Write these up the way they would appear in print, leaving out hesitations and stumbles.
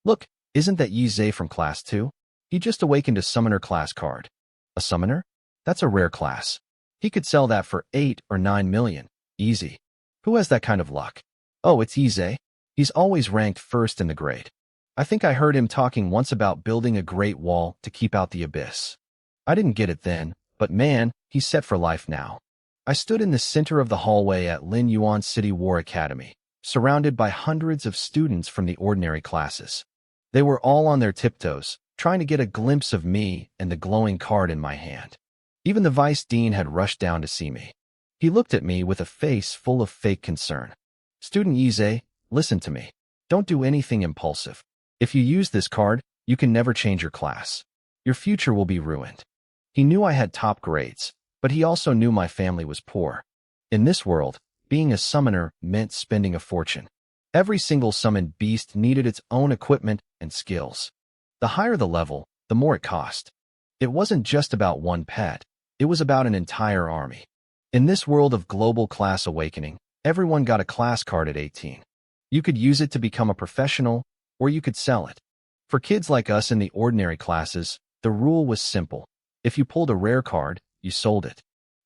Look, isn't that Yi Zhe from class 2? He just awakened a summoner class card. A summoner? That's a rare class. He could sell that for 8 or 9 million. Easy. Who has that kind of luck? Oh, it's Yi Zhe. He's always ranked first in the grade. I think I heard him talking once about building a great wall to keep out the abyss. I didn't get it then, but man, he's set for life now. I stood in the center of the hallway at Lin Yuan City War Academy, surrounded by hundreds of students from the ordinary classes. They were all on their tiptoes, trying to get a glimpse of me and the glowing card in my hand. Even the vice dean had rushed down to see me. He looked at me with a face full of fake concern. Student Yi Zhe, listen to me. Don't do anything impulsive. If you use this card, you can never change your class. Your future will be ruined. He knew I had top grades, but he also knew my family was poor. In this world, being a summoner meant spending a fortune. Every single summoned beast needed its own equipment and skills. The higher the level, the more it cost. It wasn't just about one pet. It was about an entire army. In this world of global class awakening, everyone got a class card at 18. You could use it to become a professional, or you could sell it. For kids like us in the ordinary classes, the rule was simple. If you pulled a rare card, you sold it.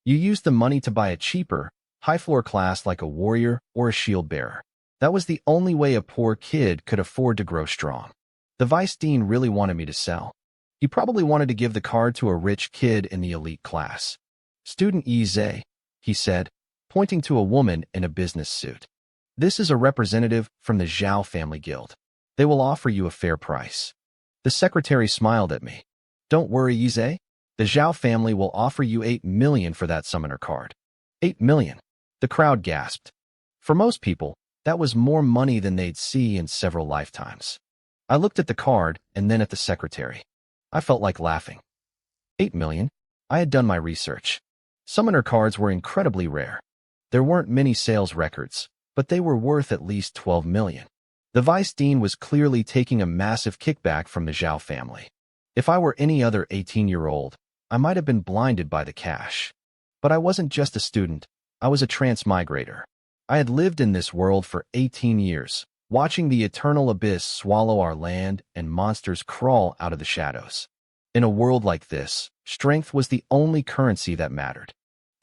You used the money to buy a cheaper, high-floor class like a warrior or a shield bearer. That was the only way a poor kid could afford to grow strong. The vice dean really wanted me to sell. He probably wanted to give the card to a rich kid in the elite class. Student Yi Zhe, he said, pointing to a woman in a business suit. This is a representative from the Zhao family guild. They will offer you a fair price. The secretary smiled at me. Don't worry, Yi Zhe. The Zhao family will offer you 8 million for that summoner card. 8 million. The crowd gasped. For most people, that was more money than they'd see in several lifetimes. I looked at the card and then at the secretary. I felt like laughing. 8 million? I had done my research. Summoner cards were incredibly rare. There weren't many sales records, but they were worth at least 12 million. The vice dean was clearly taking a massive kickback from the Zhao family. If I were any other 18-year-old, I might have been blinded by the cash. But I wasn't just a student, I was a transmigrator. I had lived in this world for 18 years, watching the eternal abyss swallow our land and monsters crawl out of the shadows. In a world like this, strength was the only currency that mattered.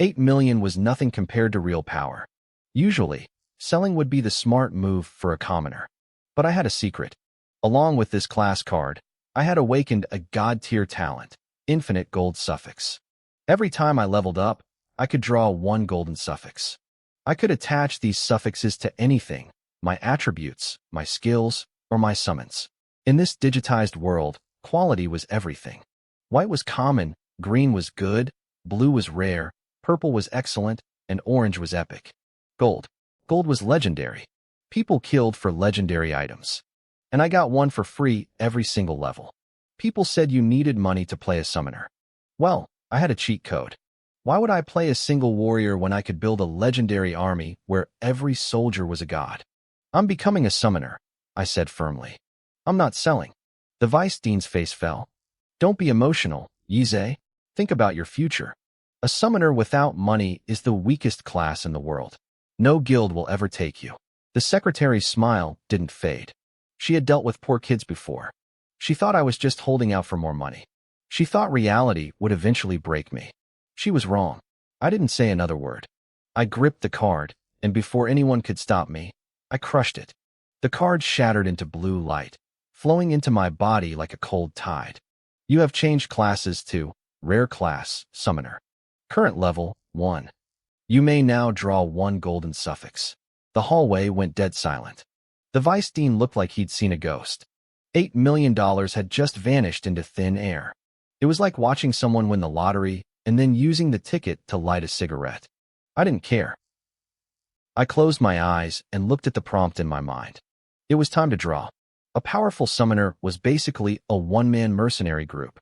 8 million was nothing compared to real power. Usually, selling would be the smart move for a commoner. But I had a secret. Along with this class card, I had awakened a god-tier talent, infinite gold suffix. Every time I leveled up, I could draw 1 golden suffix. I could attach these suffixes to anything, my attributes, my skills, or my summons. In this digitized world, quality was everything. White was common, green was good, blue was rare, purple was excellent, and orange was epic. Gold was legendary. People killed for legendary items. And I got one for free every single level. People said you needed money to play a summoner. Well, I had a cheat code. Why would I play a single warrior when I could build a legendary army where every soldier was a god? I'm becoming a summoner, I said firmly. I'm not selling. The vice dean's face fell. Don't be emotional, Yi Zhe. Think about your future. A summoner without money is the weakest class in the world. No guild will ever take you. The secretary's smile didn't fade. She had dealt with poor kids before. She thought I was just holding out for more money. She thought reality would eventually break me. She was wrong. I didn't say another word. I gripped the card, and before anyone could stop me, I crushed it. The card shattered into blue light, flowing into my body like a cold tide. You have changed classes to Rare Class, Summoner. Current level, 1. You may now draw 1 golden suffix. The hallway went dead silent. The vice dean looked like he'd seen a ghost. $8 million had just vanished into thin air. It was like watching someone win the lottery and then using the ticket to light a cigarette. I didn't care. I closed my eyes and looked at the prompt in my mind. It was time to draw. A powerful summoner was basically a one-man mercenary group.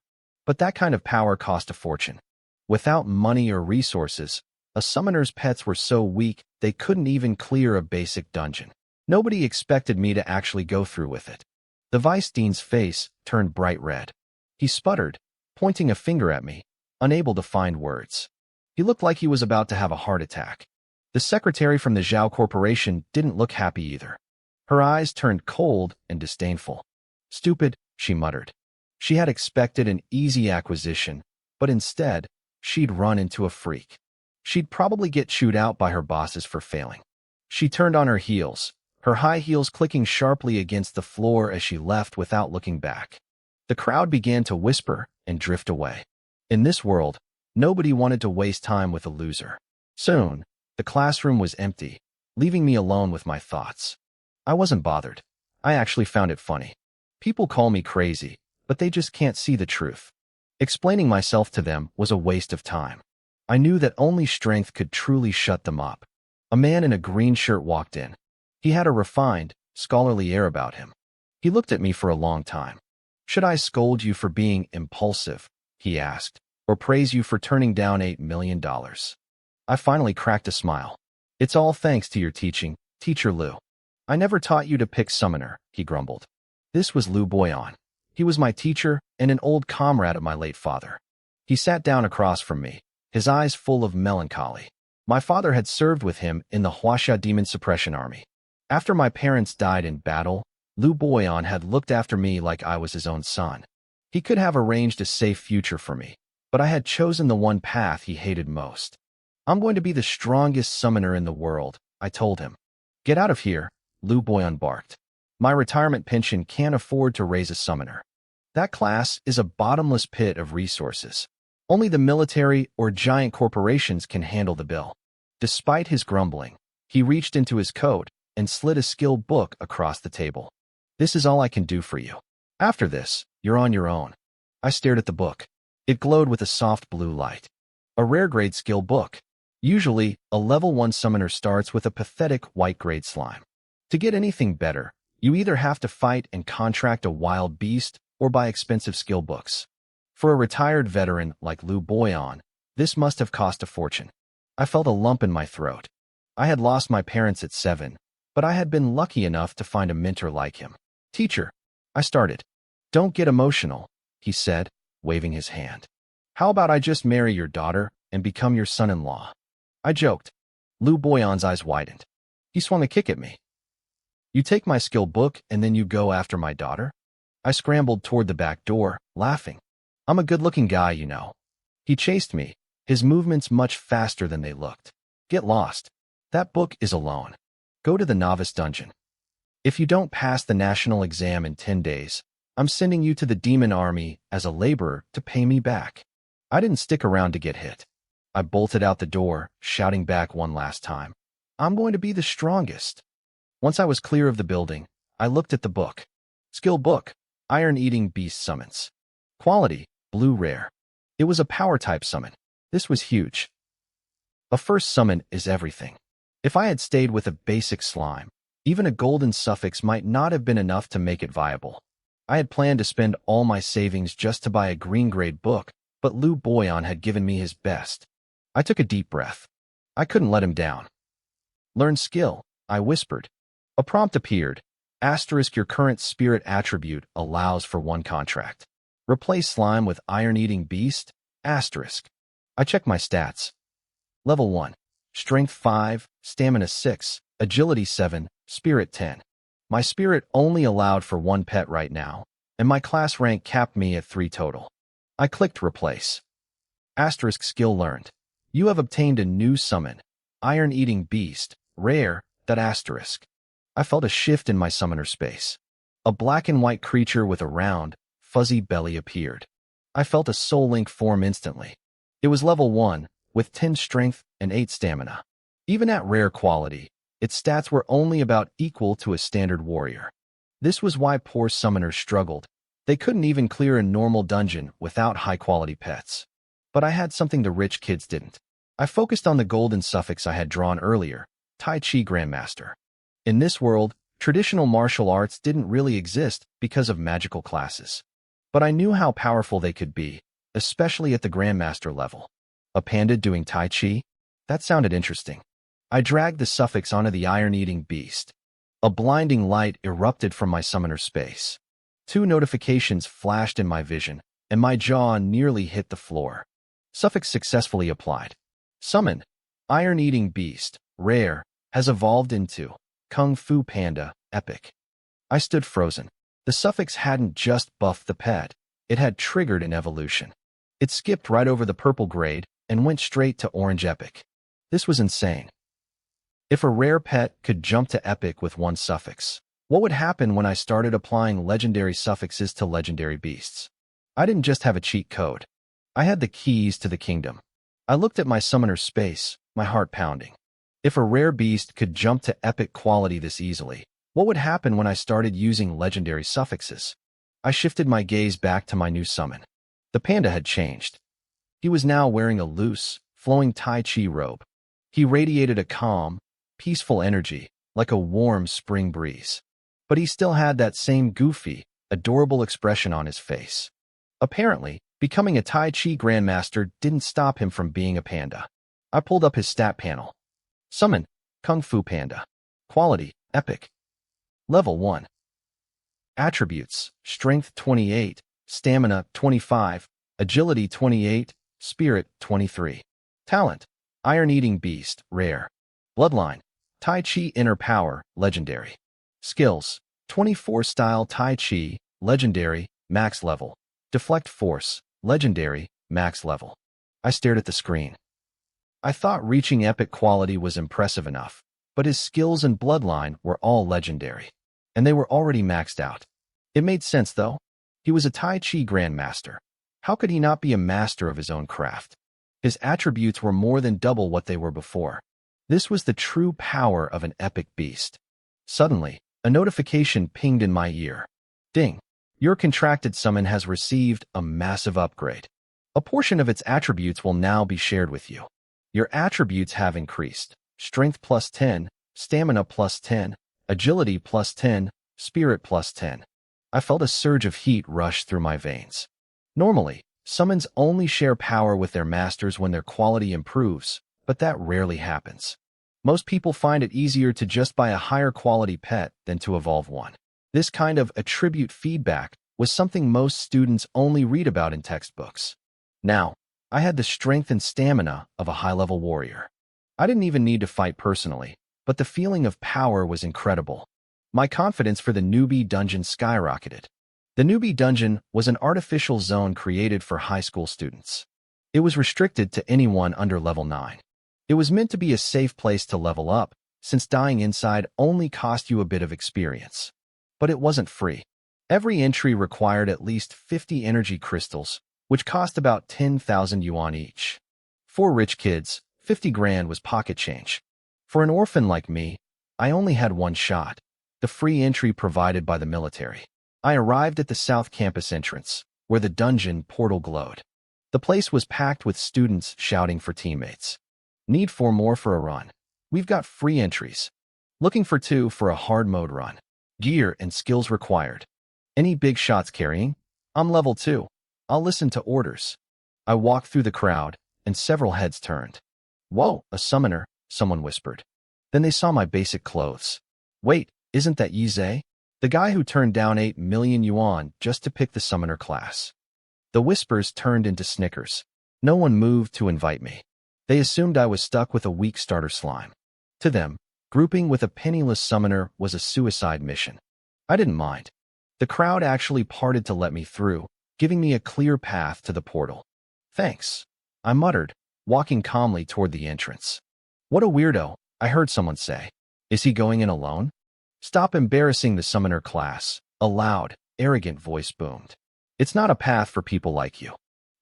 But that kind of power cost a fortune. Without money or resources, a summoner's pets were so weak they couldn't even clear a basic dungeon. Nobody expected me to actually go through with it. The vice dean's face turned bright red. He sputtered, pointing a finger at me, unable to find words. He looked like he was about to have a heart attack. The secretary from the Zhao Corporation didn't look happy either. Her eyes turned cold and disdainful. Stupid, she muttered. She had expected an easy acquisition, but instead, she'd run into a freak. She'd probably get chewed out by her bosses for failing. She turned on her heels, her high heels clicking sharply against the floor as she left without looking back. The crowd began to whisper and drift away. In this world, nobody wanted to waste time with a loser. Soon, the classroom was empty, leaving me alone with my thoughts. I wasn't bothered. I actually found it funny. People call me crazy, but they just can't see the truth. Explaining myself to them was a waste of time. I knew that only strength could truly shut them up. A man in a green shirt walked in. He had a refined, scholarly air about him. He looked at me for a long time. "Should I scold you for being impulsive?" he asked, "or praise you for turning down $8 million? I finally cracked a smile. "It's all thanks to your teaching, Teacher Liu." "I never taught you to pick summoner," he grumbled. This was Liu Boyan. He was my teacher and an old comrade of my late father. He sat down across from me, his eyes full of melancholy. My father had served with him in the Huaxia Demon Suppression Army. After my parents died in battle, Liu Boyan had looked after me like I was his own son. He could have arranged a safe future for me, but I had chosen the one path he hated most. "I'm going to be the strongest summoner in the world," I told him. "Get out of here," Liu Boyan barked. "My retirement pension can't afford to raise a summoner. That class is a bottomless pit of resources. Only the military or giant corporations can handle the bill." Despite his grumbling, he reached into his coat and slid a skill book across the table. "This is all I can do for you. After this, you're on your own." I stared at the book. It glowed with a soft blue light. A rare grade skill book. Usually, a level 1 summoner starts with a pathetic white grade slime. To get anything better, you either have to fight and contract a wild beast or buy expensive skill books. For a retired veteran like Liu Boyan, this must have cost a fortune. I felt a lump in my throat. I had lost my parents at 7, but I had been lucky enough to find a mentor like him. "Teacher," I started. "Don't get emotional," he said, waving his hand. "How about I just marry your daughter and become your son-in-law?" I joked. Liu Boyan's eyes widened. He swung a kick at me. "You take my skill book and then you go after my daughter?" I scrambled toward the back door, laughing. "I'm a good-looking guy, you know." He chased me, his movements much faster than they looked. "Get lost. That book is alone. Go to the novice dungeon. If you don't pass the national exam in 10 days, I'm sending you to the demon army as a laborer to pay me back." I didn't stick around to get hit. I bolted out the door, shouting back one last time, "I'm going to be the strongest." Once I was clear of the building, I looked at the book. Skill book, Iron-Eating Beast Summons. Quality, blue rare. It was a power-type summon. This was huge. A first summon is everything. If I had stayed with a basic slime, even a golden suffix might not have been enough to make it viable. I had planned to spend all my savings just to buy a green-grade book, but Liu Boyan had given me his best. I took a deep breath. I couldn't let him down. "Learn skill," I whispered. A prompt appeared. Asterisk your current spirit attribute allows for 1 contract. Replace slime with Iron-Eating Beast, asterisk. I checked my stats. Level 1. Strength 5, Stamina 6, Agility 7, Spirit 10. My spirit only allowed for 1 pet right now, and my class rank capped me at 3 total. I clicked Replace. Asterisk skill learned. You have obtained a new summon, Iron-Eating Beast, rare, that asterisk. I felt a shift in my summoner space. A black and white creature with a round, fuzzy belly appeared. I felt a soul link form instantly. It was level 1, with 10 strength and 8 stamina. Even at rare quality, its stats were only about equal to a standard warrior. This was why poor summoners struggled. They couldn't even clear a normal dungeon without high-quality pets. But I had something the rich kids didn't. I focused on the golden suffix I had drawn earlier, Tai Chi Grandmaster. In this world, traditional martial arts didn't really exist because of magical classes. But I knew how powerful they could be, especially at the Grandmaster level. A panda doing Tai Chi? That sounded interesting. I dragged the suffix onto the Iron-Eating Beast. A blinding light erupted from my summoner space. 2 notifications flashed in my vision, and my jaw nearly hit the floor. Suffix successfully applied. Summon, Iron-Eating Beast, rare, has evolved into Kung Fu Panda, epic. I stood frozen. The suffix hadn't just buffed the pet, it had triggered an evolution. It skipped right over the purple grade and went straight to orange epic. This was insane. If a rare pet could jump to epic with one suffix, what would happen when I started applying legendary suffixes to legendary beasts? I didn't just have a cheat code. I had the keys to the kingdom. I looked at my summoner's space, my heart pounding. If a rare beast could jump to epic quality this easily, what would happen when I started using legendary suffixes? I shifted my gaze back to my new summon. The panda had changed. He was now wearing a loose, flowing Tai Chi robe. He radiated a calm, peaceful energy, like a warm spring breeze. But he still had that same goofy, adorable expression on his face. Apparently, becoming a Tai Chi Grandmaster didn't stop him from being a panda. I pulled up his stat panel. Summon, Kung Fu Panda. Quality, Epic. Level 1. Attributes, Strength 28, Stamina 25, Agility 28, Spirit 23. Talent, Iron-Eating Beast, Rare. Bloodline, Tai Chi Inner Power, Legendary. Skills, 24 Style Tai Chi, Legendary, Max Level. Deflect Force, Legendary, Max Level. I stared at the screen. I thought reaching epic quality was impressive enough, but his skills and bloodline were all legendary, and they were already maxed out. It made sense, though. He was a Tai Chi Grandmaster. How could he not be a master of his own craft? His attributes were more than double what they were before. This was the true power of an epic beast. Suddenly, a notification pinged in my ear. Ding! Your contracted summon has received a massive upgrade. A portion of its attributes will now be shared with you. Your attributes have increased. Strength plus 10, Stamina plus 10, Agility plus 10, Spirit plus 10. I felt a surge of heat rush through my veins. Normally, summons only share power with their masters when their quality improves, but that rarely happens. Most people find it easier to just buy a higher quality pet than to evolve one. This kind of attribute feedback was something most students only read about in textbooks. Now, I had the strength and stamina of a high-level warrior. I didn't even need to fight personally, but the feeling of power was incredible. My confidence for the newbie dungeon skyrocketed. The newbie dungeon was an artificial zone created for high school students. It was restricted to anyone under level 9. It was meant to be a safe place to level up, since dying inside only cost you a bit of experience. But it wasn't free. Every entry required at least 50 energy crystals, which cost about 10,000 yuan each. For rich kids, 50 grand was pocket change. For an orphan like me, I only had one shot, the free entry provided by the military. I arrived at the South Campus entrance, where the dungeon portal glowed. The place was packed with students shouting for teammates. Need 4 more for a run. We've got free entries. Looking for 2 for a hard mode run. Gear and skills required. Any big shots carrying? I'm level 2. I'll listen to orders. I walked through the crowd, and several heads turned. Whoa, a summoner, someone whispered. Then they saw my basic clothes. Wait, isn't that Yizhe? The guy who turned down 8 million yuan just to pick the summoner class. The whispers turned into snickers. No one moved to invite me. They assumed I was stuck with a weak starter slime. To them, grouping with a penniless summoner was a suicide mission. I didn't mind. The crowd actually parted to let me through, giving me a clear path to the portal. Thanks, I muttered, walking calmly toward the entrance. What a weirdo, I heard someone say. Is he going in alone? Stop embarrassing the summoner class, a loud, arrogant voice boomed. It's not a path for people like you.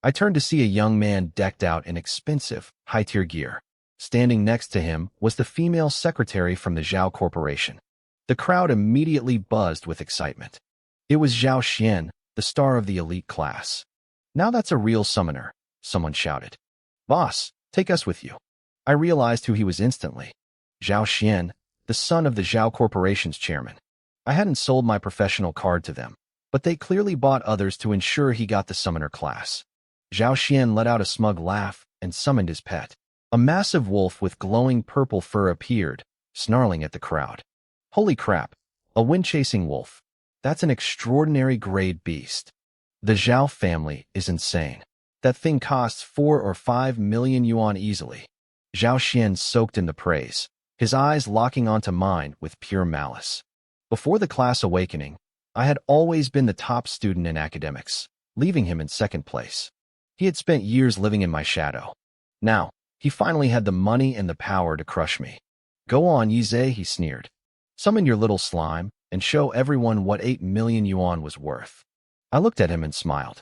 I turned to see a young man decked out in expensive, high-tier gear. Standing next to him was the female secretary from the Zhao Corporation. The crowd immediately buzzed with excitement. It was Zhao Xian, the star of the elite class. Now that's a real summoner, someone shouted. Boss, take us with you. I realized who he was instantly. Zhao Xian, the son of the Zhao Corporation's chairman. I hadn't sold my professional card to them, but they clearly bought others to ensure he got the summoner class. Zhao Xian let out a smug laugh and summoned his pet. A massive wolf with glowing purple fur appeared, snarling at the crowd. Holy crap, a wind-chasing wolf. That's an extraordinary grade beast. The Zhao family is insane. That thing costs 4 or 5 million yuan easily. Zhao Xian soaked in the praise, his eyes locking onto mine with pure malice. Before the class awakening, I had always been the top student in academics, leaving him in second place. He had spent years living in my shadow. Now, he finally had the money and the power to crush me. Go on, Yizhe, he sneered. Summon your little slime and show everyone what 8 million yuan was worth. I looked at him and smiled.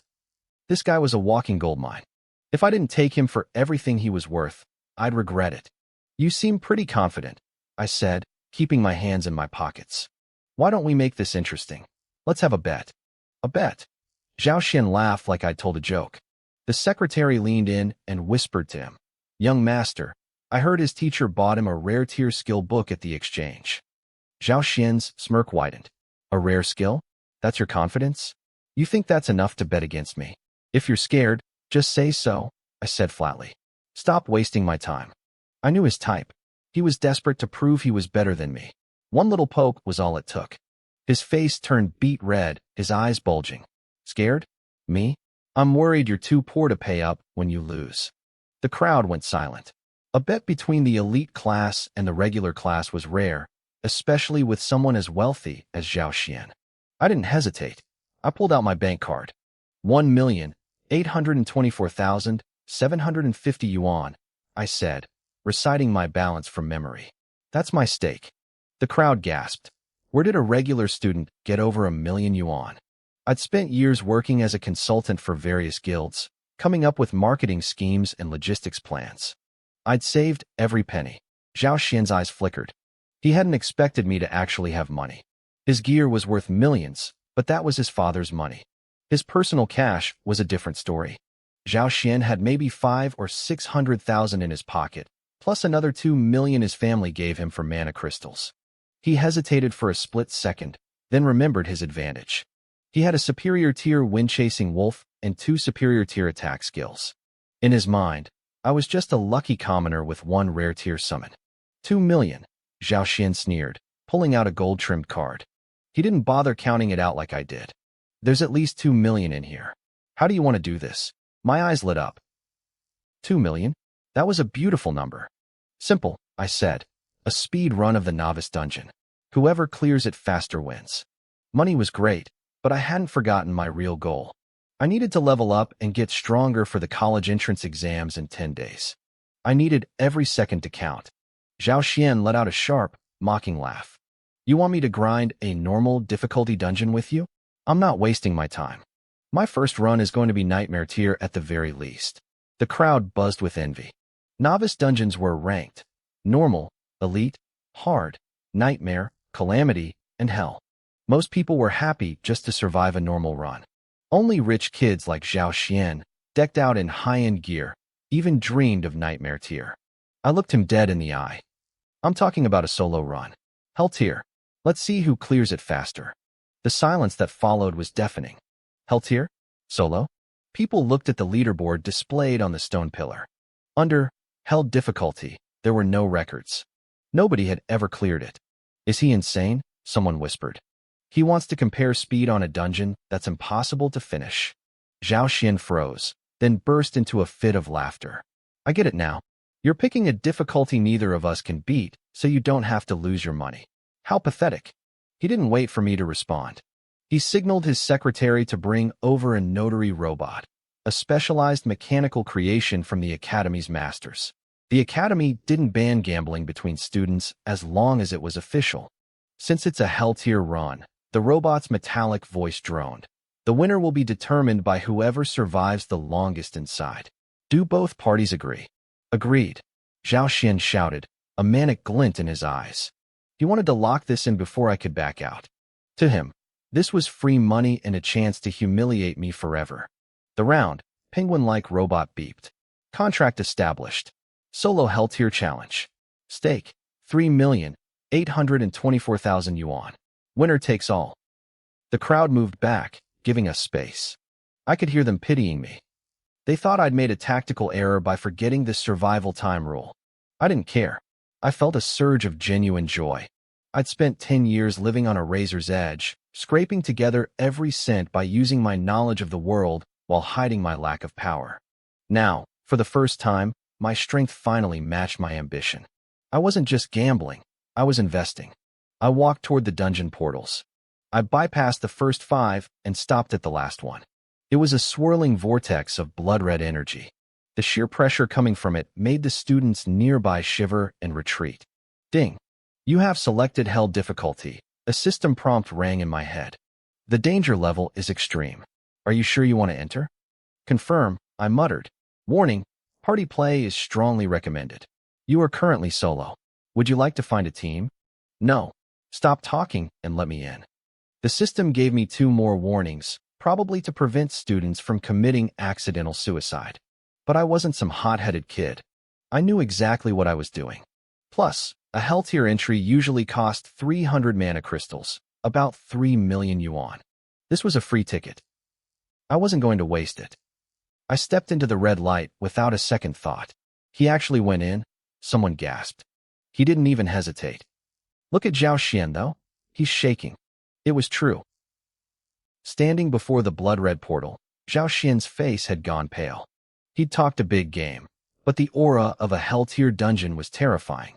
This guy was a walking goldmine. If I didn't take him for everything he was worth, I'd regret it. You seem pretty confident, I said, keeping my hands in my pockets. Why don't we make this interesting? Let's have a bet. A bet? Zhao Xian laughed like I'd told a joke. The secretary leaned in and whispered to him. Young master, I heard his teacher bought him a rare tier skill book at the exchange. Zhao Xian's smirk widened. A rare skill? That's your confidence? You think that's enough to bet against me? If you're scared, just say so, I said flatly. Stop wasting my time. I knew his type. He was desperate to prove he was better than me. One little poke was all it took. His face turned beet red, his eyes bulging. Scared? Me? I'm worried you're too poor to pay up when you lose. The crowd went silent. A bet between the elite class and the regular class was rare, especially with someone as wealthy as Zhao Xian. I didn't hesitate. I pulled out my bank card. 1,824,750 yuan, I said, reciting my balance from memory. That's my stake. The crowd gasped. Where did a regular student get over 1 million yuan? I'd spent years working as a consultant for various guilds, coming up with marketing schemes and logistics plans. I'd saved every penny. Zhao Xian's eyes flickered. He hadn't expected me to actually have money. His gear was worth millions, but that was his father's money. His personal cash was a different story. Zhao Xian had maybe 500,000 or 600,000 in his pocket, plus another 2 million his family gave him for mana crystals. He hesitated for a split second, then remembered his advantage. He had a superior tier wind-chasing wolf and 2 superior tier attack skills. In his mind, I was just a lucky commoner with 1 rare tier summon. 2 million, Zhao Xian sneered, pulling out a gold-trimmed card. He didn't bother counting it out like I did. There's at least 2 million in here. How do you want to do this? My eyes lit up. 2 million? That was a beautiful number. Simple, I said. A speed run of the novice dungeon. Whoever clears it faster wins. Money was great, but I hadn't forgotten my real goal. I needed to level up and get stronger for the college entrance exams in 10 days. I needed every second to count. Zhao Xian let out a sharp, mocking laugh. You want me to grind a normal difficulty dungeon with you? I'm not wasting my time. My first run is going to be nightmare tier at the very least. The crowd buzzed with envy. Novice dungeons were ranked. Normal, elite, hard, nightmare, calamity, and hell. Most people were happy just to survive a normal run. Only rich kids like Zhao Xian, decked out in high-end gear, even dreamed of nightmare tier. I looked him dead in the eye. I'm talking about a solo run. Hell tier. Let's see who clears it faster. The silence that followed was deafening. Hell tier? Solo? People looked at the leaderboard displayed on the stone pillar. Under Hell difficulty, there were no records. Nobody had ever cleared it. Is he insane? Someone whispered. He wants to compare speed on a dungeon that's impossible to finish. Zhao Xian froze, then burst into a fit of laughter. I get it now. You're picking a difficulty neither of us can beat, so you don't have to lose your money. How pathetic. He didn't wait for me to respond. He signaled his secretary to bring over a notary robot, a specialized mechanical creation from the Academy's masters. The Academy didn't ban gambling between students as long as it was official. Since it's a Hell tier run, the robot's metallic voice droned. The winner will be determined by whoever survives the longest inside. Do both parties agree? Agreed. Zhao Xian shouted, a manic glint in his eyes. He wanted to lock this in before I could back out. To him, this was free money and a chance to humiliate me forever. The round, penguin-like robot beeped. Contract established. Solo Hell tier challenge. Stake, 3,824,000 yuan. Winner takes all. The crowd moved back, giving us space. I could hear them pitying me. They thought I'd made a tactical error by forgetting this survival time rule. I didn't care. I felt a surge of genuine joy. I'd spent 10 years living on a razor's edge, scraping together every cent by using my knowledge of the world while hiding my lack of power. Now, for the first time, my strength finally matched my ambition. I wasn't just gambling, I was investing. I walked toward the dungeon portals. I bypassed the first 5 and stopped at the last one. It was a swirling vortex of blood-red energy. The sheer pressure coming from it made the students nearby shiver and retreat. Ding! You have selected Hell difficulty. A system prompt rang in my head. The danger level is extreme. Are you sure you want to enter? Confirm, I muttered. Warning, party play is strongly recommended. You are currently solo. Would you like to find a team? No. Stop talking and let me in. The system gave me 2 more warnings, probably to prevent students from committing accidental suicide. But I wasn't some hot-headed kid. I knew exactly what I was doing. Plus, a Hell tier entry usually cost 300 mana crystals, about 3 million yuan. This was a free ticket. I wasn't going to waste it. I stepped into the red light without a second thought. He actually went in. Someone gasped. He didn't even hesitate. Look at Zhao Xian, though. He's shaking. It was true. Standing before the blood-red portal, Zhao Xian's face had gone pale. He'd talked a big game, but the aura of a Hell-tier dungeon was terrifying.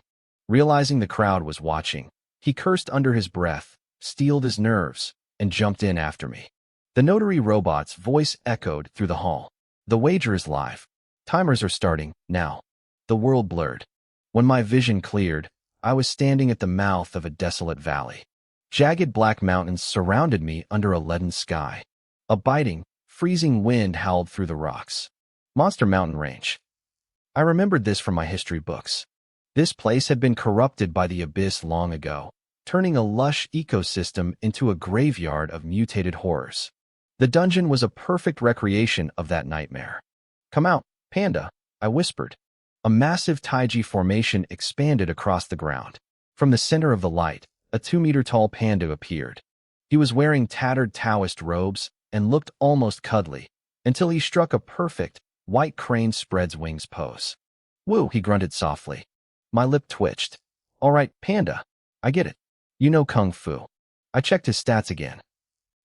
Realizing the crowd was watching, he cursed under his breath, steeled his nerves, and jumped in after me. The notary robot's voice echoed through the hall. The wager is live. Timers are starting, now. The world blurred. When my vision cleared, I was standing at the mouth of a desolate valley. Jagged black mountains surrounded me under a leaden sky. A biting, freezing wind howled through the rocks. Monster Mountain Range. I remembered this from my history books. This place had been corrupted by the abyss long ago, turning a lush ecosystem into a graveyard of mutated horrors. The dungeon was a perfect recreation of that nightmare. Come out, panda, I whispered. A massive taiji formation expanded across the ground. From the center of the light, a 2-meter-tall panda appeared. He was wearing tattered Taoist robes and looked almost cuddly, until he struck a perfect, white crane spreads wings pose. Woo, he grunted softly. My lip twitched. All right, panda. I get it. You know kung fu. I checked his stats again.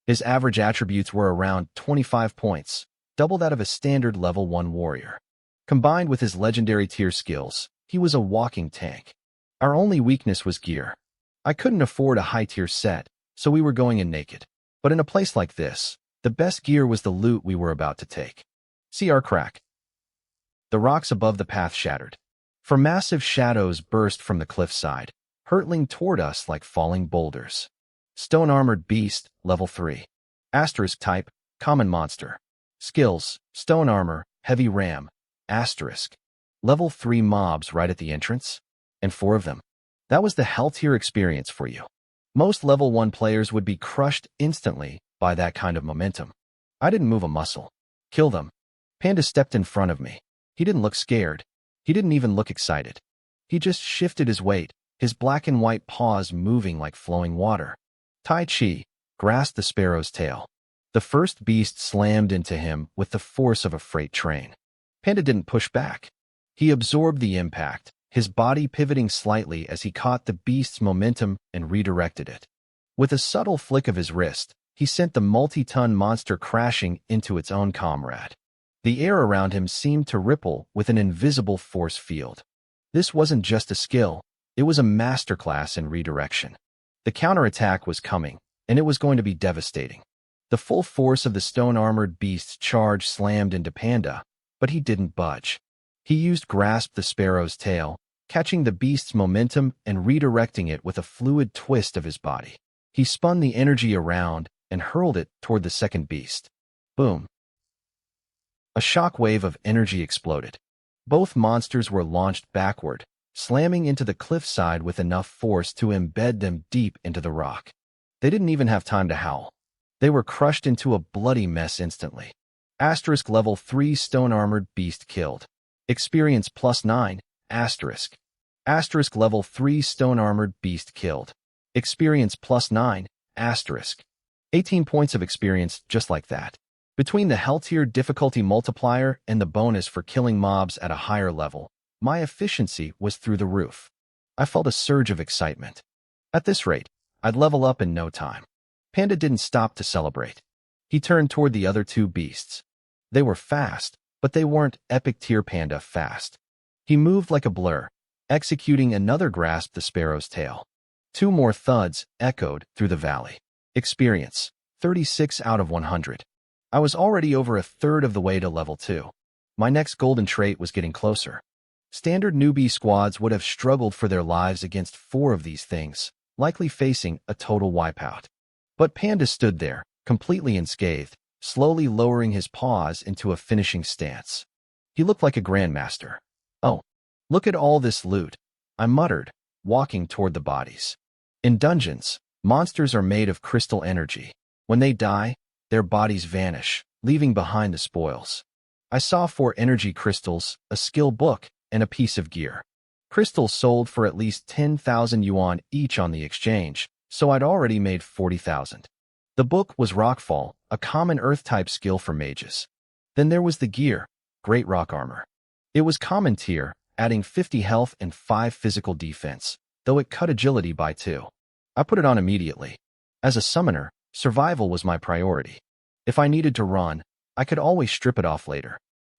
His average attributes were around 25 points, double that of a standard level 1 warrior. Combined with his legendary tier skills, he was a walking tank. Our only weakness was gear. I couldn't afford a high-tier set, so we were going in naked. But in a place like this, the best gear was the loot we were about to take. See our crack. The rocks above the path shattered. For massive shadows burst from the cliffside, hurtling toward us like falling boulders. Stone-armored beast, level 3. Asterisk type, common monster. Skills, stone armor, heavy ram, asterisk. Level 3 mobs right at the entrance, and 4 of them. That was the Hell tier experience for you. Most level 1 players would be crushed instantly by that kind of momentum. I didn't move a muscle. Kill them. Panda stepped in front of me. He didn't look scared. He didn't even look excited. He just shifted his weight, his black and white paws moving like flowing water. Tai Chi grasped the sparrow's tail. The first beast slammed into him with the force of a freight train. Panda didn't push back. He absorbed the impact, his body pivoting slightly as he caught the beast's momentum and redirected it. With a subtle flick of his wrist, he sent the multi-ton monster crashing into its own comrade. The air around him seemed to ripple with an invisible force field. This wasn't just a skill, it was a masterclass in redirection. The counterattack was coming, and it was going to be devastating. The full force of the stone-armored beast's charge slammed into Panda, but he didn't budge. He used Grasp the Sparrow's tail, catching the beast's momentum and redirecting it with a fluid twist of his body. He spun the energy around and hurled it toward the second beast. Boom. A shock wave of energy exploded. Both monsters were launched backward, slamming into the cliffside with enough force to embed them deep into the rock. They didn't even have time to howl. They were crushed into a bloody mess instantly. Asterisk level 3 stone-armored beast killed. Experience +9, asterisk. Asterisk level 3 stone-armored beast killed. Experience +9, asterisk. 18 points of experience just like that. Between the Hell tier difficulty multiplier and the bonus for killing mobs at a higher level, my efficiency was through the roof. I felt a surge of excitement. At this rate, I'd level up in no time. Panda didn't stop to celebrate. He turned toward the other 2 beasts. They were fast, but they weren't epic tier panda fast. He moved like a blur, executing another Grasp the Sparrow's tail. 2 more thuds echoed through the valley. Experience, 36 out of 100. I was already over a third of the way to level 2. My next golden trait was getting closer. Standard newbie squads would have struggled for their lives against 4 of these things, likely facing a total wipeout. But Panda stood there, completely unscathed, slowly lowering his paws into a finishing stance. He looked like a grandmaster. Oh, look at all this loot, I muttered, walking toward the bodies. In dungeons, monsters are made of crystal energy. When they die, their bodies vanish, leaving behind the spoils. I saw 4 energy crystals, a skill book, and a piece of gear. Crystals sold for at least 10,000 yuan each on the exchange, so I'd already made 40,000. The book was Rockfall, a common Earth-type skill for mages. Then there was the gear, Great Rock Armor. It was common tier, adding 50 health and 5 physical defense, though it cut agility by 2. I put it on immediately. As a summoner, survival was my priority. If I needed to run, I could always strip it off later.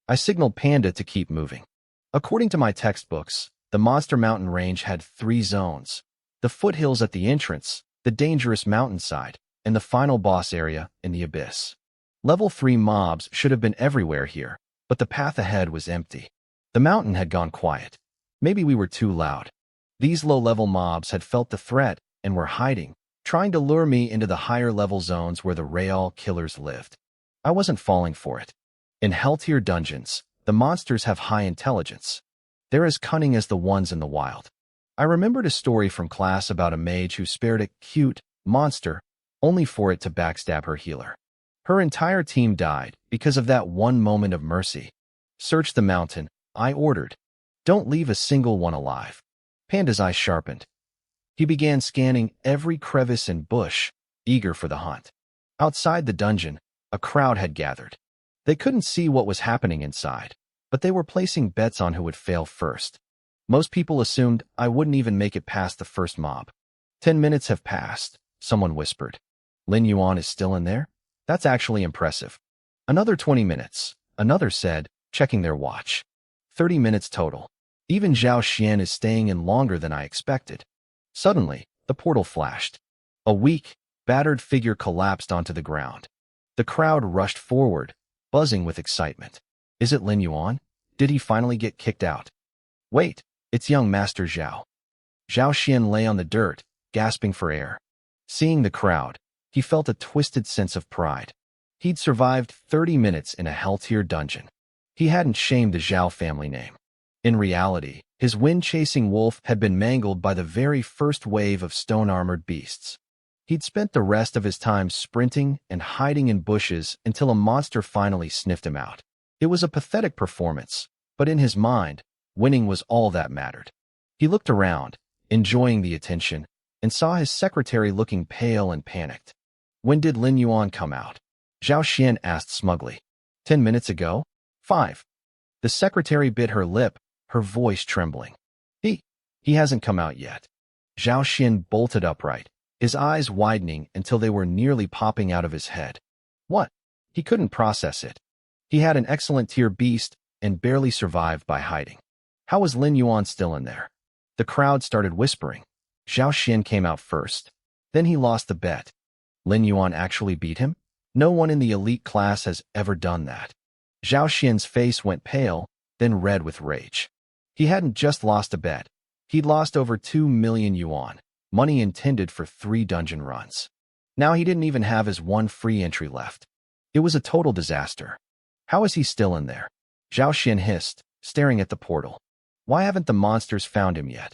I signaled Panda to keep moving. According to my textbooks, the Monster Mountain range had 3 zones: the foothills at the entrance, the dangerous mountainside, and the final boss area in the abyss. Level 3 mobs should have been everywhere here, but the path ahead was empty. The mountain had gone quiet. Maybe we were too loud. These low-level mobs had felt the threat and were hiding, trying to lure me into the higher-level zones where the Real killers lived. I wasn't falling for it. In Hell-tier dungeons, the monsters have high intelligence. They're as cunning as the ones in the wild. I remembered a story from class about a mage who spared a cute monster only for it to backstab her healer. Her entire team died because of that one moment of mercy. Search the mountain, I ordered. Don't leave a single one alive. Panda's eyes sharpened. He began scanning every crevice and bush, eager for the hunt. Outside the dungeon, a crowd had gathered. They couldn't see what was happening inside, but they were placing bets on who would fail first. Most people assumed I wouldn't even make it past the first mob. 10 minutes have passed, someone whispered. Lin Yuan is still in there? That's actually impressive. Another 20 minutes, another said, checking their watch. 30 minutes total. Even Zhao Xian is staying in longer than I expected. Suddenly, the portal flashed. A weak, battered figure collapsed onto the ground. The crowd rushed forward, buzzing with excitement. Is it Lin Yuan? Did he finally get kicked out? Wait, it's young Master Zhao. Zhao Xian lay on the dirt, gasping for air. Seeing the crowd, he felt a twisted sense of pride. He'd survived 30 minutes in a hell-tier dungeon. He hadn't shamed the Zhao family name. In reality, his wind-chasing wolf had been mangled by the very first wave of stone-armored beasts. He'd spent the rest of his time sprinting and hiding in bushes until a monster finally sniffed him out. It was a pathetic performance, but in his mind, winning was all that mattered. He looked around, enjoying the attention, and saw his secretary looking pale and panicked. When did Lin Yuan come out? Zhao Xian asked smugly. 10 minutes ago? 5. The secretary bit her lip, her voice trembling. He hasn't come out yet. Zhao Xian bolted upright, his eyes widening until they were nearly popping out of his head. What? He couldn't process it. He had an excellent tier beast and barely survived by hiding. How was Lin Yuan still in there? The crowd started whispering. Zhao Xian came out first. Then he lost the bet. Lin Yuan actually beat him? No one in the elite class has ever done that. Zhao Xian's face went pale, then red with rage. He hadn't just lost a bet. He'd lost over 2 million yuan, money intended for 3 dungeon runs. Now he didn't even have his 1 free entry left. It was a total disaster. How is he still in there? Zhao Xian hissed, staring at the portal. Why haven't the monsters found him yet?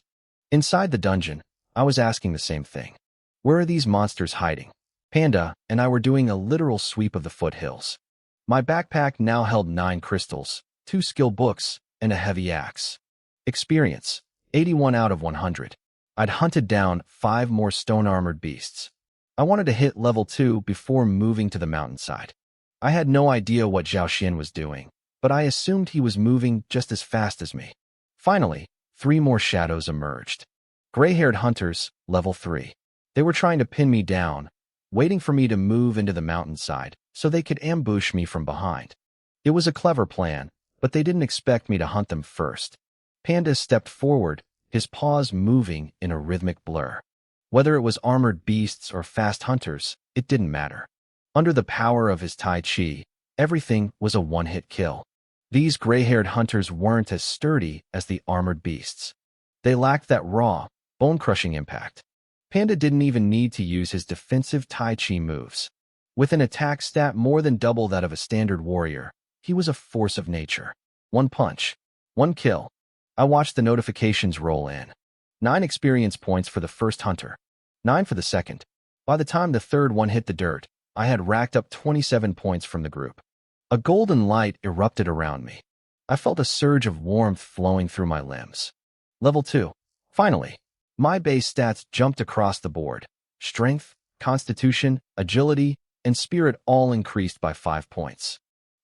Inside the dungeon, I was asking the same thing. Where are these monsters hiding? Panda and I were doing a literal sweep of the foothills. My backpack now held 9 crystals, 2 skill books, and a heavy axe. Experience, 81 out of 100. I'd hunted down 5 more stone-armored beasts. I wanted to hit level 2 before moving to the mountainside. I had no idea what Zhao Xian was doing, but I assumed he was moving just as fast as me. Finally, 3 more shadows emerged. Gray-haired hunters, level 3. They were trying to pin me down, waiting for me to move into the mountainside so they could ambush me from behind. It was a clever plan, but they didn't expect me to hunt them first. Panda stepped forward, his paws moving in a rhythmic blur. Whether it was armored beasts or fast hunters, it didn't matter. Under the power of his Tai Chi, everything was a one-hit kill. These gray-haired hunters weren't as sturdy as the armored beasts. They lacked that raw, bone-crushing impact. Panda didn't even need to use his defensive Tai Chi moves. With an attack stat more than double that of a standard warrior, he was a force of nature. One punch, one kill. I watched the notifications roll in. 9 experience points for the first hunter, 9 for the second. By the time the third one hit the dirt, I had racked up 27 points from the group. A golden light erupted around me. I felt a surge of warmth flowing through my limbs. Level 2. Finally, my base stats jumped across the board. Strength, constitution, agility, and spirit all increased by 5 points.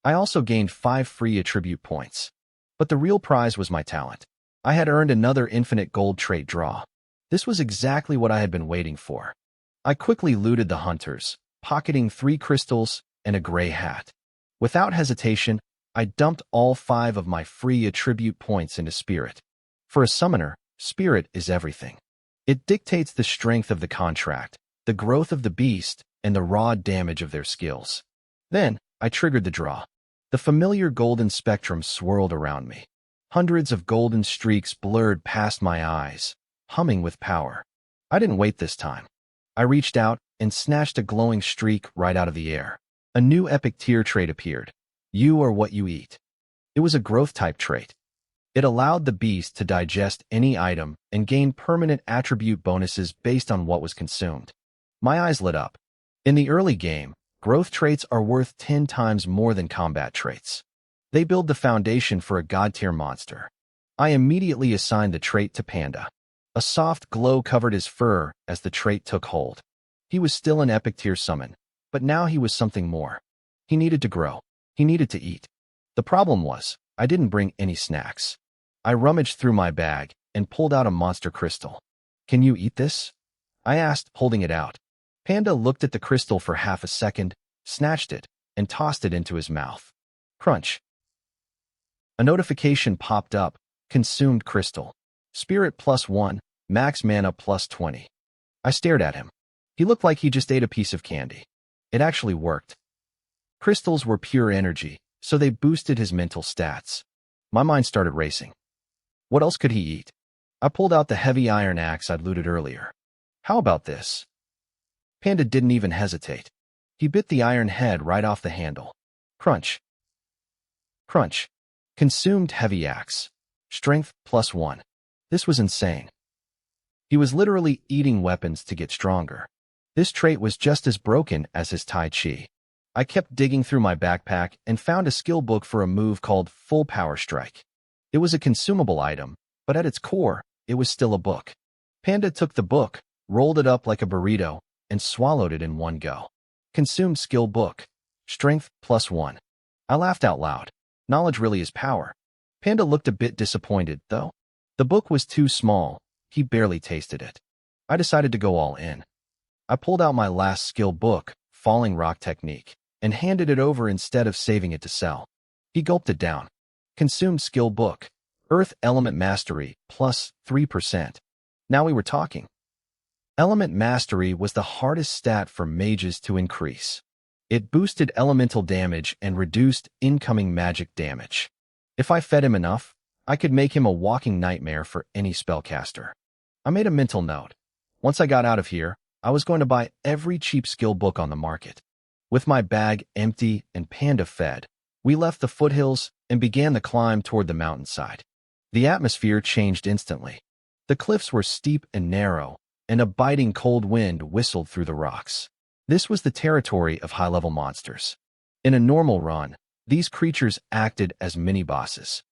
I also gained 5 free attribute points. But the real prize was my talent. I had earned another infinite gold trait draw. This was exactly what I had been waiting for. I quickly looted the hunters, pocketing 3 crystals and a gray hat. Without hesitation, I dumped all 5 of my free attribute points into spirit. For a summoner, spirit is everything. It dictates the strength of the contract, the growth of the beast, and the raw damage of their skills. Then, I triggered the draw. The familiar golden spectrum swirled around me. Hundreds of golden streaks blurred past my eyes, humming with power. I didn't wait this time. I reached out and snatched a glowing streak right out of the air. A new epic tier trait appeared. You are what you eat. It was a growth-type trait. It allowed the beast to digest any item and gain permanent attribute bonuses based on what was consumed. My eyes lit up. In the early game, growth traits are worth 10 times more than combat traits. They build the foundation for a god-tier monster. I immediately assigned the trait to Panda. A soft glow covered his fur as the trait took hold. He was still an epic tier summon, but now he was something more. He needed to grow. He needed to eat. The problem was, I didn't bring any snacks. I rummaged through my bag and pulled out a monster crystal. Can you eat this? I asked, holding it out. Panda looked at the crystal for half a second, snatched it, and tossed it into his mouth. Crunch. A notification popped up. Consumed crystal. Spirit +1, max mana +20. I stared at him. He looked like he just ate a piece of candy. It actually worked. Crystals were pure energy, so they boosted his mental stats. My mind started racing. What else could he eat? I pulled out the heavy iron axe I'd looted earlier. How about this? Panda didn't even hesitate. He bit the iron head right off the handle. Crunch. Crunch. Consumed heavy axe. Strength +1. This was insane. He was literally eating weapons to get stronger. This trait was just as broken as his Tai Chi. I kept digging through my backpack and found a skill book for a move called Full Power Strike. It was a consumable item, but at its core, it was still a book. Panda took the book, rolled it up like a burrito, and swallowed it in one go. Consumed skill book. Strength +1. I laughed out loud. Knowledge really is power. Panda looked a bit disappointed, though. The book was too small. He barely tasted it. I decided to go all in. I pulled out my last skill book, Falling Rock Technique, and handed it over instead of saving it to sell. He gulped it down. Consumed skill book. Earth Element Mastery, +3%. Now we were talking. Element Mastery was the hardest stat for mages to increase. It boosted elemental damage and reduced incoming magic damage. If I fed him enough, I could make him a walking nightmare for any spellcaster. I made a mental note. Once I got out of here, I was going to buy every cheap skill book on the market. With my bag empty and Panda fed, we left the foothills and began the climb toward the mountainside. The atmosphere changed instantly. The cliffs were steep and narrow, and a biting cold wind whistled through the rocks. This was the territory of high-level monsters. In a normal run, these creatures acted as mini-bosses.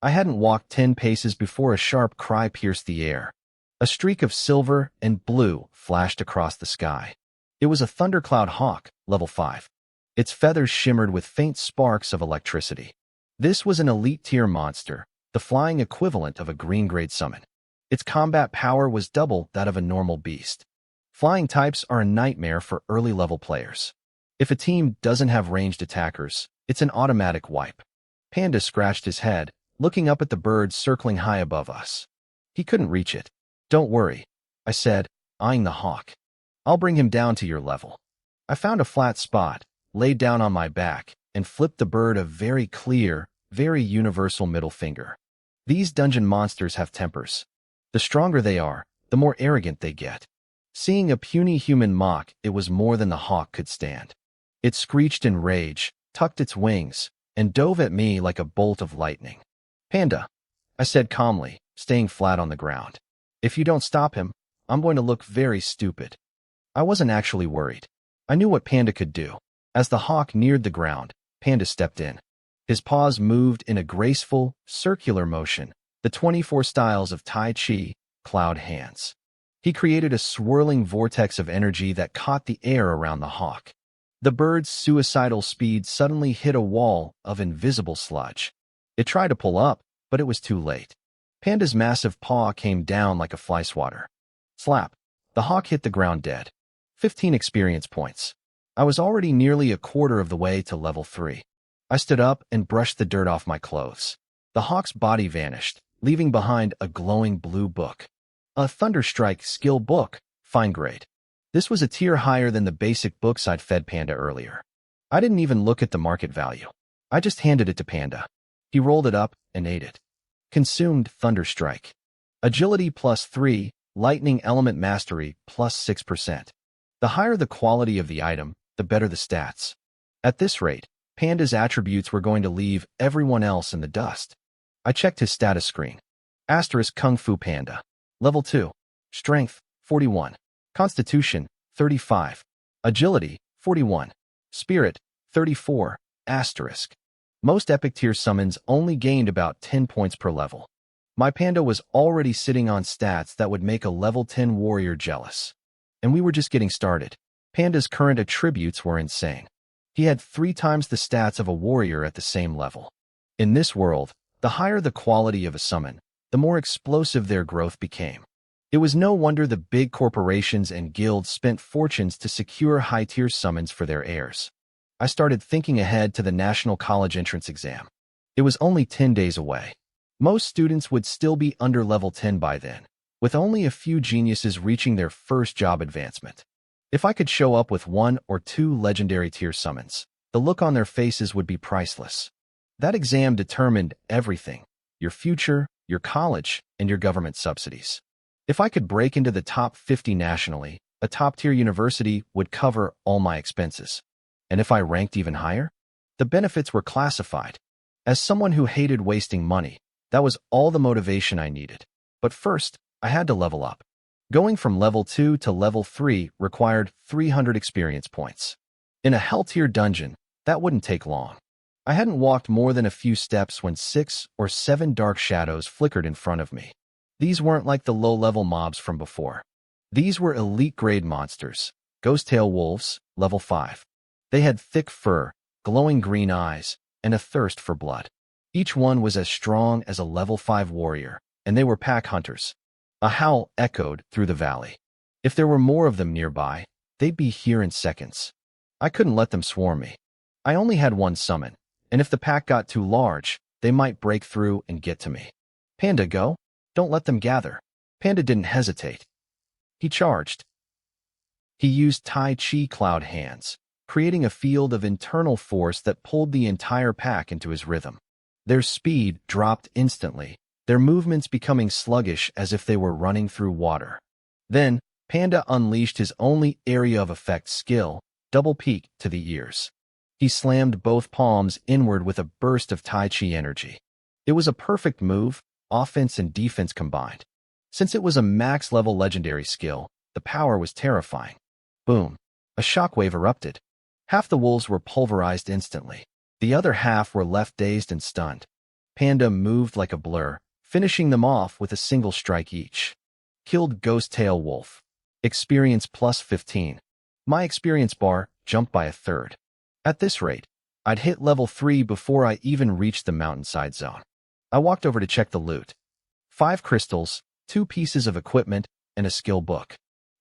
I hadn't walked 10 paces before a sharp cry pierced the air. A streak of silver and blue flashed across the sky. It was a thundercloud hawk, level 5. Its feathers shimmered with faint sparks of electricity. This was an elite-tier monster, the flying equivalent of a green-grade summon. Its combat power was double that of a normal beast. Flying types are a nightmare for early-level players. If a team doesn't have ranged attackers, it's an automatic wipe. Panda scratched his head, looking up at the bird circling high above us. He couldn't reach it. Don't worry, I said, eyeing the hawk. I'll bring him down to your level. I found a flat spot, laid down on my back, and flipped the bird a very clear, very universal middle finger. These dungeon monsters have tempers. The stronger they are, the more arrogant they get. Seeing a puny human mock, it was more than the hawk could stand. It screeched in rage, tucked its wings, and dove at me like a bolt of lightning. Panda, I said calmly, staying flat on the ground. If you don't stop him, I'm going to look very stupid. I wasn't actually worried. I knew what Panda could do. As the hawk neared the ground, Panda stepped in. His paws moved in a graceful, circular motion, the 24 styles of Tai Chi, cloud hands. He created a swirling vortex of energy that caught the air around the hawk. The bird's suicidal speed suddenly hit a wall of invisible sludge. It tried to pull up, but it was too late. Panda's massive paw came down like a fly swatter. Slap. The hawk hit the ground dead. 15 experience points. I was already nearly a quarter of the way to level 3. I stood up and brushed the dirt off my clothes. The hawk's body vanished, leaving behind a glowing blue book. A Thunderstrike skill book, fine grade. This was a tier higher than the basic books I'd fed Panda earlier. I didn't even look at the market value. I just handed it to Panda. He rolled it up and ate it. Consumed Thunderstrike. Agility +3, Lightning Element Mastery +6%. The higher the quality of the item, the better the stats. At this rate, Panda's attributes were going to leave everyone else in the dust. I checked his status screen. Asterisk Kung Fu Panda. Level 2. Strength, 41. Constitution, 35. Agility, 41. Spirit, 34. Asterisk. Most epic tier summons only gained about 10 points per level. My Panda was already sitting on stats that would make a level 10 warrior jealous. And we were just getting started. Panda's current attributes were insane. He had 3 times the stats of a warrior at the same level. In this world, the higher the quality of a summon, the more explosive their growth became. It was no wonder the big corporations and guilds spent fortunes to secure high-tier summons for their heirs. I started thinking ahead to the National College Entrance Exam. It was only 10 days away. Most students would still be under level 10 by then, with only a few geniuses reaching their first job advancement. If I could show up with 1 or 2 legendary tier summons, the look on their faces would be priceless. That exam determined everything: your future, your college, and your government subsidies. If I could break into the top 50 nationally, a top-tier university would cover all my expenses. And if I ranked even higher, the benefits were classified. As someone who hated wasting money, that was all the motivation I needed. But first, I had to level up. Going from level 2 to level 3 required 300 experience points. In a hell-tier dungeon, that wouldn't take long. I hadn't walked more than a few steps when 6 or 7 dark shadows flickered in front of me. These weren't like the low-level mobs from before. These were elite-grade monsters, ghost-tail wolves, level 5. They had thick fur, glowing green eyes, and a thirst for blood. Each one was as strong as a level 5 warrior, and they were pack hunters. A howl echoed through the valley. If there were more of them nearby, they'd be here in seconds. I couldn't let them swarm me. I only had 1 summon, and if the pack got too large, they might break through and get to me. Panda, go. Don't let them gather. Panda didn't hesitate. He charged. He used Tai Chi cloud hands, creating a field of internal force that pulled the entire pack into his rhythm. Their speed dropped instantly, their movements becoming sluggish as if they were running through water. Then, Panda unleashed his only area of effect skill, double peak, to the ears. He slammed both palms inward with a burst of Tai Chi energy. It was a perfect move, offense and defense combined. Since it was a max-level legendary skill, the power was terrifying. Boom. A shockwave erupted. Half the wolves were pulverized instantly. The other half were left dazed and stunned. Panda moved like a blur, finishing them off with a single strike each. Killed Ghost Tail Wolf. Experience +15. My experience bar jumped by a third. At this rate, I'd hit level 3 before I even reached the mountainside zone. I walked over to check the loot. 5 crystals, 2 pieces of equipment, and a skill book.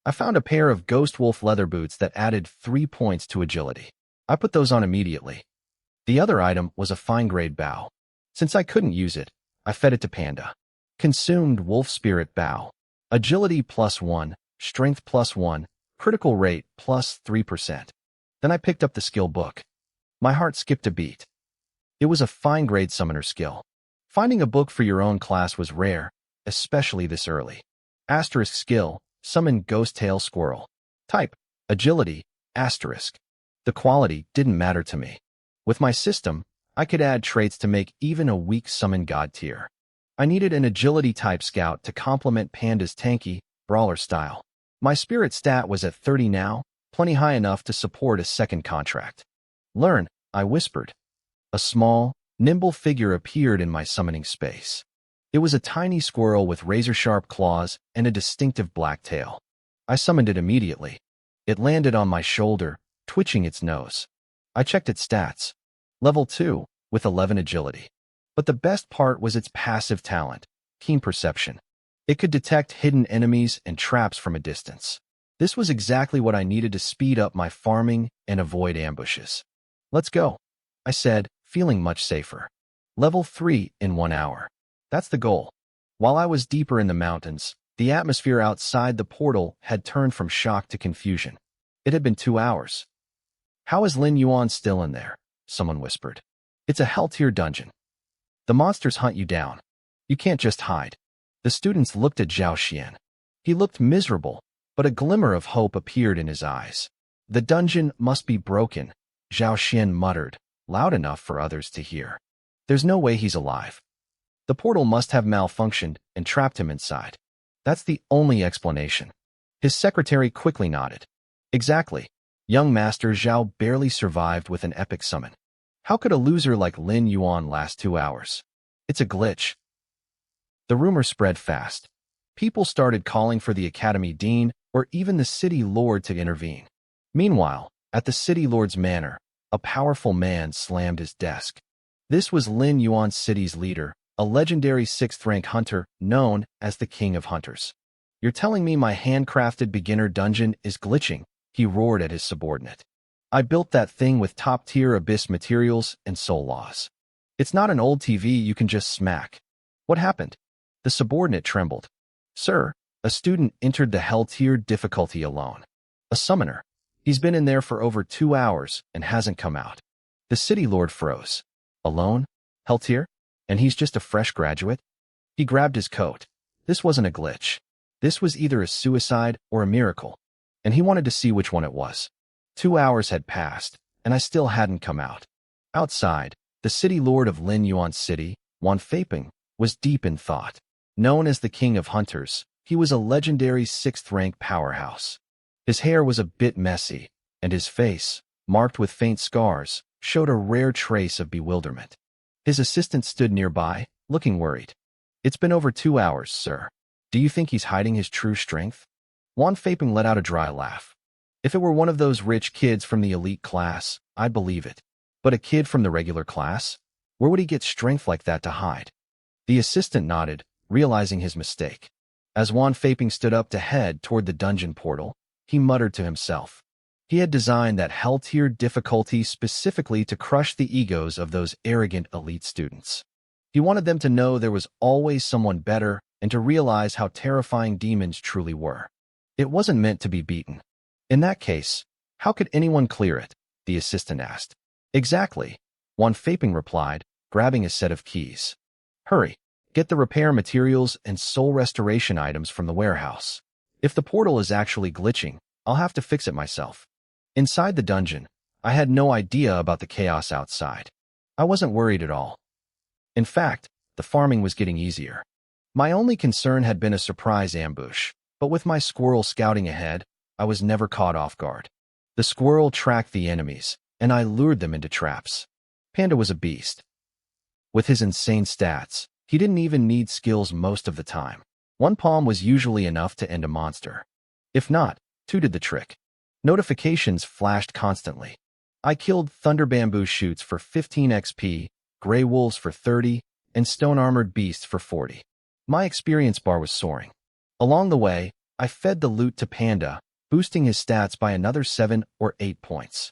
I found a pair of Ghost Wolf leather boots that added 3 points to agility. I put those on immediately. The other item was a fine-grade bow. Since I couldn't use it, I fed it to Panda. Consumed Wolf Spirit Bow. Agility +1, strength +1, critical rate +3%. Then I picked up the skill book. My heart skipped a beat. It was a fine-grade summoner skill. Finding a book for your own class was rare, especially this early. Asterisk skill, summon ghost tail squirrel. Type, agility, asterisk. The quality didn't matter to me. With my system, I could add traits to make even a weak summon god tier. I needed an agility type scout to complement Panda's tanky, brawler style. My spirit stat was at 30 now, plenty high enough to support a second contract. Learn, I whispered. A small, nimble figure appeared in my summoning space. It was a tiny squirrel with razor-sharp claws and a distinctive black tail. I summoned it immediately. It landed on my shoulder, twitching its nose. I checked its stats. Level 2, with 11 agility. But the best part was its passive talent, keen perception. It could detect hidden enemies and traps from a distance. This was exactly what I needed to speed up my farming and avoid ambushes. Let's go, I said, feeling much safer. Level 3 in 1 hour. That's the goal. While I was deeper in the mountains, the atmosphere outside the portal had turned from shock to confusion. It had been 2 hours. How is Lin Yuan still in there? Someone whispered. It's a hell-tier dungeon. The monsters hunt you down. You can't just hide. The students looked at Zhao Xian. He looked miserable, but a glimmer of hope appeared in his eyes. The dungeon must be broken, Zhao Xian muttered, loud enough for others to hear. There's no way he's alive. The portal must have malfunctioned and trapped him inside. That's the only explanation. His secretary quickly nodded. Exactly. Young Master Zhao barely survived with an epic summon. How could a loser like Lin Yuan last 2 hours? It's a glitch. The rumor spread fast. People started calling for the academy dean or even the city lord to intervene. Meanwhile, at the city lord's manor, a powerful man slammed his desk. This was Lin Yuan's city's leader, a legendary 6th-rank hunter known as the King of Hunters. You're telling me my handcrafted beginner dungeon is glitching? He roared at his subordinate. I built that thing with top-tier abyss materials and soul laws. It's not an old TV you can just smack. What happened? The subordinate trembled. Sir, a student entered the hell-tier difficulty alone. A summoner. He's been in there for over 2 hours and hasn't come out. The city lord froze. Alone? Hell-tier? And he's just a fresh graduate? He grabbed his coat. This wasn't a glitch. This was either a suicide or a miracle. And he wanted to see which one it was. 2 hours had passed, and I still hadn't come out. Outside, the city lord of Lin Yuan's city, Wan Feiping, was deep in thought. Known as the King of Hunters, he was a legendary 6th-rank powerhouse. His hair was a bit messy, and his face, marked with faint scars, showed a rare trace of bewilderment. His assistant stood nearby, looking worried. It's been over 2 hours, sir. Do you think he's hiding his true strength? Wan Feiping let out a dry laugh. If it were one of those rich kids from the elite class, I'd believe it. But a kid from the regular class? Where would he get strength like that to hide? The assistant nodded, realizing his mistake. As Wan Feiping stood up to head toward the dungeon portal, he muttered to himself. He had designed that hell-tier difficulty specifically to crush the egos of those arrogant elite students. He wanted them to know there was always someone better and to realize how terrifying demons truly were. It wasn't meant to be beaten. In that case, how could anyone clear it? The assistant asked. Exactly, Wan Feiping replied, grabbing a set of keys. Hurry, get the repair materials and soul restoration items from the warehouse. If the portal is actually glitching, I'll have to fix it myself. Inside the dungeon, I had no idea about the chaos outside. I wasn't worried at all. In fact, the farming was getting easier. My only concern had been a surprise ambush, but with my squirrel scouting ahead, I was never caught off guard. The squirrel tracked the enemies, and I lured them into traps. Panda was a beast. With his insane stats, he didn't even need skills most of the time. One palm was usually enough to end a monster. If not, two did the trick. Notifications flashed constantly. I killed thunder bamboo shoots for 15 XP, gray wolves for 30, and stone-armored beasts for 40. My experience bar was soaring. Along the way, I fed the loot to Panda, boosting his stats by another 7 or 8 points.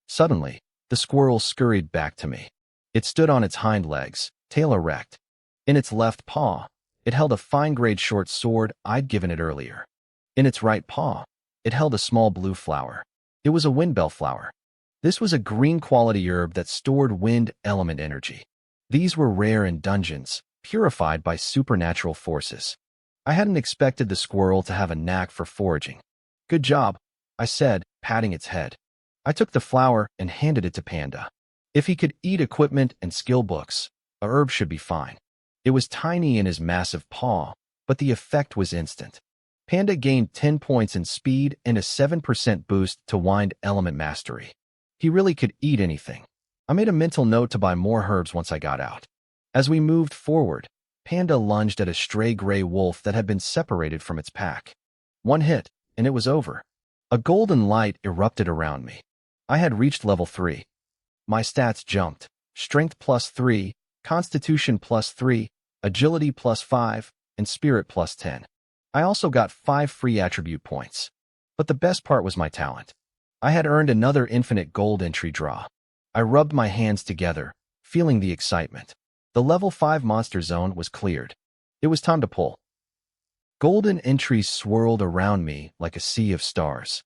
Suddenly, the squirrel scurried back to me. It stood on its hind legs, tail erect. In its left paw, it held a fine-grade short sword I'd given it earlier. In its right paw, it held a small blue flower. It was a windbell flower. This was a green-quality herb that stored wind element energy. These were rare in dungeons, purified by supernatural forces. I hadn't expected the squirrel to have a knack for foraging. "Good job," I said, patting its head. I took the flower and handed it to Panda. If he could eat equipment and skill books, a herb should be fine. It was tiny in his massive paw, but the effect was instant. Panda gained 10 points in speed and a 7% boost to wind element mastery. He really could eat anything. I made a mental note to buy more herbs once I got out. As we moved forward, Panda lunged at a stray gray wolf that had been separated from its pack. One hit, and it was over. A golden light erupted around me. I had reached level 3. My stats jumped. Strength +3, Constitution +3, Agility +5, and Spirit +10. I also got 5 free attribute points. But the best part was my talent. I had earned another infinite gold entry draw. I rubbed my hands together, feeling the excitement. The level 5 monster zone was cleared. It was time to pull. Golden entries swirled around me like a sea of stars.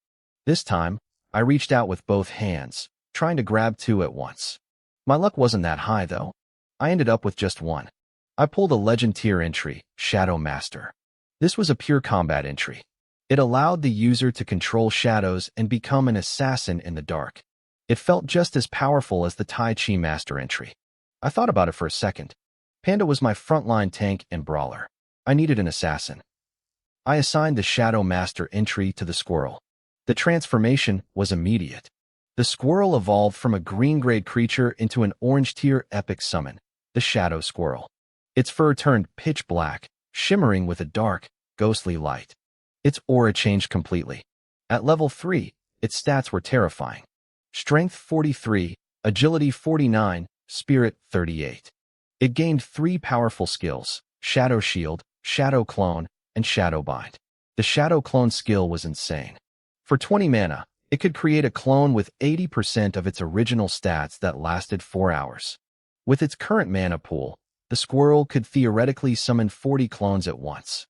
This time, I reached out with both hands, trying to grab 2 at once. My luck wasn't that high, though. I ended up with just 1. I pulled a legend tier entry, Shadow Master. This was a pure combat entry. It allowed the user to control shadows and become an assassin in the dark. It felt just as powerful as the Tai Chi Master entry. I thought about it for a second. Panda was my frontline tank and brawler. I needed an assassin. I assigned the Shadow Master entry to the squirrel. The transformation was immediate. The squirrel evolved from a green-grade creature into an orange-tier epic summon, the Shadow Squirrel. Its fur turned pitch black, shimmering with a dark, ghostly light. Its aura changed completely. At level 3, its stats were terrifying. Strength 43, Agility 49, Spirit 38. It gained 3 powerful skills, Shadow Shield, Shadow Clone, and Shadow Bind. The Shadow Clone skill was insane. For 20 mana, it could create a clone with 80% of its original stats that lasted 4 hours. With its current mana pool, the squirrel could theoretically summon 40 clones at once.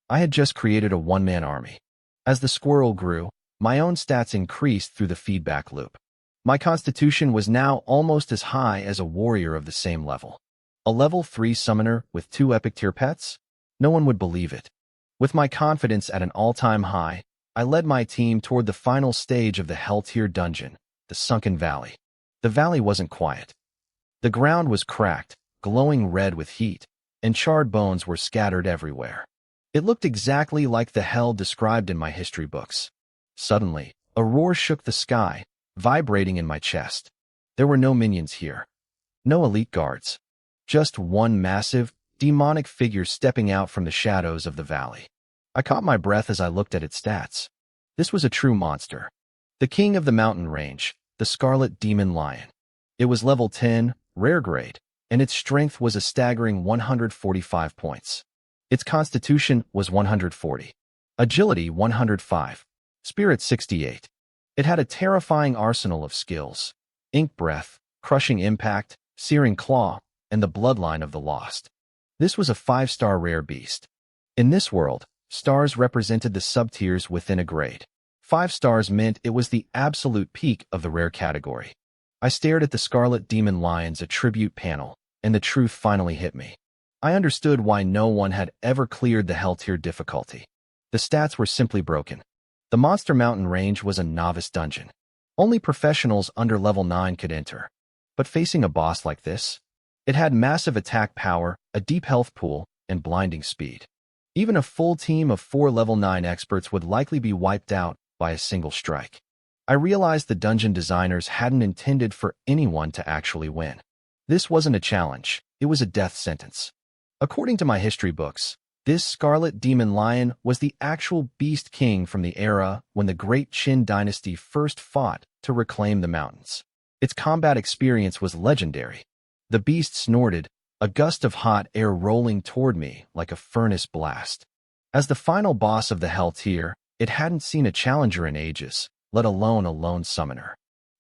I had just created a one-man army. As the squirrel grew, my own stats increased through the feedback loop. My constitution was now almost as high as a warrior of the same level. A level 3 summoner with 2 epic tier pets? No one would believe it. With my confidence at an all-time high, I led my team toward the final stage of the Hell tier dungeon, the Sunken Valley. The valley wasn't quiet. The ground was cracked, glowing red with heat, and charred bones were scattered everywhere. It looked exactly like the hell described in my history books. Suddenly, a roar shook the sky, vibrating in my chest. There were no minions here. No elite guards. Just one massive, demonic figure stepping out from the shadows of the valley. I caught my breath as I looked at its stats. This was a true monster. The king of the mountain range, the Scarlet Demon Lion. It was level 10, rare grade, and its strength was a staggering 145 points. Its constitution was 140. Agility 105. Spirit 68. It had a terrifying arsenal of skills. Ink Breath, Crushing Impact, Searing Claw, and the Bloodline of the Lost. This was a 5-star rare beast. In this world, stars represented the sub-tiers within a grade. 5 stars meant it was the absolute peak of the rare category. I stared at the Scarlet Demon Lion's attribute panel, and the truth finally hit me. I understood why no one had ever cleared the Hell tier difficulty. The stats were simply broken. The Monster Mountain range was a novice dungeon. Only professionals under level 9 could enter. But facing a boss like this, it had massive attack power, a deep health pool, and blinding speed. Even a full team of 4 level 9 experts would likely be wiped out by a single strike. I realized the dungeon designers hadn't intended for anyone to actually win. This wasn't a challenge, it was a death sentence. According to my history books, this Scarlet Demon Lion was the actual Beast King from the era when the Great Qin Dynasty first fought to reclaim the mountains. Its combat experience was legendary. The beast snorted, a gust of hot air rolling toward me like a furnace blast. As the final boss of the Hell tier, it hadn't seen a challenger in ages, let alone a lone summoner.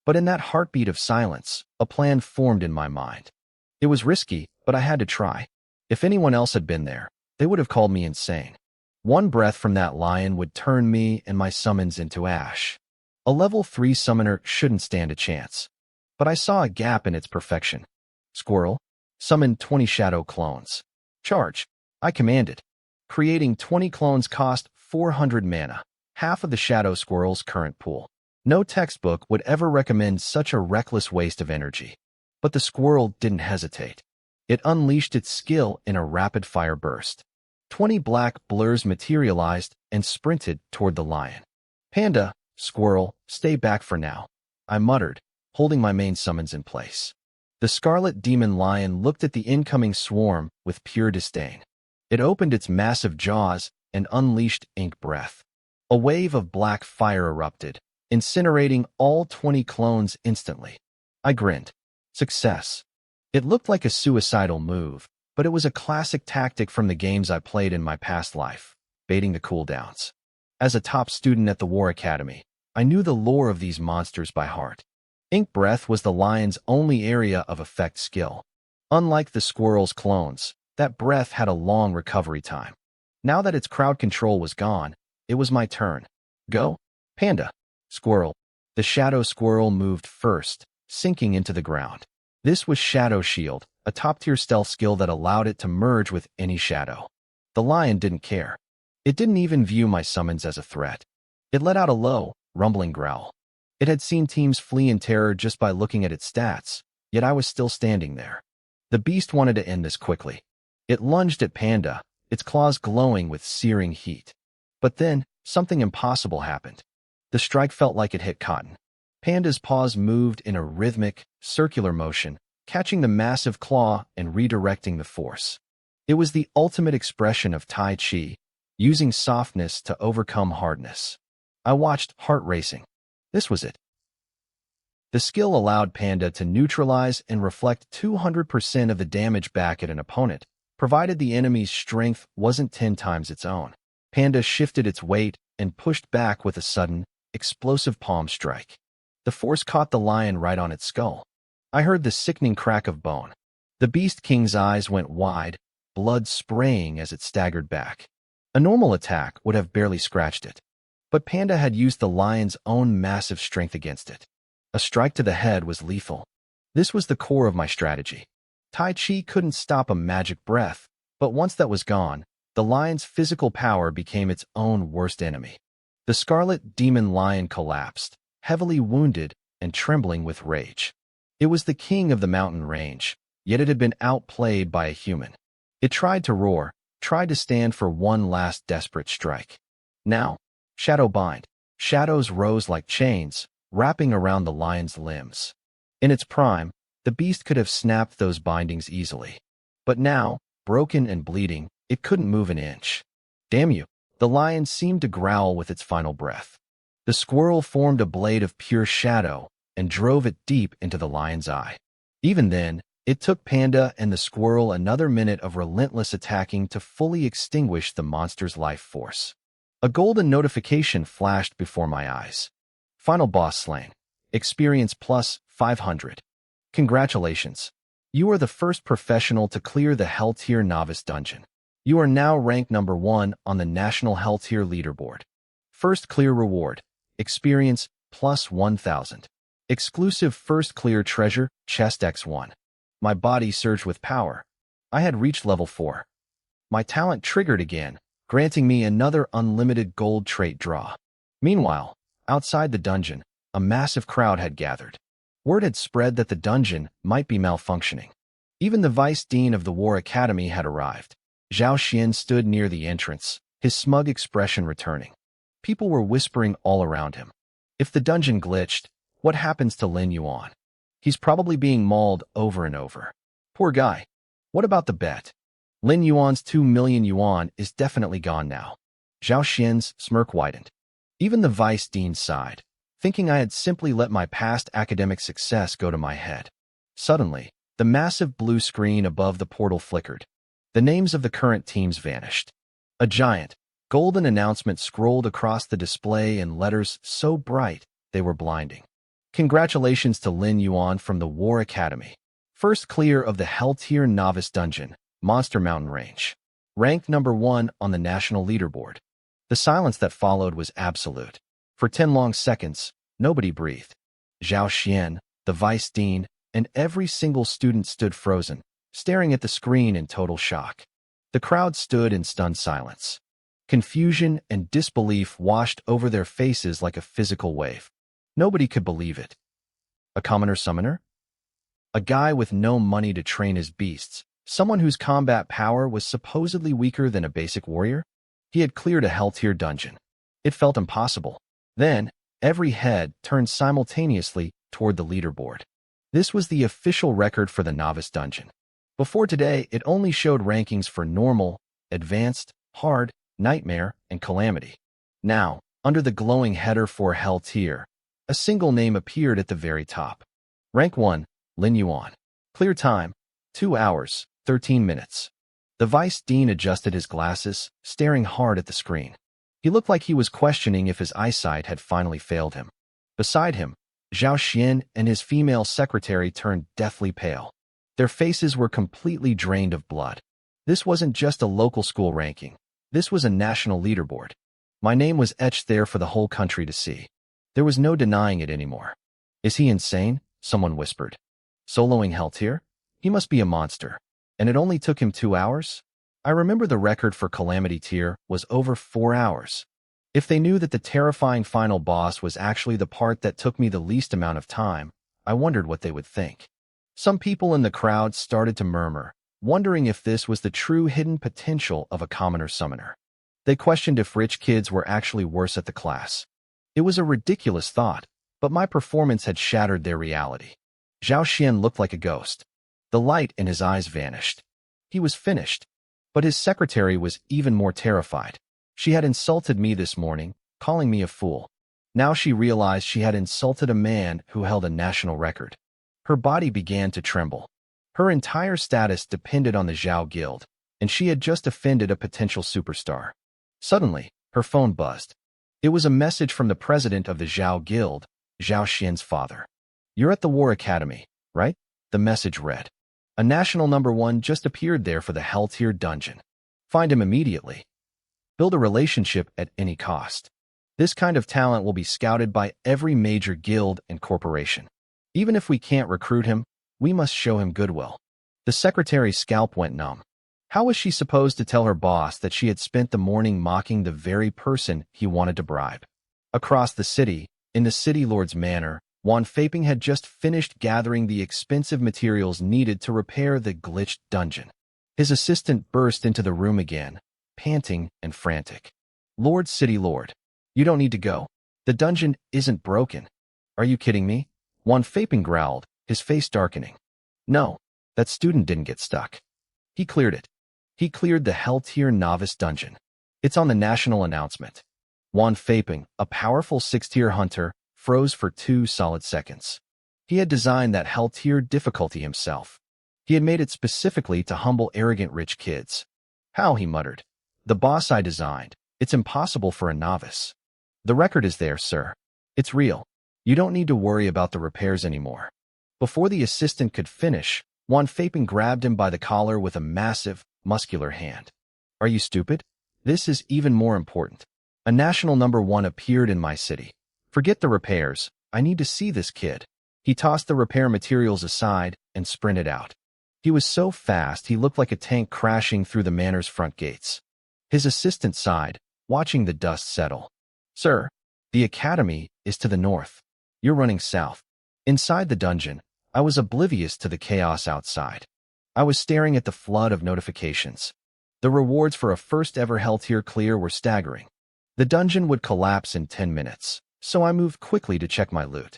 But in that heartbeat of silence, a plan formed in my mind. It was risky, but I had to try. If anyone else had been there, they would have called me insane. One breath from that lion would turn me and my summons into ash. A level 3 summoner shouldn't stand a chance. But I saw a gap in its perfection. Squirrel, summon 20 shadow clones. Charge, I commanded. Creating 20 clones cost 400 mana, half of the shadow squirrel's current pool. No textbook would ever recommend such a reckless waste of energy. But the squirrel didn't hesitate. It unleashed its skill in a rapid-fire burst. 20 black blurs materialized and sprinted toward the lion. Panda, squirrel, stay back for now, I muttered, holding my main summons in place. The scarlet demon lion looked at the incoming swarm with pure disdain. It opened its massive jaws and unleashed ink breath. A wave of black fire erupted, incinerating all 20 clones instantly. I grinned. Success. It looked like a suicidal move, but it was a classic tactic from the games I played in my past life, baiting the cooldowns. As a top student at the War Academy, I knew the lore of these monsters by heart. Ink breath was the lion's only area of effect skill. Unlike the squirrel's clones, that breath had a long recovery time. Now that its crowd control was gone, it was my turn. Go, panda. Squirrel. The shadow squirrel moved first, sinking into the ground. This was Shadow Shield, a top-tier stealth skill that allowed it to merge with any shadow. The lion didn't care. It didn't even view my summons as a threat. It let out a low, rumbling growl. It had seen teams flee in terror just by looking at its stats, yet I was still standing there. The beast wanted to end this quickly. It lunged at Panda, its claws glowing with searing heat. But then, something impossible happened. The strike felt like it hit cotton. Panda's paws moved in a rhythmic, circular motion, catching the massive claw and redirecting the force. It was the ultimate expression of Tai Chi, using softness to overcome hardness. I watched, heart racing. This was it. The skill allowed Panda to neutralize and reflect 200% of the damage back at an opponent, provided the enemy's strength wasn't 10 times its own. Panda shifted its weight and pushed back with a sudden, explosive palm strike. The force caught the lion right on its skull. I heard the sickening crack of bone. The Beast King's eyes went wide, blood spraying as it staggered back. A normal attack would have barely scratched it. But Panda had used the lion's own massive strength against it. A strike to the head was lethal. This was the core of my strategy. Tai Chi couldn't stop a magic breath, but once that was gone, the lion's physical power became its own worst enemy. The scarlet demon lion collapsed, heavily wounded and trembling with rage. It was the king of the mountain range, yet it had been outplayed by a human. It tried to roar, tried to stand for one last desperate strike. Now, shadow bind. Shadows rose like chains, wrapping around the lion's limbs. In its prime, the beast could have snapped those bindings easily. But now, broken and bleeding, it couldn't move an inch. Damn you! The lion seemed to growl with its final breath. The squirrel formed a blade of pure shadow and drove it deep into the lion's eye. Even then, it took Panda and the squirrel another minute of relentless attacking to fully extinguish the monster's life force. A golden notification flashed before my eyes. Final boss slain. Experience plus 500. Congratulations. You are the first professional to clear the Hell Tier Novice Dungeon. You are now ranked number 1 on the National Hell Tier leaderboard. First clear reward. Experience plus 1000. Exclusive first clear treasure, chest X1. My body surged with power. I had reached level 4. My talent triggered again, granting me another unlimited gold trait draw. Meanwhile, outside the dungeon, a massive crowd had gathered. Word had spread that the dungeon might be malfunctioning. Even the vice dean of the War Academy had arrived. Zhao Xian stood near the entrance, his smug expression returning. People were whispering all around him. If the dungeon glitched, what happens to Lin Yuan? He's probably being mauled over and over. Poor guy. What about the bet? Lin Yuan's 2 million yuan is definitely gone now. Zhao Xian's smirk widened. Even the vice dean sighed, thinking I had simply let my past academic success go to my head. Suddenly, the massive blue screen above the portal flickered. The names of the current teams vanished. A giant, golden announcement scrolled across the display in letters so bright they were blinding. Congratulations to Lin Yuan from the War Academy. First clear of the Hell Tier Novice Dungeon, Monster Mountain Range. ranked number 1 on the national leaderboard. The silence that followed was absolute. For 10 long seconds, nobody breathed. Zhao Xian, the vice dean, and every single student stood frozen, staring at the screen in total shock. The crowd stood in stunned silence. Confusion and disbelief washed over their faces like a physical wave. Nobody could believe it. A commoner summoner? A guy with no money to train his beasts, someone whose combat power was supposedly weaker than a basic warrior? He had cleared a hell tier dungeon. It felt impossible. Then, every head turned simultaneously toward the leaderboard. This was the official record for the novice dungeon. Before today, it only showed rankings for normal, advanced, hard, nightmare, and calamity. Now, under the glowing header for hell tier, a single name appeared at the very top. Rank 1, Lin Yuan. Clear time, 2 hours, 13 minutes. The vice dean adjusted his glasses, staring hard at the screen. He looked like he was questioning if his eyesight had finally failed him. Beside him, Zhao Xian and his female secretary turned deathly pale. Their faces were completely drained of blood. This wasn't just a local school ranking. This was a national leaderboard. My name was etched there for the whole country to see. There was no denying it anymore. Is he insane? Someone whispered. Soloing hell tier? He must be a monster. And it only took him 2 hours? I remember the record for calamity tier was over 4 hours. If they knew that the terrifying final boss was actually the part that took me the least amount of time, I wondered what they would think. Some people in the crowd started to murmur, wondering if this was the true hidden potential of a commoner summoner. They questioned if rich kids were actually worse at the class. It was a ridiculous thought, but my performance had shattered their reality. Zhao Xian looked like a ghost. The light in his eyes vanished. He was finished. But his secretary was even more terrified. She had insulted me this morning, calling me a fool. Now she realized she had insulted a man who held a national record. Her body began to tremble. Her entire status depended on the Zhao Guild, and she had just offended a potential superstar. Suddenly, her phone buzzed. It was a message from the president of the Zhao Guild, Zhao Xian's father. You're at the War Academy, right? The message read. A national number 1 just appeared there for the hell tier dungeon. Find him immediately. Build a relationship at any cost. This kind of talent will be scouted by every major guild and corporation. Even if we can't recruit him, we must show him goodwill. The secretary's scalp went numb. How was she supposed to tell her boss that she had spent the morning mocking the very person he wanted to bribe? Across the city, in the city lord's manor, Wan Feiping had just finished gathering the expensive materials needed to repair the glitched dungeon. His assistant burst into the room again, panting and frantic. Lord City Lord, you don't need to go. The dungeon isn't broken. Are you kidding me? Wan Feiping growled, his face darkening. No, that student didn't get stuck. He cleared it. He cleared the hell tier novice dungeon. It's on the national announcement. Wan Feiping, a powerful 6-tier hunter, froze for 2 solid seconds. He had designed that hell tier difficulty himself. He had made it specifically to humble arrogant rich kids. How, he muttered. The boss I designed. It's impossible for a novice. The record is there, sir. It's real. You don't need to worry about the repairs anymore. Before the assistant could finish, Wan Feiping grabbed him by the collar with a massive, muscular hand. Are you stupid? This is even more important. A national number 1 appeared in my city. Forget the repairs. I need to see this kid. He tossed the repair materials aside and sprinted out. He was so fast he looked like a tank crashing through the manor's front gates. His assistant sighed, watching the dust settle. Sir, the academy is to the north. You're running south. Inside the dungeon, I was oblivious to the chaos outside. I was staring at the flood of notifications. The rewards for a first-ever hell tier clear were staggering. The dungeon would collapse in 10 minutes, so I moved quickly to check my loot.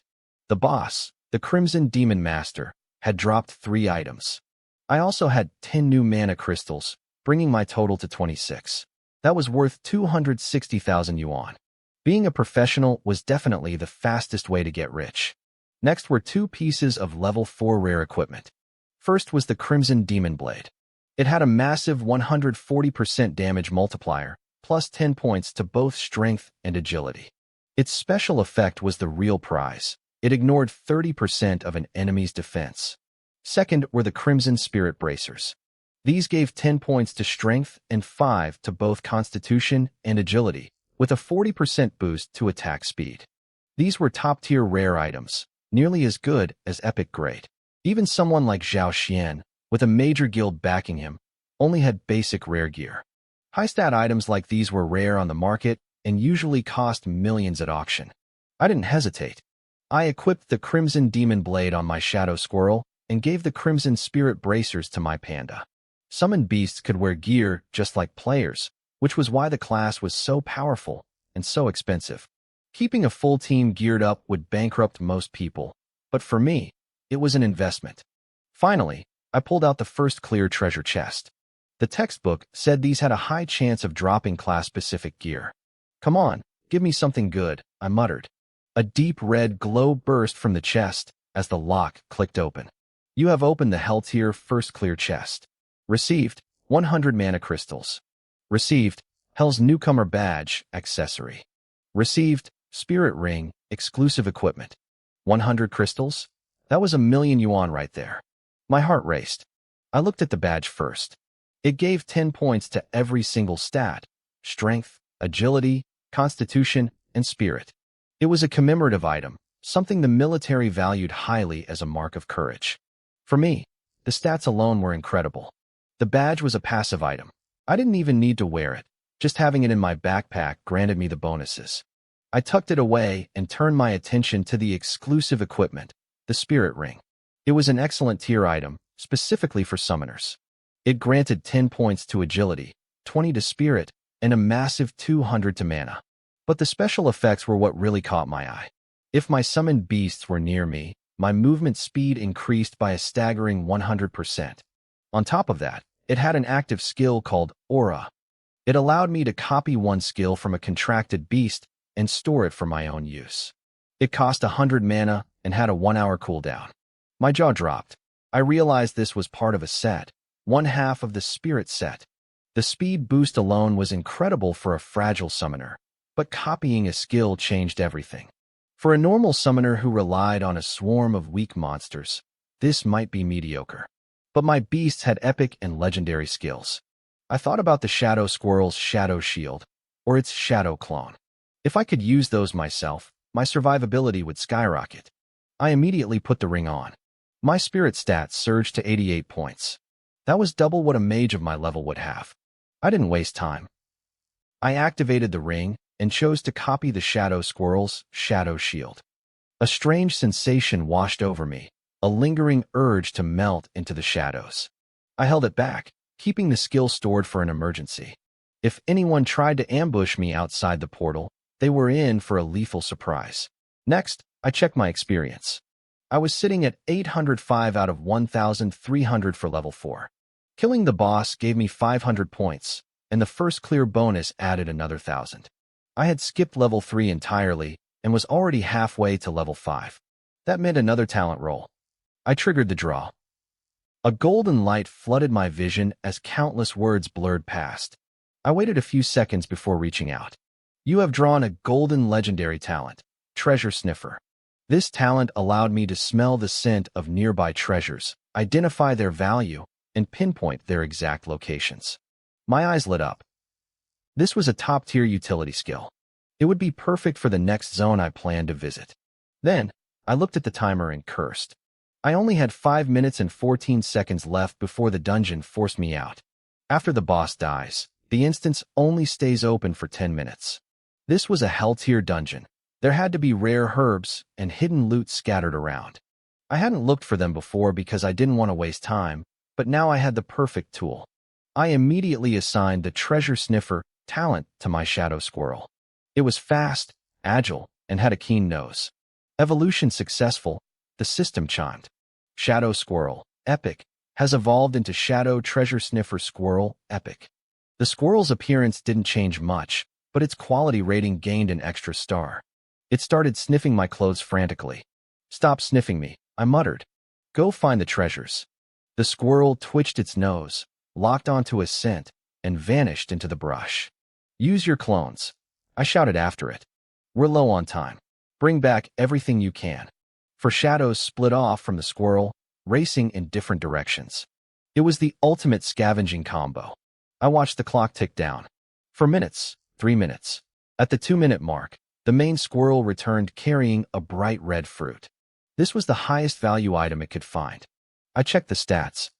The boss, the Crimson Demon Master, had dropped 3 items. I also had 10 new mana crystals, bringing my total to 26. That was worth 260,000 yuan. Being a professional was definitely the fastest way to get rich. Next were 2 pieces of level 4 rare equipment. First was the Crimson Demon Blade. It had a massive 140% damage multiplier, plus 10 points to both strength and agility. Its special effect was the real prize. It ignored 30% of an enemy's defense. Second were the Crimson Spirit Bracers. These gave 10 points to strength and 5 to both constitution and agility, with a 40% boost to attack speed. These were top-tier rare items, nearly as good as epic grade. Even someone like Zhao Xian, with a major guild backing him, only had basic rare gear. High-stat items like these were rare on the market and usually cost millions at auction. I didn't hesitate. I equipped the Crimson Demon Blade on my Shadow Squirrel and gave the Crimson Spirit Bracers to my Panda. Summoned beasts could wear gear just like players, which was why the class was so powerful and so expensive. Keeping a full team geared up would bankrupt most people, but for me, it was an investment. Finally, I pulled out the first clear treasure chest. The textbook said these had a high chance of dropping class-specific gear. "Come on, give me something good," I muttered. A deep red glow burst from the chest as the lock clicked open. "You have opened the Hell Tier first clear chest. Received 100 mana crystals. Received Hell's Newcomer Badge accessory. Received Spirit Ring exclusive equipment. 100 crystals? That was 1,000,000 yuan right there." My heart raced. I looked at the badge first. It gave 10 points to every single stat: strength, agility, constitution, and spirit. It was a commemorative item, something the military valued highly as a mark of courage. For me, the stats alone were incredible. The badge was a passive item. I didn't even need to wear it. Just having it in my backpack granted me the bonuses. I tucked it away and turned my attention to the exclusive equipment, the Spirit Ring. It was an excellent tier item, specifically for summoners. It granted 10 points to agility, 20 to spirit, and a massive 200 to mana. But the special effects were what really caught my eye. If my summoned beasts were near me, my movement speed increased by a staggering 100%. On top of that, it had an active skill called Aura. It allowed me to copy one skill from a contracted beast and store it for my own use. It cost 100 mana and had a 1-hour cooldown. My jaw dropped. I realized this was part of a set, one half of the spirit set. The speed boost alone was incredible for a fragile summoner, but copying a skill changed everything. For a normal summoner who relied on a swarm of weak monsters, this might be mediocre. But my beasts had epic and legendary skills. I thought about the Shadow Squirrel's Shadow Shield, or its Shadow Clone. If I could use those myself, my survivability would skyrocket. I immediately put the ring on. My spirit stats surged to 88 points. That was double what a mage of my level would have. I didn't waste time. I activated the ring and chose to copy the Shadow Squirrel's Shadow Shield. A strange sensation washed over me, a lingering urge to melt into the shadows. I held it back, keeping the skill stored for an emergency. If anyone tried to ambush me outside the portal, they were in for a lethal surprise. Next, I checked my experience. I was sitting at 805 out of 1,300 for level 4. Killing the boss gave me 500 points, and the first clear bonus added another 1,000. I had skipped level 3 entirely and was already halfway to level 5. That meant another talent roll. I triggered the draw. A golden light flooded my vision as countless words blurred past. I waited a few seconds before reaching out. "You have drawn a golden legendary talent, Treasure Sniffer." This talent allowed me to smell the scent of nearby treasures, identify their value, and pinpoint their exact locations. My eyes lit up. This was a top-tier utility skill. It would be perfect for the next zone I planned to visit. Then, I looked at the timer and cursed. I only had 5 minutes and 14 seconds left before the dungeon forced me out. After the boss dies, the instance only stays open for 10 minutes. This was a hell-tier dungeon. There had to be rare herbs and hidden loot scattered around. I hadn't looked for them before because I didn't want to waste time, but now I had the perfect tool. I immediately assigned the Treasure Sniffer talent to my Shadow Squirrel. It was fast, agile, and had a keen nose. Evolution successful, the system chimed. Shadow Squirrel, Epic, has evolved into Shadow Treasure Sniffer Squirrel, Epic. The squirrel's appearance didn't change much, but its quality rating gained an extra star. It started sniffing my clothes frantically. "Stop sniffing me," I muttered. "Go find the treasures." The squirrel twitched its nose, locked onto a scent, and vanished into the brush. "Use your clones," I shouted after it. "We're low on time. Bring back everything you can." For shadows split off from the squirrel, racing in different directions. It was the ultimate scavenging combo. I watched the clock tick down. For minutes, 3 minutes. At the 2-minute mark, the main squirrel returned carrying a bright red fruit. This was the highest value item it could find. I checked the stats.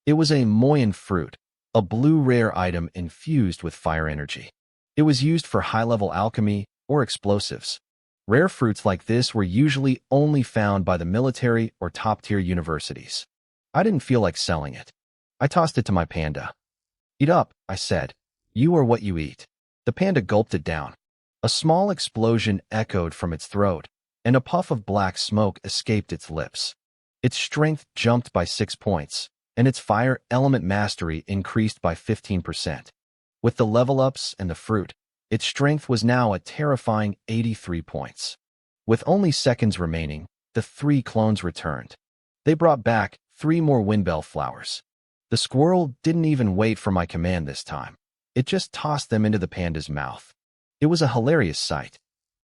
It was a moyen fruit, a blue rare item infused with fire energy. It was used for high-level alchemy or explosives. Rare fruits like this were usually only found by the military or top-tier universities. I didn't feel like selling it. I tossed it to my panda. "Eat up," I said. "You are what you eat." The panda gulped it down. A small explosion echoed from its throat, and a puff of black smoke escaped its lips. Its strength jumped by 6 points, and its fire element mastery increased by 15%. With the level-ups and the fruit, its strength was now a terrifying 83 points. With only seconds remaining, the 3 clones returned. They brought back 3 more windbell flowers. The squirrel didn't even wait for my command this time. It just tossed them into the panda's mouth. It was a hilarious sight.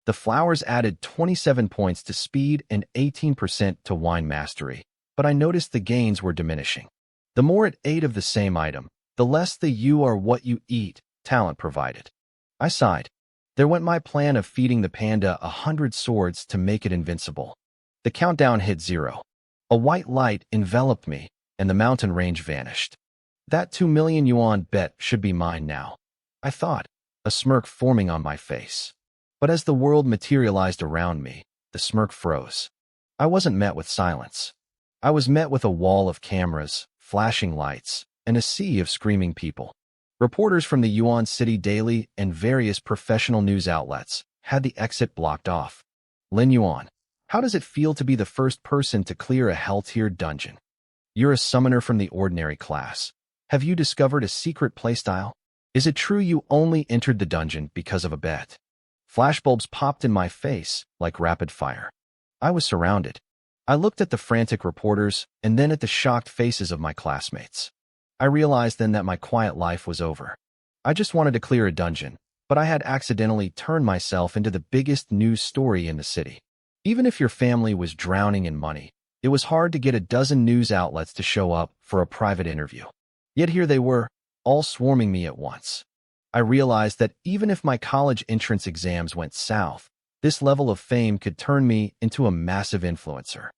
The flowers added 27 points to speed and 18% to wine mastery, but I noticed the gains were diminishing. The more it ate of the same item, the less the "you are what you eat" talent provided. I sighed. There went my plan of feeding the panda 100 swords to make it invincible. The countdown hit 0. A white light enveloped me, and the mountain range vanished. That 2 million yuan bet should be mine now, I thought, a smirk forming on my face. But as the world materialized around me, the smirk froze. I wasn't met with silence. I was met with a wall of cameras, flashing lights, and a sea of screaming people. Reporters from the Yuan City Daily and various professional news outlets had the exit blocked off. "Lin Yuan, how does it feel to be the first person to clear a hell-tier dungeon? You're a summoner from the ordinary class. Have you discovered a secret playstyle? Is it true you only entered the dungeon because of a bet?" Flashbulbs popped in my face like rapid fire. I was surrounded. I looked at the frantic reporters and then at the shocked faces of my classmates. I realized then that my quiet life was over. I just wanted to clear a dungeon, but I had accidentally turned myself into the biggest news story in the city. Even if your family was drowning in money, it was hard to get a dozen news outlets to show up for a private interview. Yet here they were, all swarming me at once. I realized that even if my college entrance exams went south, this level of fame could turn me into a massive influencer.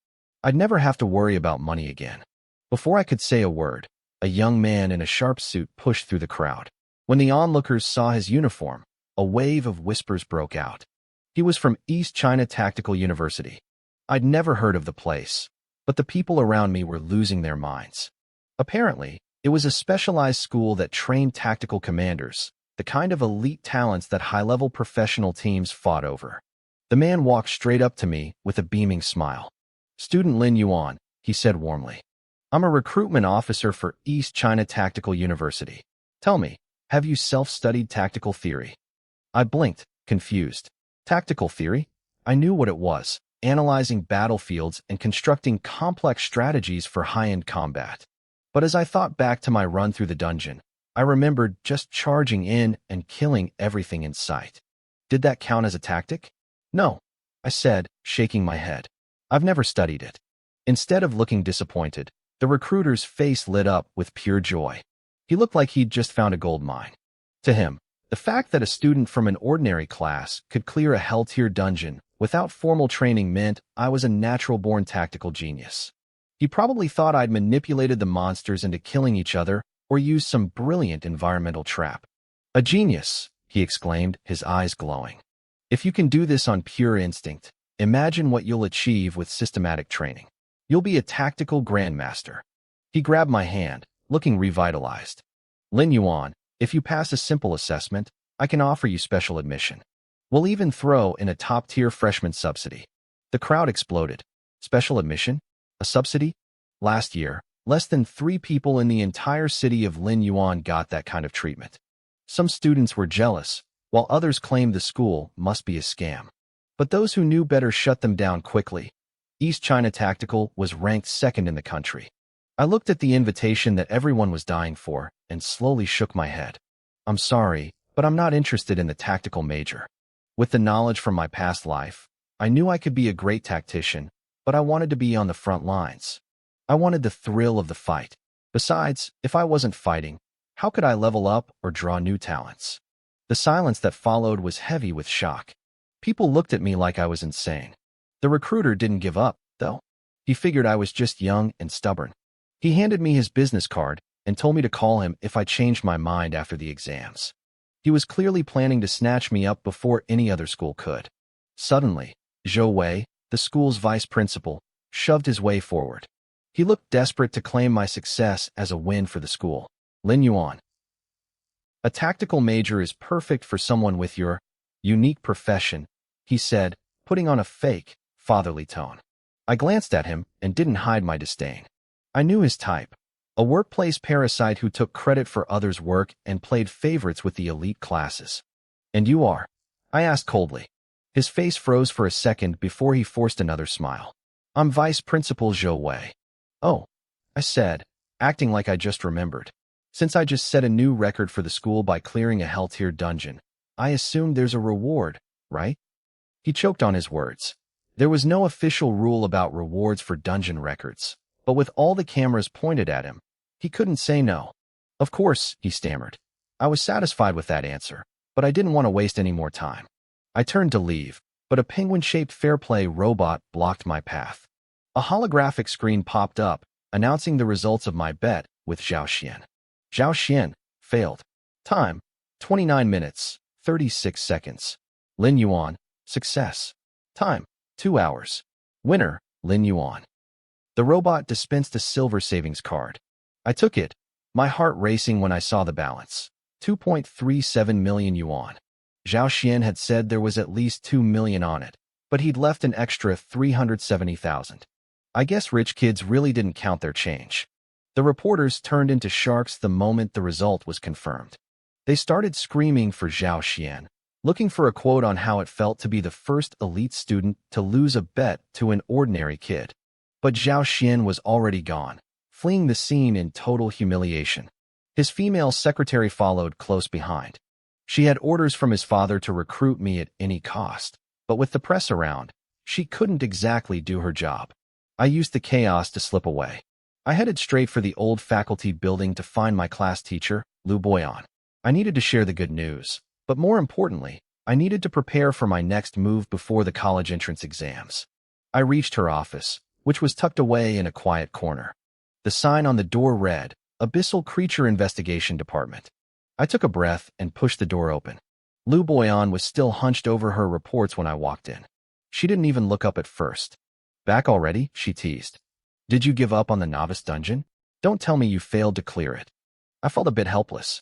I'd never have to worry about money again. Before I could say a word, a young man in a sharp suit pushed through the crowd. When the onlookers saw his uniform, a wave of whispers broke out. He was from East China Tactical University. I'd never heard of the place, but the people around me were losing their minds. Apparently, it was a specialized school that trained tactical commanders, the kind of elite talents that high-level professional teams fought over. The man walked straight up to me with a beaming smile. "Student Lin Yuan," he said warmly. "I'm a recruitment officer for East China Tactical University. Tell me, have you self-studied tactical theory?" I blinked, confused. Tactical theory? I knew what it was, analyzing battlefields and constructing complex strategies for high-end combat. But as I thought back to my run through the dungeon, I remembered just charging in and killing everything in sight. Did that count as a tactic? "No," I said, shaking my head. "I've never studied it." Instead of looking disappointed, the recruiter's face lit up with pure joy. He looked like he'd just found a gold mine. To him, the fact that a student from an ordinary class could clear a hell-tier dungeon without formal training meant I was a natural-born tactical genius. He probably thought I'd manipulated the monsters into killing each other or used some brilliant environmental trap. "A genius," he exclaimed, his eyes glowing. "If you can do this on pure instinct, imagine what you'll achieve with systematic training. You'll be a tactical grandmaster." He grabbed my hand, looking revitalized. "Lin Yuan, if you pass a simple assessment, I can offer you special admission. We'll even throw in a top-tier freshman subsidy." The crowd exploded. Special admission? A subsidy? Last year, less than 3 people in the entire city of Lin Yuan got that kind of treatment. Some students were jealous, while others claimed the school must be a scam. But those who knew better shut them down quickly. East China Tactical was ranked second in the country. I looked at the invitation that everyone was dying for and slowly shook my head. "I'm sorry, but I'm not interested in the tactical major." With the knowledge from my past life, I knew I could be a great tactician, but I wanted to be on the front lines. I wanted the thrill of the fight. Besides, if I wasn't fighting, how could I level up or draw new talents? The silence that followed was heavy with shock. People looked at me like I was insane. The recruiter didn't give up, though. He figured I was just young and stubborn. He handed me his business card and told me to call him if I changed my mind after the exams. He was clearly planning to snatch me up before any other school could. Suddenly, Zhou Wei, the school's vice principal, shoved his way forward. He looked desperate to claim my success as a win for the school. Lin Yuan. A tactical major is perfect for someone with your unique profession, he said, putting on a fake, fatherly tone. I glanced at him and didn't hide my disdain. I knew his type. A workplace parasite who took credit for others' work and played favorites with the elite classes. And you are? I asked coldly. His face froze for a second before he forced another smile. I'm Vice Principal Zhou Wei. Oh, I said, acting like I just remembered. Since I just set a new record for the school by clearing a hell-tier dungeon, I assumed there's a reward, right? He choked on his words. There was no official rule about rewards for dungeon records, but with all the cameras pointed at him, he couldn't say no. Of course, he stammered. I was satisfied with that answer, but I didn't want to waste any more time. I turned to leave, but a penguin-shaped fair play robot blocked my path. A holographic screen popped up, announcing the results of my bet with Zhao Xian. Zhao Xian failed. Time, 29 minutes, 36 seconds. Lin Yuan, success. Time, 2 hours. Winner, Lin Yuan. The robot dispensed a silver savings card. I took it, my heart racing when I saw the balance. 2.37 million yuan. Zhao Xian had said there was at least 2 million on it, but he'd left an extra 370,000. I guess rich kids really didn't count their change. The reporters turned into sharks the moment the result was confirmed. They started screaming for Zhao Xian, looking for a quote on how it felt to be the first elite student to lose a bet to an ordinary kid. But Zhao Xian was already gone, fleeing the scene in total humiliation. His female secretary followed close behind. She had orders from his father to recruit me at any cost, but with the press around, she couldn't exactly do her job. I used the chaos to slip away. I headed straight for the old faculty building to find my class teacher, Lu Boyan. I needed to share the good news, but more importantly, I needed to prepare for my next move before the college entrance exams. I reached her office, which was tucked away in a quiet corner. The sign on the door read, Abyssal Creature Investigation Department. I took a breath and pushed the door open. Lu Boyan was still hunched over her reports when I walked in. She didn't even look up at first. Back already? She teased. Did you give up on the novice dungeon? Don't tell me you failed to clear it. I felt a bit helpless.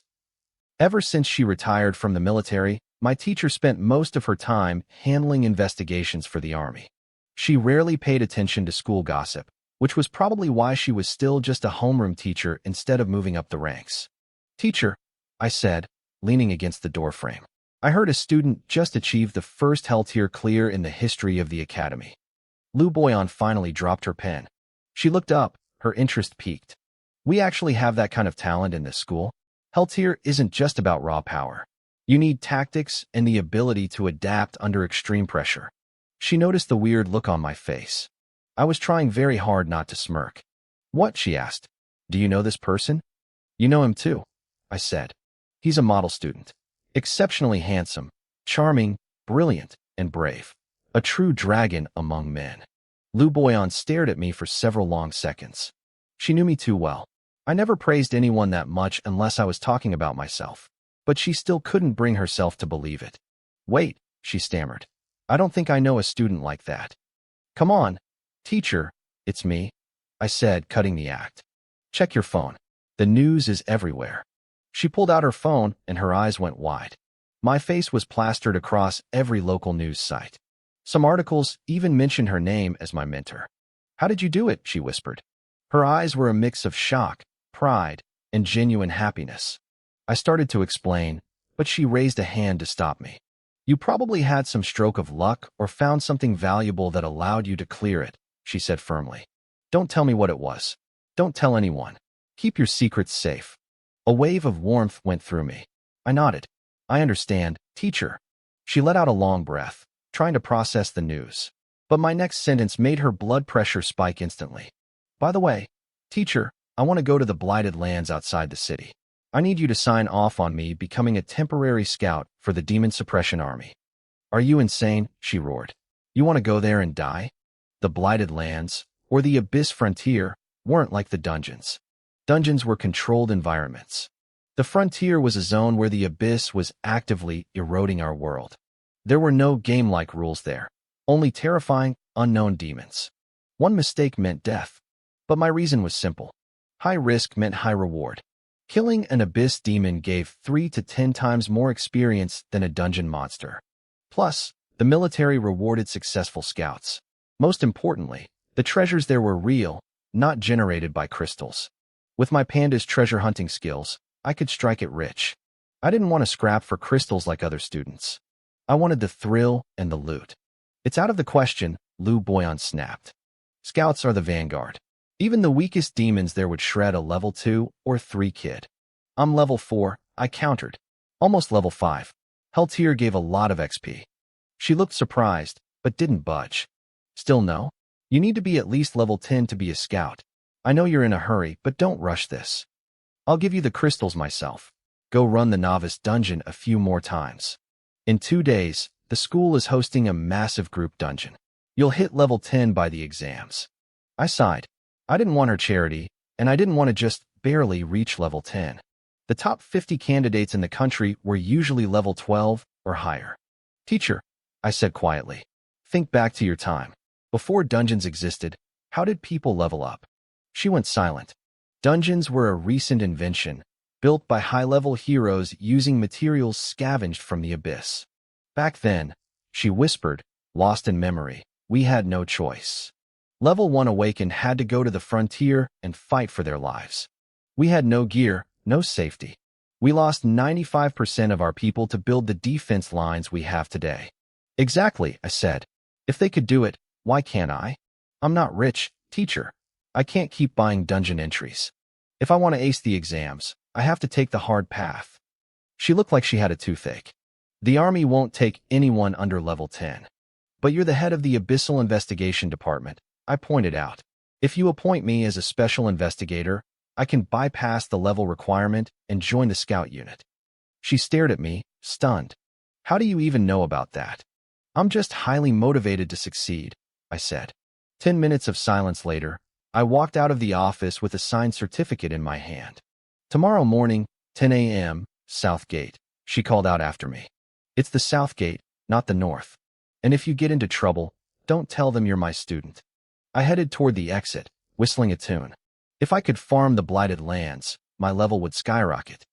Ever since she retired from the military, my teacher spent most of her time handling investigations for the army. She rarely paid attention to school gossip, which was probably why she was still just a homeroom teacher instead of moving up the ranks. Teacher, I said, leaning against the doorframe. I heard a student just achieved the first Hell tier clear in the history of the academy. Lu Boyan finally dropped her pen. She looked up, her interest piqued. We actually have that kind of talent in this school. Hell tier isn't just about raw power. You need tactics and the ability to adapt under extreme pressure. She noticed the weird look on my face. I was trying very hard not to smirk. What? She asked. Do you know this person? You know him too, I said. He's a model student. Exceptionally handsome, charming, brilliant, and brave. A true dragon among men. Lu Boyan stared at me for several long seconds. She knew me too well. I never praised anyone that much unless I was talking about myself. But she still couldn't bring herself to believe it. Wait, she stammered. I don't think I know a student like that. Come on, teacher, it's me, I said, cutting the act. Check your phone. The news is everywhere. She pulled out her phone and her eyes went wide. My face was plastered across every local news site. Some articles even mentioned her name as my mentor. How did you do it? She whispered. Her eyes were a mix of shock, pride, and genuine happiness. I started to explain, but she raised a hand to stop me. You probably had some stroke of luck or found something valuable that allowed you to clear it, she said firmly. Don't tell me what it was. Don't tell anyone. Keep your secrets safe. A wave of warmth went through me. I nodded. I understand, teacher. She let out a long breath, trying to process the news. But my next sentence made her blood pressure spike instantly. By the way, teacher, I want to go to the blighted lands outside the city. I need you to sign off on me becoming a temporary scout for the demon suppression army. Are you insane? She roared. You want to go there and die? The blighted lands, or the abyss frontier, weren't like the dungeons. Dungeons were controlled environments. The frontier was a zone where the abyss was actively eroding our world. There were no game-like rules there, only terrifying, unknown demons. One mistake meant death. But my reason was simple. High risk meant high reward. Killing an abyss demon gave 3 to 10 times more experience than a dungeon monster. Plus, the military rewarded successful scouts. Most importantly, the treasures there were real, not generated by crystals. With my panda's treasure hunting skills, I could strike it rich. I didn't want to scrap for crystals like other students. I wanted the thrill and the loot. It's out of the question, Liu Boyan snapped. Scouts are the vanguard. Even the weakest demons there would shred a level 2 or 3 kid. I'm level 4, I countered. Almost level 5. Heltier gave a lot of XP. She looked surprised, but didn't budge. Still no? You need to be at least level 10 to be a scout. I know you're in a hurry, but don't rush this. I'll give you the crystals myself. Go run the novice dungeon a few more times. In 2 days, the school is hosting a massive group dungeon. You'll hit level 10 by the exams. I sighed. I didn't want her charity, and I didn't want to just barely reach level 10. The top 50 candidates in the country were usually level 12 or higher. Teacher, I said quietly, think back to your time. Before dungeons existed, how did people level up? She went silent. Dungeons were a recent invention, built by high-level heroes using materials scavenged from the abyss. Back then, she whispered, lost in memory, we had no choice. Level 1 awakened had to go to the frontier and fight for their lives. We had no gear, no safety. We lost 95% of our people to build the defense lines we have today. Exactly, I said. If they could do it, why can't I? I'm not rich, teacher. I can't keep buying dungeon entries. If I want to ace the exams, I have to take the hard path. She looked like she had a toothache. The army won't take anyone under level 10. But you're the head of the Abyssal Investigation Department, I pointed out. If you appoint me as a special investigator, I can bypass the level requirement and join the scout unit. She stared at me, stunned. How do you even know about that? I'm just highly motivated to succeed, I said. 10 minutes of silence later, I walked out of the office with a signed certificate in my hand. Tomorrow morning, 10 a.m., South Gate, she called out after me. It's the South Gate, not the North. And if you get into trouble, don't tell them you're my student. I headed toward the exit, whistling a tune. If I could farm the blighted lands, my level would skyrocket.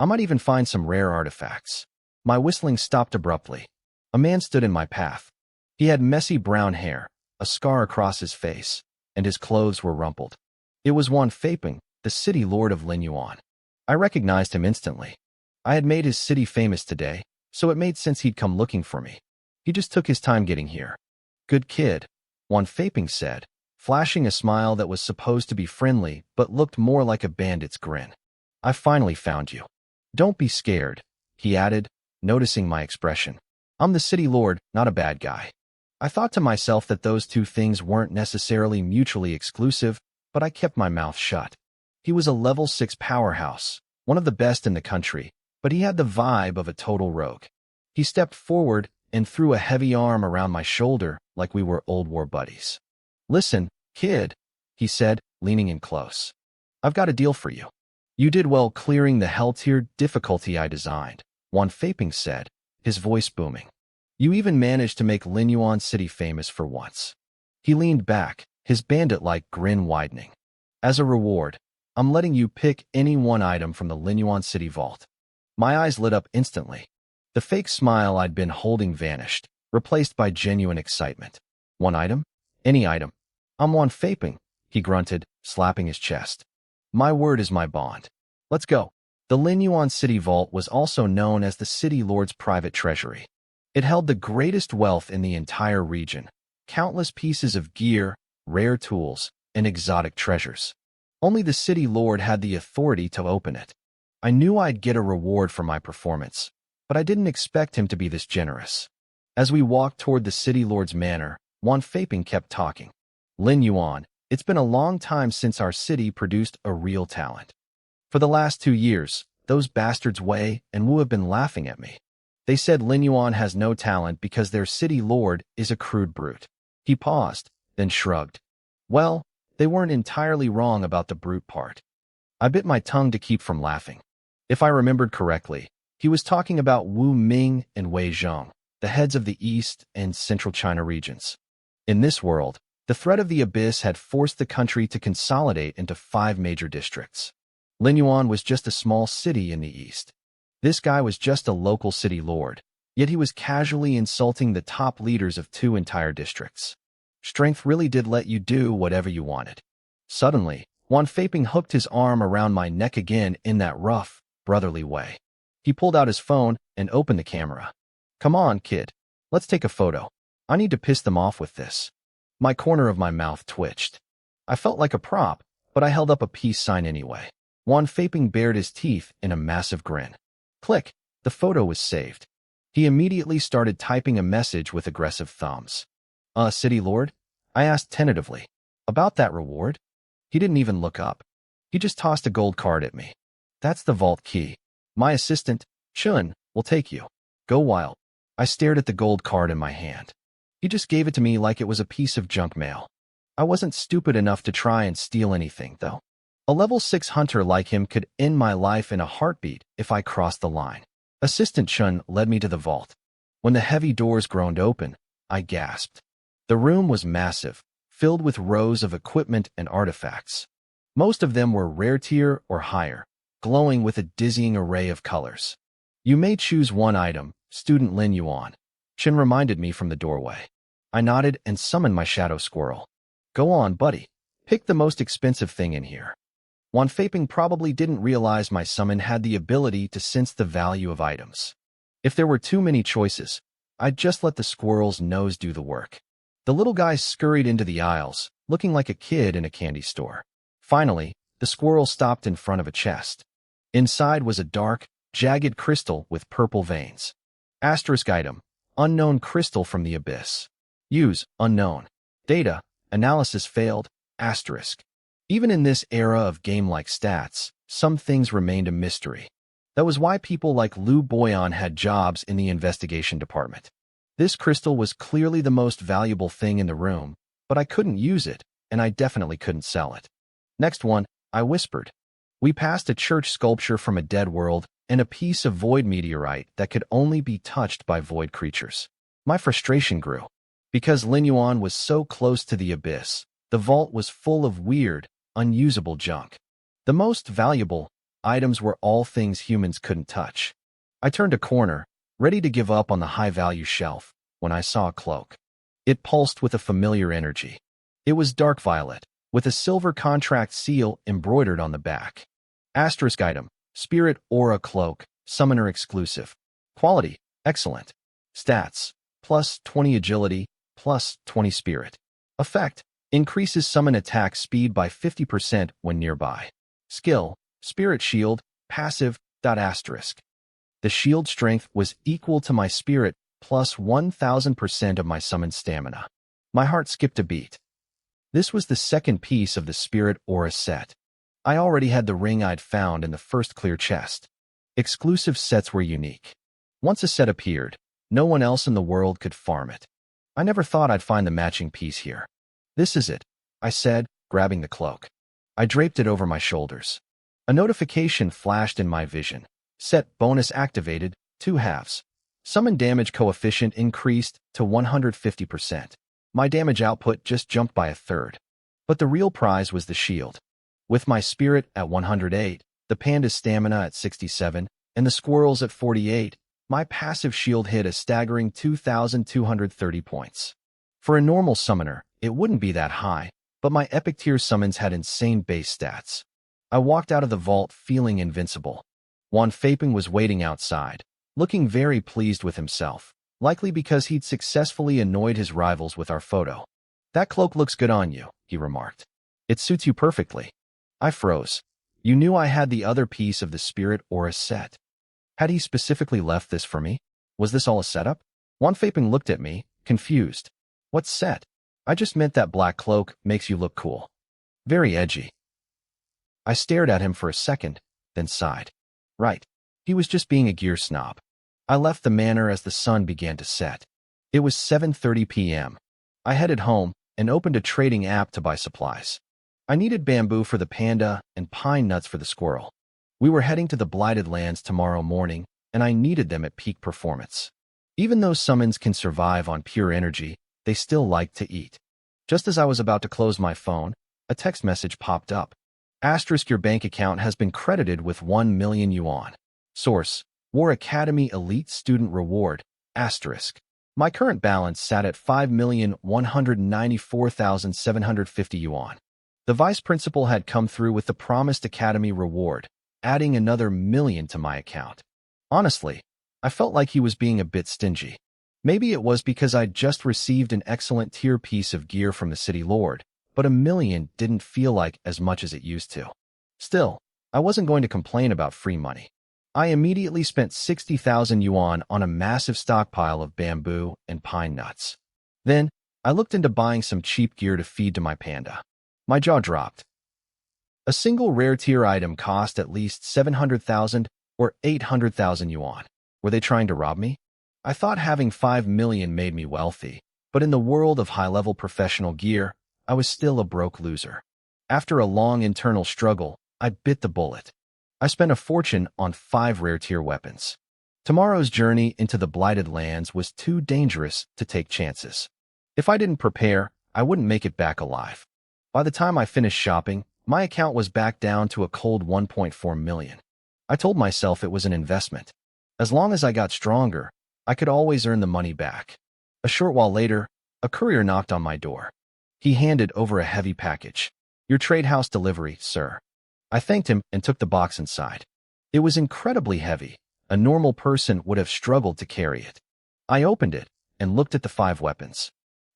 I might even find some rare artifacts. My whistling stopped abruptly. A man stood in my path. He had messy brown hair, a scar across his face, and his clothes were rumpled. It was Wan Faping, the city lord of Linyuan. I recognized him instantly. I had made his city famous today, so it made sense he'd come looking for me. He just took his time getting here. Good kid, Wan Faping said, flashing a smile that was supposed to be friendly but looked more like a bandit's grin. I finally found you. Don't be scared, he added, noticing my expression. I'm the city lord, not a bad guy. I thought to myself that those two things weren't necessarily mutually exclusive, but I kept my mouth shut. He was a level 6 powerhouse, one of the best in the country, but he had the vibe of a total rogue. He stepped forward and threw a heavy arm around my shoulder like we were old war buddies. Listen, kid, he said, leaning in close. I've got a deal for you. You did well clearing the hell-tier difficulty I designed, Wan Faping said, his voice booming. You even managed to make Linyuan City famous for once. He leaned back, his bandit-like grin widening. As a reward, I'm letting you pick any one item from the Linyuan City vault. My eyes lit up instantly. The fake smile I'd been holding vanished, replaced by genuine excitement. One item? Any item. I'm Wan Faping, he grunted, slapping his chest. My word is my bond. Let's go. The Linyuan City Vault was also known as the City Lord's private treasury. It held the greatest wealth in the entire region, countless pieces of gear, rare tools, and exotic treasures. Only the City Lord had the authority to open it. I knew I'd get a reward for my performance, but I didn't expect him to be this generous. As we walked toward the City Lord's manor, Wan Faping kept talking. Linyuan, It's been a long time since our city produced a real talent. For the last 2 years, those bastards Wei and Wu have been laughing at me. They said Lin Yuan has no talent because their city lord is a crude brute. He paused, then shrugged. Well, they weren't entirely wrong about the brute part. I bit my tongue to keep from laughing. If I remembered correctly, he was talking about Wu Ming and Wei Zhong, the heads of the East and Central China regions. In this world, the threat of the abyss had forced the country to consolidate into 5 major districts. Lin Yuan was just a small city in the East. This guy was just a local city lord, yet he was casually insulting the top leaders of 2 entire districts. Strength really did let you do whatever you wanted. Suddenly, Wan Feiping hooked his arm around my neck again in that rough, brotherly way. He pulled out his phone and opened the camera. Come on, kid. Let's take a photo. I need to piss them off with this. My corner of my mouth twitched. I felt like a prop, but I held up a peace sign anyway. Wan Feiping bared his teeth in a massive grin. Click. The photo was saved. He immediately started typing a message with aggressive thumbs. City Lord? I asked tentatively. About that reward? He didn't even look up. He just tossed a gold card at me. That's the vault key. My assistant, Chun, will take you. Go wild. I stared at the gold card in my hand. He just gave it to me like it was a piece of junk mail. I wasn't stupid enough to try and steal anything, though. A level 6 hunter like him could end my life in a heartbeat if I crossed the line. Assistant Chun led me to the vault. When the heavy doors groaned open, I gasped. The room was massive, filled with rows of equipment and artifacts. Most of them were rare tier or higher, glowing with a dizzying array of colors. You may choose one item, Student Lin Yuan. Chin reminded me from the doorway. I nodded and summoned my shadow squirrel. Go on, buddy. Pick the most expensive thing in here. Wan Feiping probably didn't realize my summon had the ability to sense the value of items. If there were too many choices, I'd just let the squirrel's nose do the work. The little guy scurried into the aisles, looking like a kid in a candy store. Finally, the squirrel stopped in front of a chest. Inside was a dark, jagged crystal with purple veins. Asterisk item, unknown crystal from the abyss. Use, unknown. Data, analysis failed, asterisk. Even in this era of game-like stats, some things remained a mystery. That was why people like Liu Boyan had jobs in the investigation department. This crystal was clearly the most valuable thing in the room, but I couldn't use it, and I definitely couldn't sell it. Next one, I whispered. We passed a church sculpture from a dead world and a piece of void meteorite that could only be touched by void creatures. My frustration grew. Because Lin Yuan was so close to the abyss, the vault was full of weird, unusable junk. The most valuable items were all things humans couldn't touch. I turned a corner, ready to give up on the high-value shelf, when I saw a cloak. It pulsed with a familiar energy. It was dark violet, with a silver contract seal embroidered on the back. Asterisk item, Spirit Aura Cloak, Summoner exclusive. Quality, excellent. Stats, plus 20 agility, plus 20 spirit. Effect, increases summon attack speed by 50% when nearby. Skill, Spirit Shield, passive, asterisk. The shield strength was equal to my spirit plus 1000% of my summon stamina. My heart skipped a beat. This was the second piece of the Spirit Aura set. I already had the ring I'd found in the first clear chest. Exclusive sets were unique. Once a set appeared, no one else in the world could farm it. I never thought I'd find the matching piece here. This is it, I said, grabbing the cloak. I draped it over my shoulders. A notification flashed in my vision. Set bonus activated, 2 halves. Summon damage coefficient increased to 150%. My damage output just jumped by 1/3. But the real prize was the shield. With my spirit at 108, the panda's stamina at 67, and the squirrel's at 48, my passive shield hit a staggering 2,230 points. For a normal summoner, it wouldn't be that high, but my epic tier summons had insane base stats. I walked out of the vault feeling invincible. Wan Feiping was waiting outside, looking very pleased with himself, likely because he'd successfully annoyed his rivals with our photo. That cloak looks good on you, he remarked. It suits you perfectly. I froze. You knew I had the other piece of the Spirit Aura set. Had he specifically left this for me? Was this all a setup? Wan Feiping looked at me, confused. What set? I just meant that black cloak makes you look cool. Very edgy. I stared at him for a second, then sighed. Right. He was just being a gear snob. I left the manor as the sun began to set. It was 7:30 p.m. I headed home and opened a trading app to buy supplies. I needed bamboo for the panda and pine nuts for the squirrel. We were heading to the Blighted Lands tomorrow morning, and I needed them at peak performance. Even though summons can survive on pure energy, they still like to eat. Just as I was about to close my phone, a text message popped up. Asterisk, your bank account has been credited with 1 million yuan. Source: War Academy Elite Student Reward. Asterisk. My current balance sat at 5,194,750 yuan. The vice principal had come through with the promised academy reward, adding another million to my account. Honestly, I felt like he was being a bit stingy. Maybe it was because I'd just received an excellent tier piece of gear from the city lord, but 1 million didn't feel like as much as it used to. Still, I wasn't going to complain about free money. I immediately spent 60,000 yuan on a massive stockpile of bamboo and pine nuts. Then, I looked into buying some cheap gear to feed to my panda. My jaw dropped. A single rare tier item cost at least 700,000 or 800,000 yuan. Were they trying to rob me? I thought having 5 million made me wealthy, but in the world of high-level professional gear, I was still a broke loser. After a long internal struggle, I bit the bullet. I spent a fortune on 5 rare tier weapons. Tomorrow's journey into the Blighted Lands was too dangerous to take chances. If I didn't prepare, I wouldn't make it back alive. By the time I finished shopping, my account was back down to a cold 1.4 million. I told myself it was an investment. As long as I got stronger, I could always earn the money back. A short while later, a courier knocked on my door. He handed over a heavy package. Your trade house delivery, sir. I thanked him and took the box inside. It was incredibly heavy. A normal person would have struggled to carry it. I opened it and looked at the 5 weapons.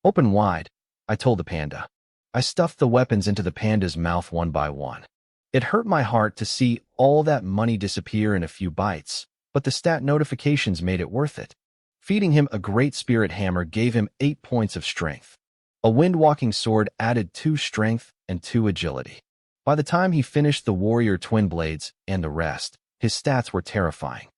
Open wide, I told the panda. I stuffed the weapons into the panda's mouth one by one. It hurt my heart to see all that money disappear in a few bites, but the stat notifications made it worth it. Feeding him a great spirit hammer gave him 8 points of strength. A wind-walking sword added 2 strength and 2 agility. By the time he finished the warrior twin blades and the rest, his stats were terrifying.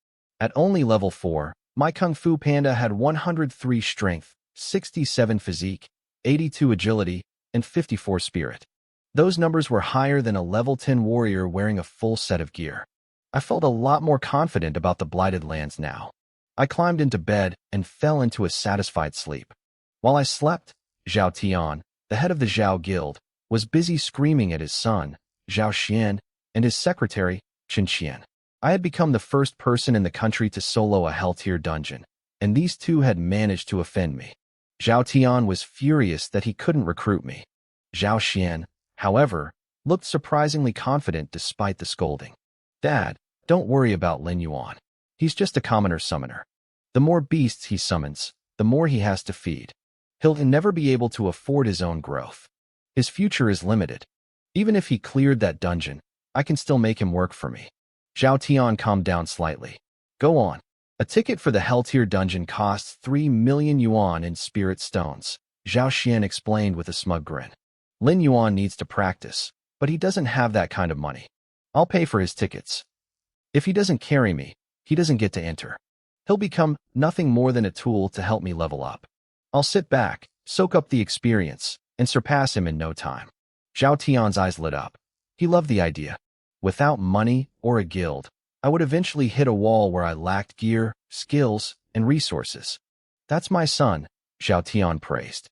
At only level 4, my Kung Fu Panda had 103 strength, 67 physique, 82 agility, and 54 spirit. Those numbers were higher than a level 10 warrior wearing a full set of gear. I felt a lot more confident about the Blighted Lands now. I climbed into bed and fell into a satisfied sleep. While I slept, Zhao Tian, the head of the Zhao Guild, was busy screaming at his son, Zhao Xian, and his secretary, Chen Qian. I had become the first person in the country to solo a hell-tier dungeon, and these two had managed to offend me. Zhao Tian was furious that he couldn't recruit me. Zhao Xian, however, looked surprisingly confident despite the scolding. Dad, don't worry about Lin Yuan. He's just a commoner summoner. The more beasts he summons, the more he has to feed. He'll never be able to afford his own growth. His future is limited. Even if he cleared that dungeon, I can still make him work for me. Zhao Tian calmed down slightly. Go on. A ticket for the Hell-tier dungeon costs 3 million yuan in spirit stones, Zhao Xian explained with a smug grin. Lin Yuan needs to practice, but he doesn't have that kind of money. I'll pay for his tickets. If he doesn't carry me, he doesn't get to enter. He'll become nothing more than a tool to help me level up. I'll sit back, soak up the experience, and surpass him in no time. Zhao Tian's eyes lit up. He loved the idea. Without money or a guild, I would eventually hit a wall where I lacked gear, skills, and resources. That's my son, Zhao Tian praised.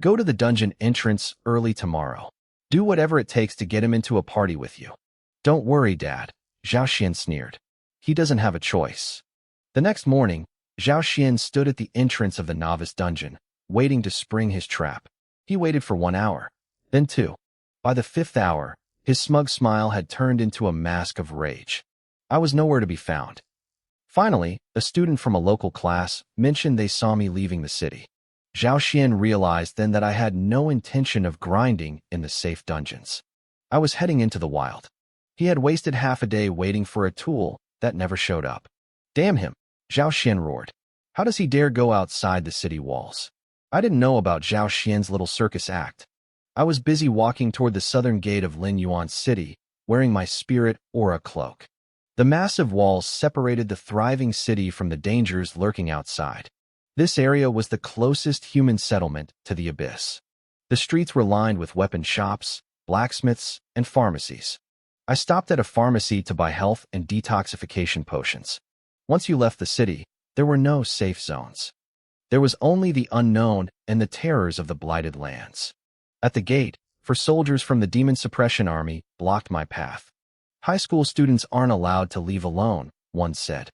Go to the dungeon entrance early tomorrow. Do whatever it takes to get him into a party with you. Don't worry, Dad, Zhao Xian sneered. He doesn't have a choice. The next morning, Zhao Xian stood at the entrance of the novice dungeon, waiting to spring his trap. He waited for 1 hour, then 2. By the 5th hour, his smug smile had turned into a mask of rage. I was nowhere to be found. Finally, a student from a local class mentioned they saw me leaving the city. Zhao Xian realized then that I had no intention of grinding in the safe dungeons. I was heading into the wild. He had wasted half a day waiting for a tool that never showed up. Damn him, Zhao Xian roared. How does he dare go outside the city walls? I didn't know about Zhao Xian's little circus act. I was busy walking toward the southern gate of Lin Yuan City, wearing my spirit aura cloak. The massive walls separated the thriving city from the dangers lurking outside. This area was the closest human settlement to the abyss. The streets were lined with weapon shops, blacksmiths, and pharmacies. I stopped at a pharmacy to buy health and detoxification potions. Once you left the city, there were no safe zones. There was only the unknown and the terrors of the blighted lands. At the gate, soldiers from the Demon Suppression Army blocked my path. High school students aren't allowed to leave alone, one said.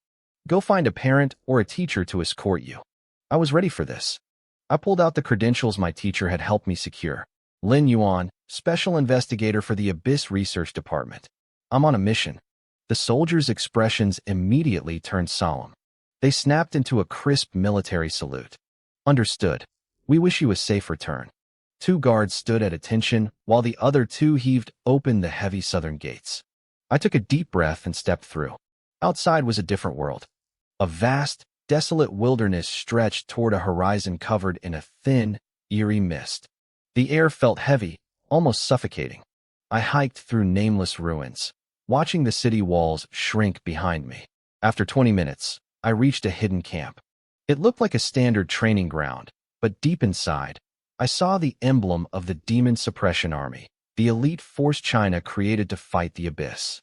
Go find a parent or a teacher to escort you. I was ready for this. I pulled out the credentials my teacher had helped me secure. Lin Yuan, Special Investigator for the Abyss Research Department. I'm on a mission. The soldiers' expressions immediately turned solemn. They snapped into a crisp military salute. Understood. We wish you a safe return. 2 guards stood at attention while the other 2 heaved open the heavy southern gates. I took a deep breath and stepped through. Outside was a different world. A vast, desolate wilderness stretched toward a horizon covered in a thin, eerie mist. The air felt heavy, almost suffocating. I hiked through nameless ruins, watching the city walls shrink behind me. After 20 minutes, I reached a hidden camp. It looked like a standard training ground, but deep inside, I saw the emblem of the Demon Suppression Army, the elite force China created to fight the abyss.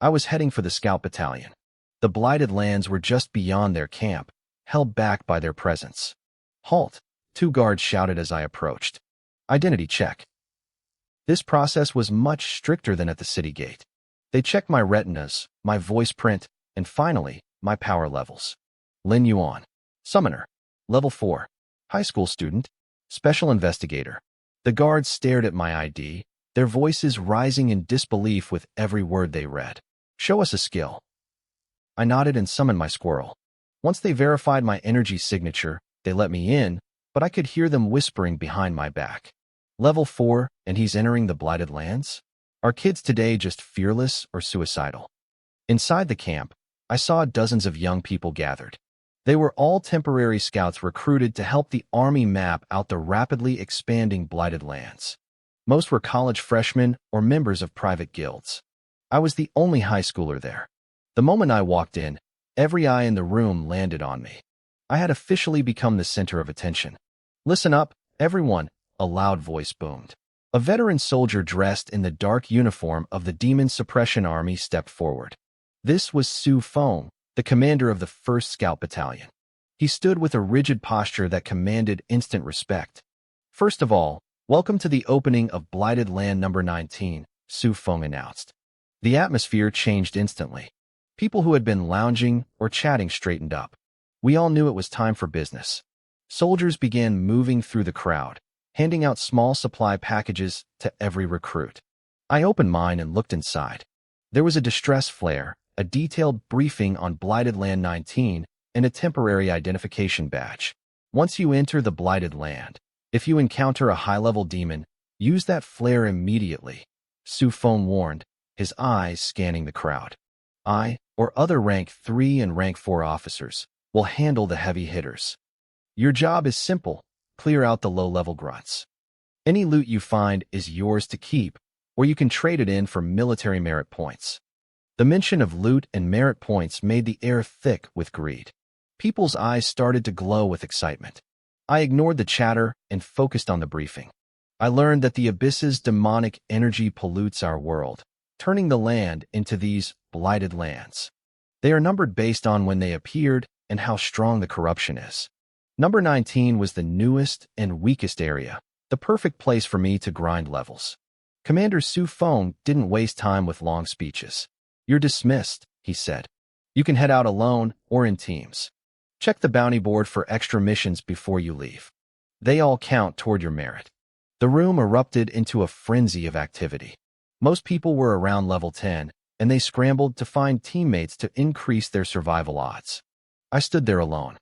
I was heading for the Scout Battalion. The blighted lands were just beyond their camp, held back by their presence. Halt! 2 guards shouted as I approached. Identity check. This process was much stricter than at the city gate. They checked my retinas, my voice print, and finally, my power levels. Lin Yuan. Summoner. Level 4. High school student. Special Investigator. The guards stared at my ID, their voices rising in disbelief with every word they read. Show us a skill. I nodded and summoned my squirrel. Once they verified my energy signature, they let me in, but I could hear them whispering behind my back. Level 4, and he's entering the blighted lands? Are kids today just fearless or suicidal? Inside the camp, I saw dozens of young people gathered. They were all temporary scouts recruited to help the army map out the rapidly expanding blighted lands. Most were college freshmen or members of private guilds. I was the only high schooler there. The moment I walked in, every eye in the room landed on me. I had officially become the center of attention. Listen up, everyone, a loud voice boomed. A veteran soldier dressed in the dark uniform of the Demon Suppression Army stepped forward. This was Su Feng, the commander of the 1st Scout Battalion. He stood with a rigid posture that commanded instant respect. First of all, welcome to the opening of Blighted Land Number 19, Su Feng announced. The atmosphere changed instantly. People who had been lounging or chatting straightened up. We all knew it was time for business. Soldiers began moving through the crowd, handing out small supply packages to every recruit. I opened mine and looked inside. There was a distress flare, a detailed briefing on Blighted Land 19, and a temporary identification badge. Once you enter the Blighted Land, if you encounter a high-level demon, use that flare immediately, Su Feng warned, his eyes scanning the crowd. I, or other Rank 3 and Rank 4 officers, will handle the heavy hitters. Your job is simple. Clear out the low-level grunts. Any loot you find is yours to keep, or you can trade it in for military merit points. The mention of loot and merit points made the air thick with greed. People's eyes started to glow with excitement. I ignored the chatter and focused on the briefing. I learned that the abyss's demonic energy pollutes our world, turning the land into these blighted lands. They are numbered based on when they appeared and how strong the corruption is. Number 19 was the newest and weakest area, the perfect place for me to grind levels. Commander Su Feng didn't waste time with long speeches. You're dismissed, he said. You can head out alone or in teams. Check the bounty board for extra missions before you leave. They all count toward your merit. The room erupted into a frenzy of activity. Most people were around level 10, and they scrambled to find teammates to increase their survival odds. I stood there alone.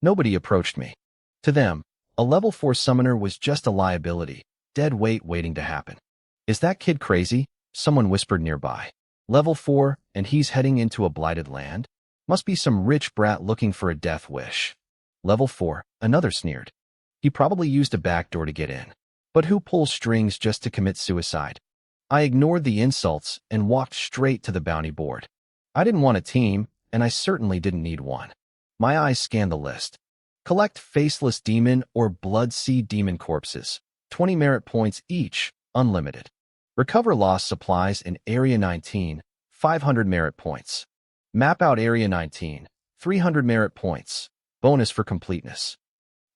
Nobody approached me. To them, a level 4 summoner was just a liability, dead weight waiting to happen. Is that kid crazy? Someone whispered nearby. Level 4, and he's heading into a blighted land? Must be some rich brat looking for a death wish. Level 4, another sneered. He probably used a back door to get in. But who pulls strings just to commit suicide? I ignored the insults and walked straight to the bounty board. I didn't want a team, and I certainly didn't need one. My eyes scanned the list. Collect Faceless Demon or Blood Sea Demon corpses. 20 merit points each, unlimited. Recover lost supplies in Area 19, 500 merit points. Map out Area 19, 300 merit points. Bonus for completeness.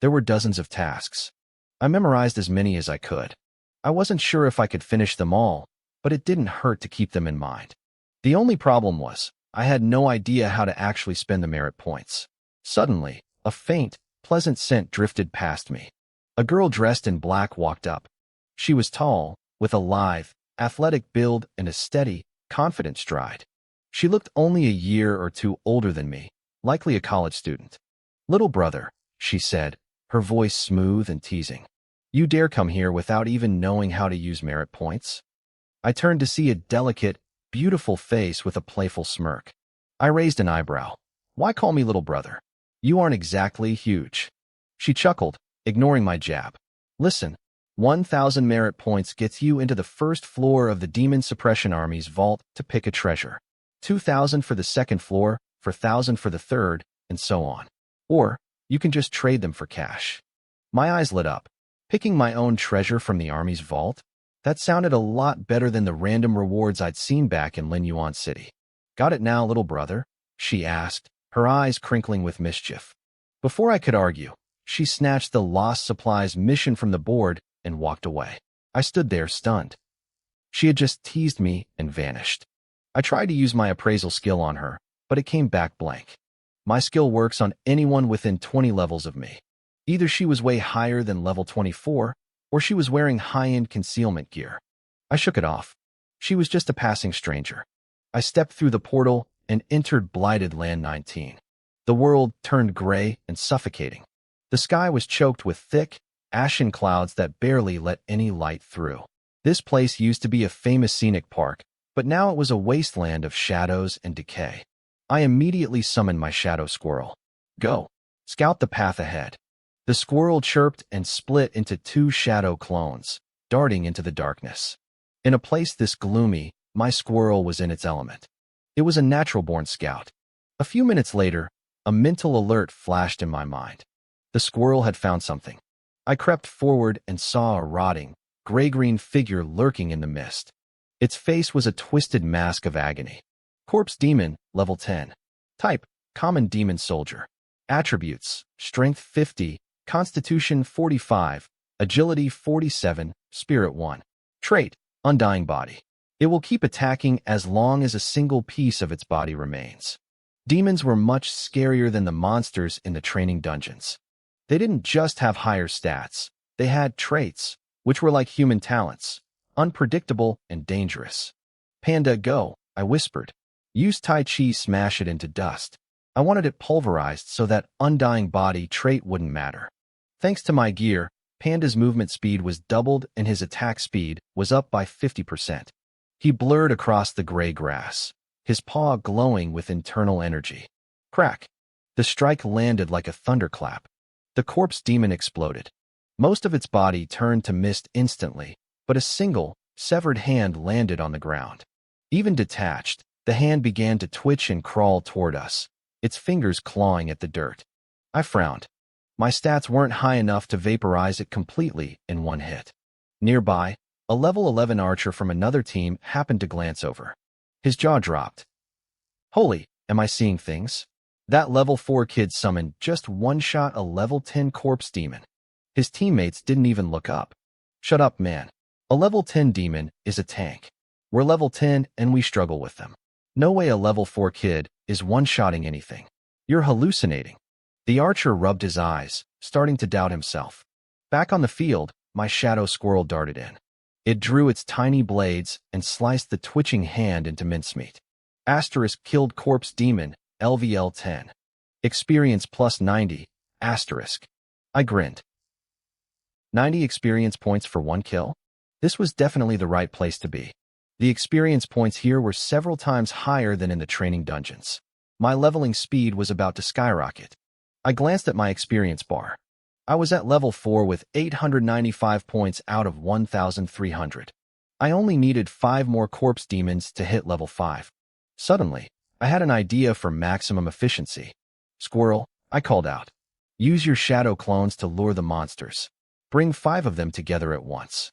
There were dozens of tasks. I memorized as many as I could. I wasn't sure if I could finish them all, but it didn't hurt to keep them in mind. The only problem was, I had no idea how to actually spend the merit points. Suddenly, a faint, pleasant scent drifted past me. A girl dressed in black walked up. She was tall, with a lithe, athletic build and a steady, confident stride. She looked only a year or two older than me, likely a college student. "Little brother," she said, her voice smooth and teasing. "You dare come here without even knowing how to use merit points?" I turned to see a delicate, beautiful face with a playful smirk. I raised an eyebrow. "Why call me little brother? You aren't exactly huge." She chuckled, ignoring my jab. "Listen, 1,000 merit points gets you into the first floor of the Demon Suppression Army's vault to pick a treasure. 2,000 for the second floor, 4,000 for the third, and so on. Or, you can just trade them for cash." My eyes lit up. Picking my own treasure from the army's vault? That sounded a lot better than the random rewards I'd seen back in Lin Yuan City. "Got it now, little brother?" she asked, her eyes crinkling with mischief. Before I could argue, she snatched the lost supplies mission from the board and walked away. I stood there stunned. She had just teased me and vanished. I tried to use my appraisal skill on her, but it came back blank. My skill works on anyone within 20 levels of me. Either she was way higher than level 24, or she was wearing high-end concealment gear. I shook it off. She was just a passing stranger. I stepped through the portal and entered Blighted Land 19. The world turned gray and suffocating. The sky was choked with thick, ashen clouds that barely let any light through. This place used to be a famous scenic park, but now it was a wasteland of shadows and decay. I immediately summoned my shadow squirrel. "Go. Scout the path ahead." The squirrel chirped and split into 2 shadow clones, darting into the darkness. In a place this gloomy, my squirrel was in its element. It was a natural-born scout. A few minutes later, a mental alert flashed in my mind. The squirrel had found something. I crept forward and saw a rotting, gray-green figure lurking in the mist. Its face was a twisted mask of agony. Corpse Demon, level 10. Type, Common Demon Soldier. Attributes, Strength 50, Constitution 45, Agility 47, Spirit 1. Trait, Undying Body. It will keep attacking as long as a single piece of its body remains. Demons were much scarier than the monsters in the training dungeons. They didn't just have higher stats, they had traits, which were like human talents, unpredictable and dangerous. "Panda, go," I whispered. "Use Tai Chi, smash it into dust." I wanted it pulverized so that Undying Body trait wouldn't matter. Thanks to my gear, Panda's movement speed was doubled and his attack speed was up by 50%. He blurred across the gray grass, his paw glowing with internal energy. Crack! The strike landed like a thunderclap. The corpse demon exploded. Most of its body turned to mist instantly, but a single, severed hand landed on the ground. Even detached, the hand began to twitch and crawl toward us, its fingers clawing at the dirt. I frowned. My stats weren't high enough to vaporize it completely in one hit. Nearby, a level 11 archer from another team happened to glance over. His jaw dropped. Holy, am I seeing things? That level 4 kid summoned just one-shot a level 10 corpse demon. His teammates didn't even look up. Shut up, man. A level 10 demon is a tank. We're level 10 and we struggle with them. No way a level 4 kid is one-shotting anything. You're hallucinating. The archer rubbed his eyes, starting to doubt himself. Back on the field, my shadow squirrel darted in. It drew its tiny blades and sliced the twitching hand into mincemeat. Asterisk killed corpse demon, LVL 10. Experience plus 90, asterisk. I grinned. 90 experience points for 1 kill? This was definitely the right place to be. The experience points here were several times higher than in the training dungeons. My leveling speed was about to skyrocket. I glanced at my experience bar. I was at level 4 with 895 points out of 1,300. I only needed 5 more corpse demons to hit level 5. Suddenly, I had an idea for maximum efficiency. Squirrel, I called out. Use your shadow clones to lure the monsters. Bring 5 of them together at once.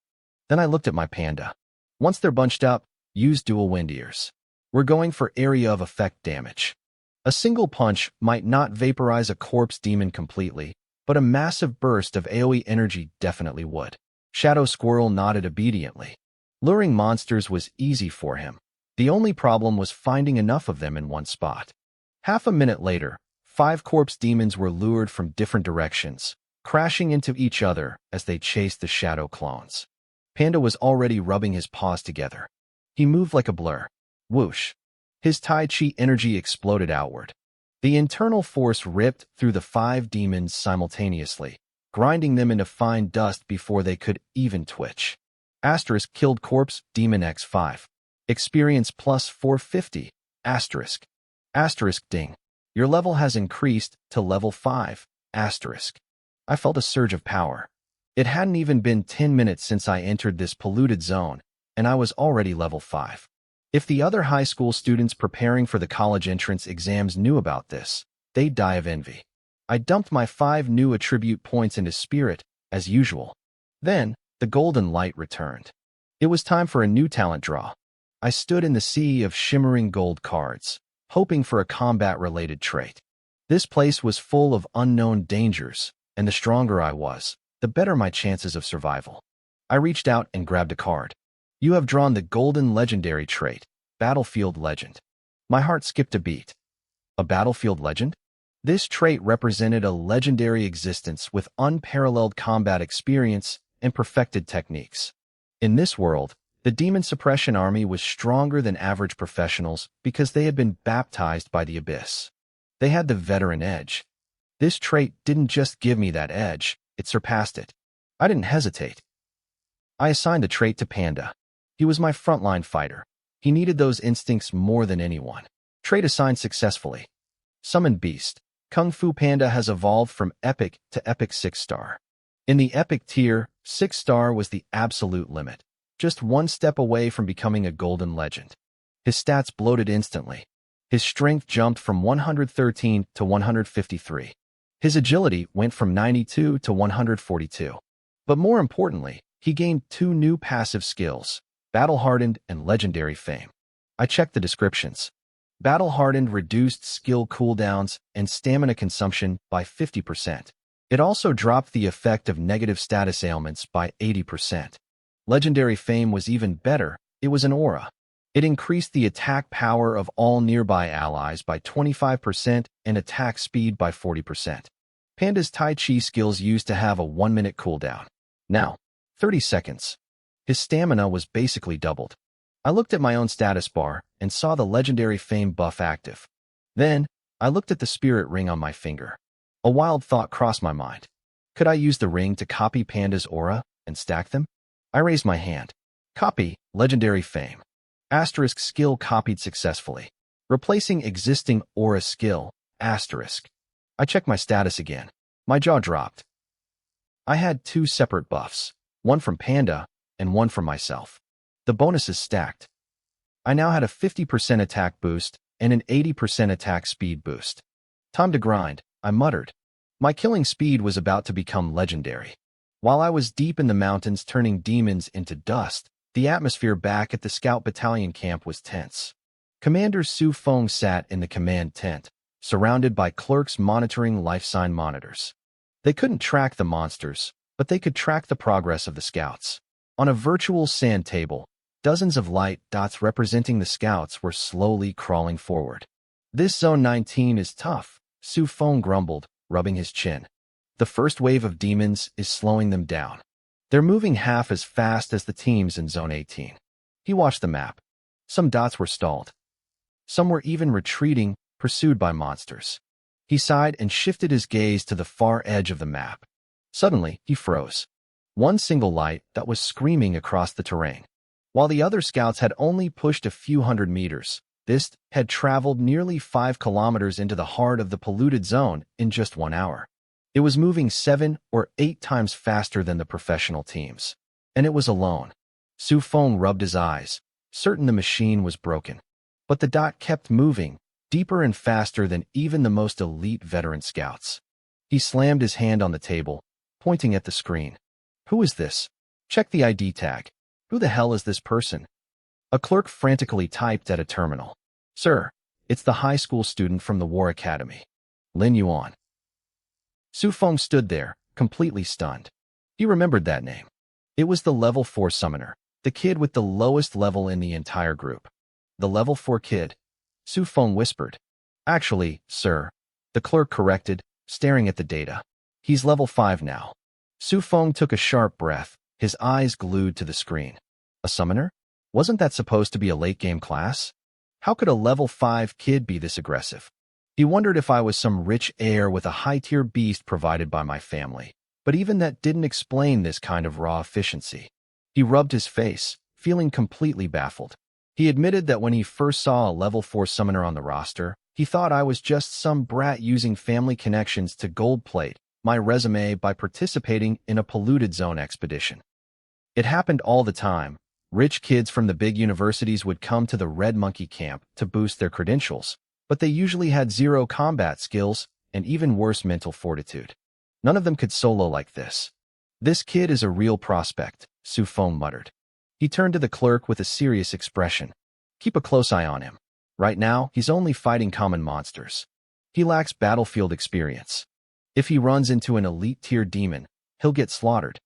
Then I looked at my panda. Once they're bunched up, use dual wind ears. We're going for area of effect damage. A single punch might not vaporize a corpse demon completely, but a massive burst of AoE energy definitely would. Shadow Squirrel nodded obediently. Luring monsters was easy for him. The only problem was finding enough of them in one spot. Half a minute later, 5 corpse demons were lured from different directions, crashing into each other as they chased the shadow clones. Panda was already rubbing his paws together. He moved like a blur. Whoosh. His Tai Chi energy exploded outward. The internal force ripped through the 5 demons simultaneously, grinding them into fine dust before they could even twitch. Asterisk killed corpse demon X5. Experience plus 450. Asterisk. Asterisk ding. Your level has increased to level 5. Asterisk. I felt a surge of power. It hadn't even been 10 minutes since I entered this polluted zone, and I was already level 5. If the other high school students preparing for the college entrance exams knew about this, they'd die of envy. I dumped my 5 new attribute points into spirit, as usual. Then, the golden light returned. It was time for a new talent draw. I stood in the sea of shimmering gold cards, hoping for a combat-related trait. This place was full of unknown dangers, and the stronger I was, the better my chances of survival. I reached out and grabbed a card. You have drawn the golden legendary trait, Battlefield Legend. My heart skipped a beat. A battlefield legend? This trait represented a legendary existence with unparalleled combat experience and perfected techniques. In this world, the demon suppression army was stronger than average professionals because they had been baptized by the abyss. They had the veteran edge. This trait didn't just give me that edge, it surpassed it. I didn't hesitate. I assigned the trait to Panda. He was my frontline fighter. He needed those instincts more than anyone. Trait assigned successfully. Summoned Beast. Kung Fu Panda has evolved from Epic to Epic 6-star. In the Epic tier, 6-star was the absolute limit, just one step away from becoming a golden legend. His stats bloated instantly. His strength jumped from 113 to 153. His agility went from 92 to 142. But more importantly, he gained 2 new passive skills, Battle-Hardened and Legendary Fame. I checked the descriptions. Battle-Hardened reduced skill cooldowns and stamina consumption by 50%. It also dropped the effect of negative status ailments by 80%. Legendary Fame was even better. It was an aura. It increased the attack power of all nearby allies by 25% and attack speed by 40%. Panda's Tai Chi skills used to have a 1-minute cooldown. Now, 30 seconds. His stamina was basically doubled. I looked at my own status bar and saw the Legendary Fame buff active. Then, I looked at the spirit ring on my finger. A wild thought crossed my mind. Could I use the ring to copy Panda's aura and stack them? I raised my hand. Copy, Legendary Fame. Asterisk skill copied successfully. Replacing existing aura skill, asterisk. I checked my status again. My jaw dropped. I had 2 separate buffs, one from Panda and one from myself. The bonuses stacked. I now had a 50% attack boost and an 80% attack speed boost. Time to grind, I muttered. My killing speed was about to become legendary. While I was deep in the mountains turning demons into dust, the atmosphere back at the Scout Battalion camp was tense. Commander Su Feng sat in the command tent, surrounded by clerks monitoring life sign monitors. They couldn't track the monsters, but they could track the progress of the scouts. On a virtual sand table, dozens of light dots representing the scouts were slowly crawling forward. This Zone 19 is tough, Su Feng grumbled, rubbing his chin. The first wave of demons is slowing them down. They're moving half as fast as the teams in Zone 18. He watched the map. Some dots were stalled. Some were even retreating, pursued by monsters. He sighed and shifted his gaze to the far edge of the map. Suddenly, he froze. One single light that was screaming across the terrain. While the other scouts had only pushed a few hundred meters, this had traveled nearly 5 kilometers into the heart of the polluted zone in just 1 hour. It was moving 7 or 8 times faster than the professional teams. And it was alone. Su Feng rubbed his eyes, certain the machine was broken. But the dot kept moving, deeper and faster than even the most elite veteran scouts. He slammed his hand on the table, pointing at the screen. Who is this? Check the ID tag. Who the hell is this person? A clerk frantically typed at a terminal. Sir, it's the high school student from the War Academy. Lin Yuan. Su Feng stood there, completely stunned. He remembered that name. It was the level 4 summoner, the kid with the lowest level in the entire group. The level 4 kid? Su Feng whispered. Actually, sir, the clerk corrected, staring at the data. He's level 5 now. Su Feng took a sharp breath, his eyes glued to the screen. A summoner? Wasn't that supposed to be a late-game class? How could a level 5 kid be this aggressive? He wondered if I was some rich heir with a high-tier beast provided by my family. But even that didn't explain this kind of raw efficiency. He rubbed his face, feeling completely baffled. He admitted that when he first saw a level 4 summoner on the roster, he thought I was just some brat using family connections to gold-plate my resume by participating in a polluted zone expedition. It happened all the time. Rich kids from the big universities would come to the Red Monkey camp to boost their credentials, but they usually had 0 combat skills and even worse mental fortitude. None of them could solo like this. This kid is a real prospect, Su Feng muttered. He turned to the clerk with a serious expression. Keep a close eye on him. Right now, he's only fighting common monsters. He lacks battlefield experience. If he runs into an elite-tier demon, he'll get slaughtered.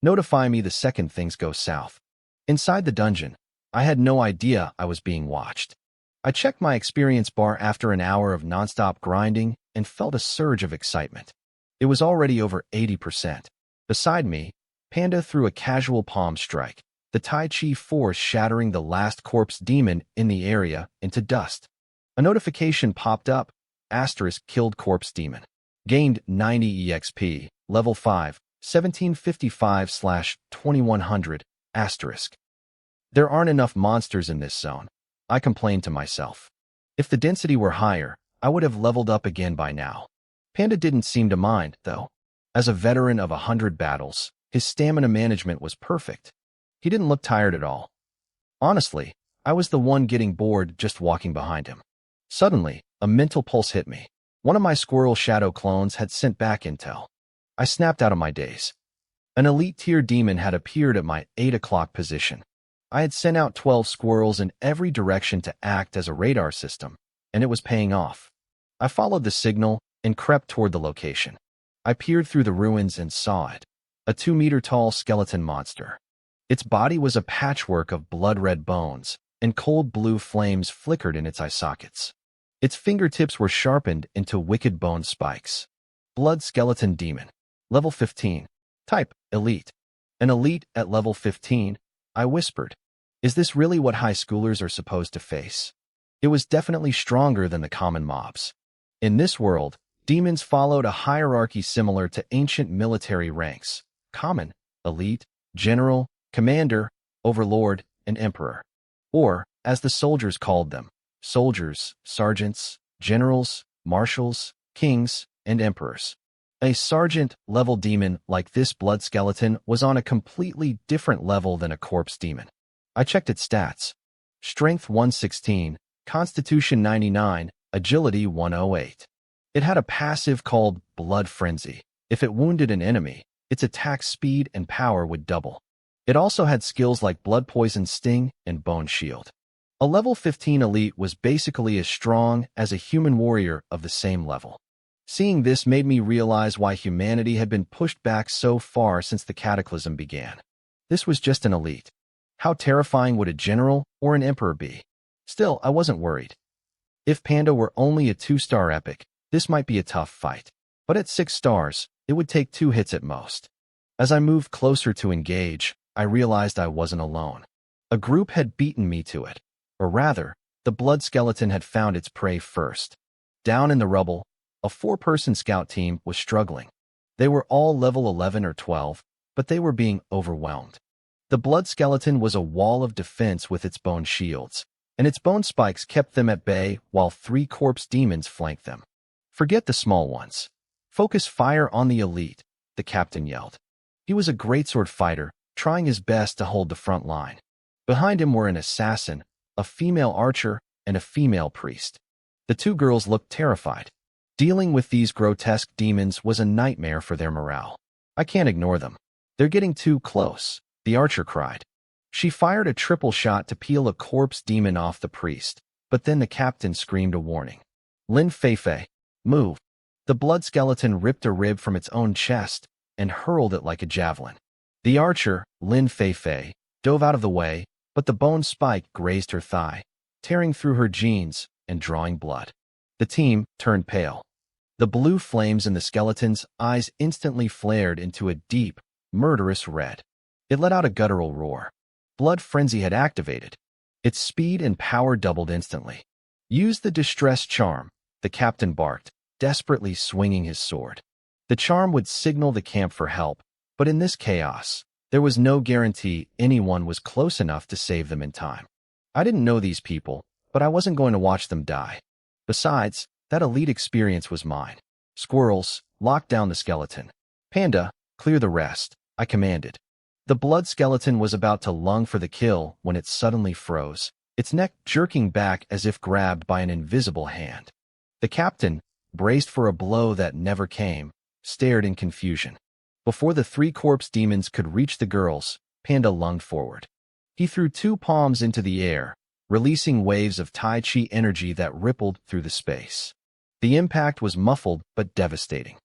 Notify me the second things go south. Inside the dungeon, I had no idea I was being watched. I checked my experience bar after an hour of nonstop grinding and felt a surge of excitement. It was already over 80%. Beside me, Panda threw a casual palm strike, the Tai Chi force shattering the last corpse demon in the area into dust. A notification popped up, * killed corpse demon. Gained 90 EXP, level 5, 1755/2100, *. There aren't enough monsters in this zone, I complained to myself. If the density were higher, I would have leveled up again by now. Panda didn't seem to mind, though. As a veteran of 100 battles, his stamina management was perfect. He didn't look tired at all. Honestly, I was the one getting bored just walking behind him. Suddenly, a mental pulse hit me. One of my squirrel shadow clones had sent back intel. I snapped out of my daze. An elite-tier demon had appeared at my 8 o'clock position. I had sent out 12 squirrels in every direction to act as a radar system, and it was paying off. I followed the signal and crept toward the location. I peered through the ruins and saw it. A 2-meter-tall skeleton monster. Its body was a patchwork of blood-red bones, and cold blue flames flickered in its eye sockets. Its fingertips were sharpened into wicked bone spikes. Blood skeleton demon. Level 15. Type, elite. An elite at level 15, I whispered. Is this really what high schoolers are supposed to face? It was definitely stronger than the common mobs. In this world, demons followed a hierarchy similar to ancient military ranks: common, elite, general, commander, overlord, and emperor. Or, as the soldiers called them, soldiers, sergeants, generals, marshals, kings, and emperors. A sergeant-level demon like this blood skeleton was on a completely different level than a corpse demon. I checked its stats. Strength 116, Constitution 99, Agility 108. It had a passive called Blood Frenzy. If it wounded an enemy, its attack speed and power would double. It also had skills like Blood Poison Sting and Bone Shield. A level 15 elite was basically as strong as a human warrior of the same level. Seeing this made me realize why humanity had been pushed back so far since the cataclysm began. This was just an elite. How terrifying would a general or an emperor be? Still, I wasn't worried. If Panda were only a 2-star epic, this might be a tough fight. But at 6 stars, it would take 2 hits at most. As I moved closer to engage, I realized I wasn't alone. A group had beaten me to it. Or rather, the blood skeleton had found its prey first. Down in the rubble, a 4-person scout team was struggling. They were all level 11 or 12, but they were being overwhelmed. The blood skeleton was a wall of defense with its bone shields, and its bone spikes kept them at bay while 3 corpse demons flanked them. Forget the small ones. Focus fire on the elite, the captain yelled. He was a greatsword fighter, trying his best to hold the front line. Behind him were an assassin, a female archer, and a female priest. The two girls looked terrified. Dealing with these grotesque demons was a nightmare for their morale. I can't ignore them. They're getting too close, the archer cried. She fired a triple shot to peel a corpse demon off the priest, but then the captain screamed a warning. Lin Feifei, move. The blood skeleton ripped a rib from its own chest and hurled it like a javelin. The archer, Lin Feifei, dove out of the way, but the bone spike grazed her thigh, tearing through her jeans and drawing blood. The team turned pale. The blue flames in the skeleton's eyes instantly flared into a deep, murderous red. It let out a guttural roar. Blood frenzy had activated. Its speed and power doubled instantly. Use the distress charm, the captain barked, desperately swinging his sword. The charm would signal the camp for help, but in this chaos, there was no guarantee anyone was close enough to save them in time. I didn't know these people, but I wasn't going to watch them die. Besides, that elite experience was mine. Squirrels, lock down the skeleton. Panda, clear the rest, I commanded. The blood skeleton was about to lung for the kill when it suddenly froze, its neck jerking back as if grabbed by an invisible hand. The captain, braced for a blow that never came, stared in confusion. Before the three corpse demons could reach the girls, Panda lunged forward. He threw two palms into the air, releasing waves of Tai Chi energy that rippled through the space. The impact was muffled but devastating.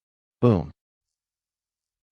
Boom.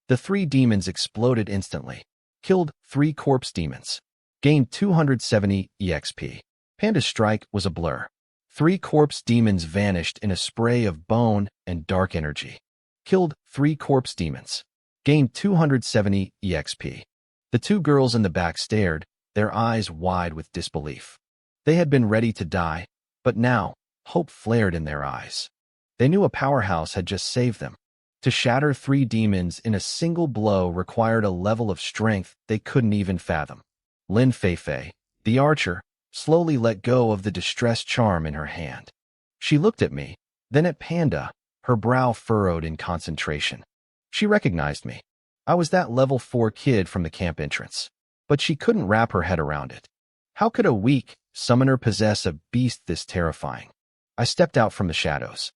The three demons exploded instantly. Killed 3 corpse demons. Gained 270 EXP. Panda's strike was a blur. 3 corpse demons vanished in a spray of bone and dark energy. Killed 3 corpse demons. Gained 270 EXP. The two girls in the back stared, their eyes wide with disbelief. They had been ready to die, but now, hope flared in their eyes. They knew a powerhouse had just saved them. To shatter 3 demons in a single blow required a level of strength they couldn't even fathom. Lin Feifei, the archer, slowly let go of the distress charm in her hand. She looked at me, then at Panda, her brow furrowed in concentration. She recognized me. I was that level 4 kid from the camp entrance. But she couldn't wrap her head around it. How could a weak summoner possess a beast this terrifying? I stepped out from the shadows.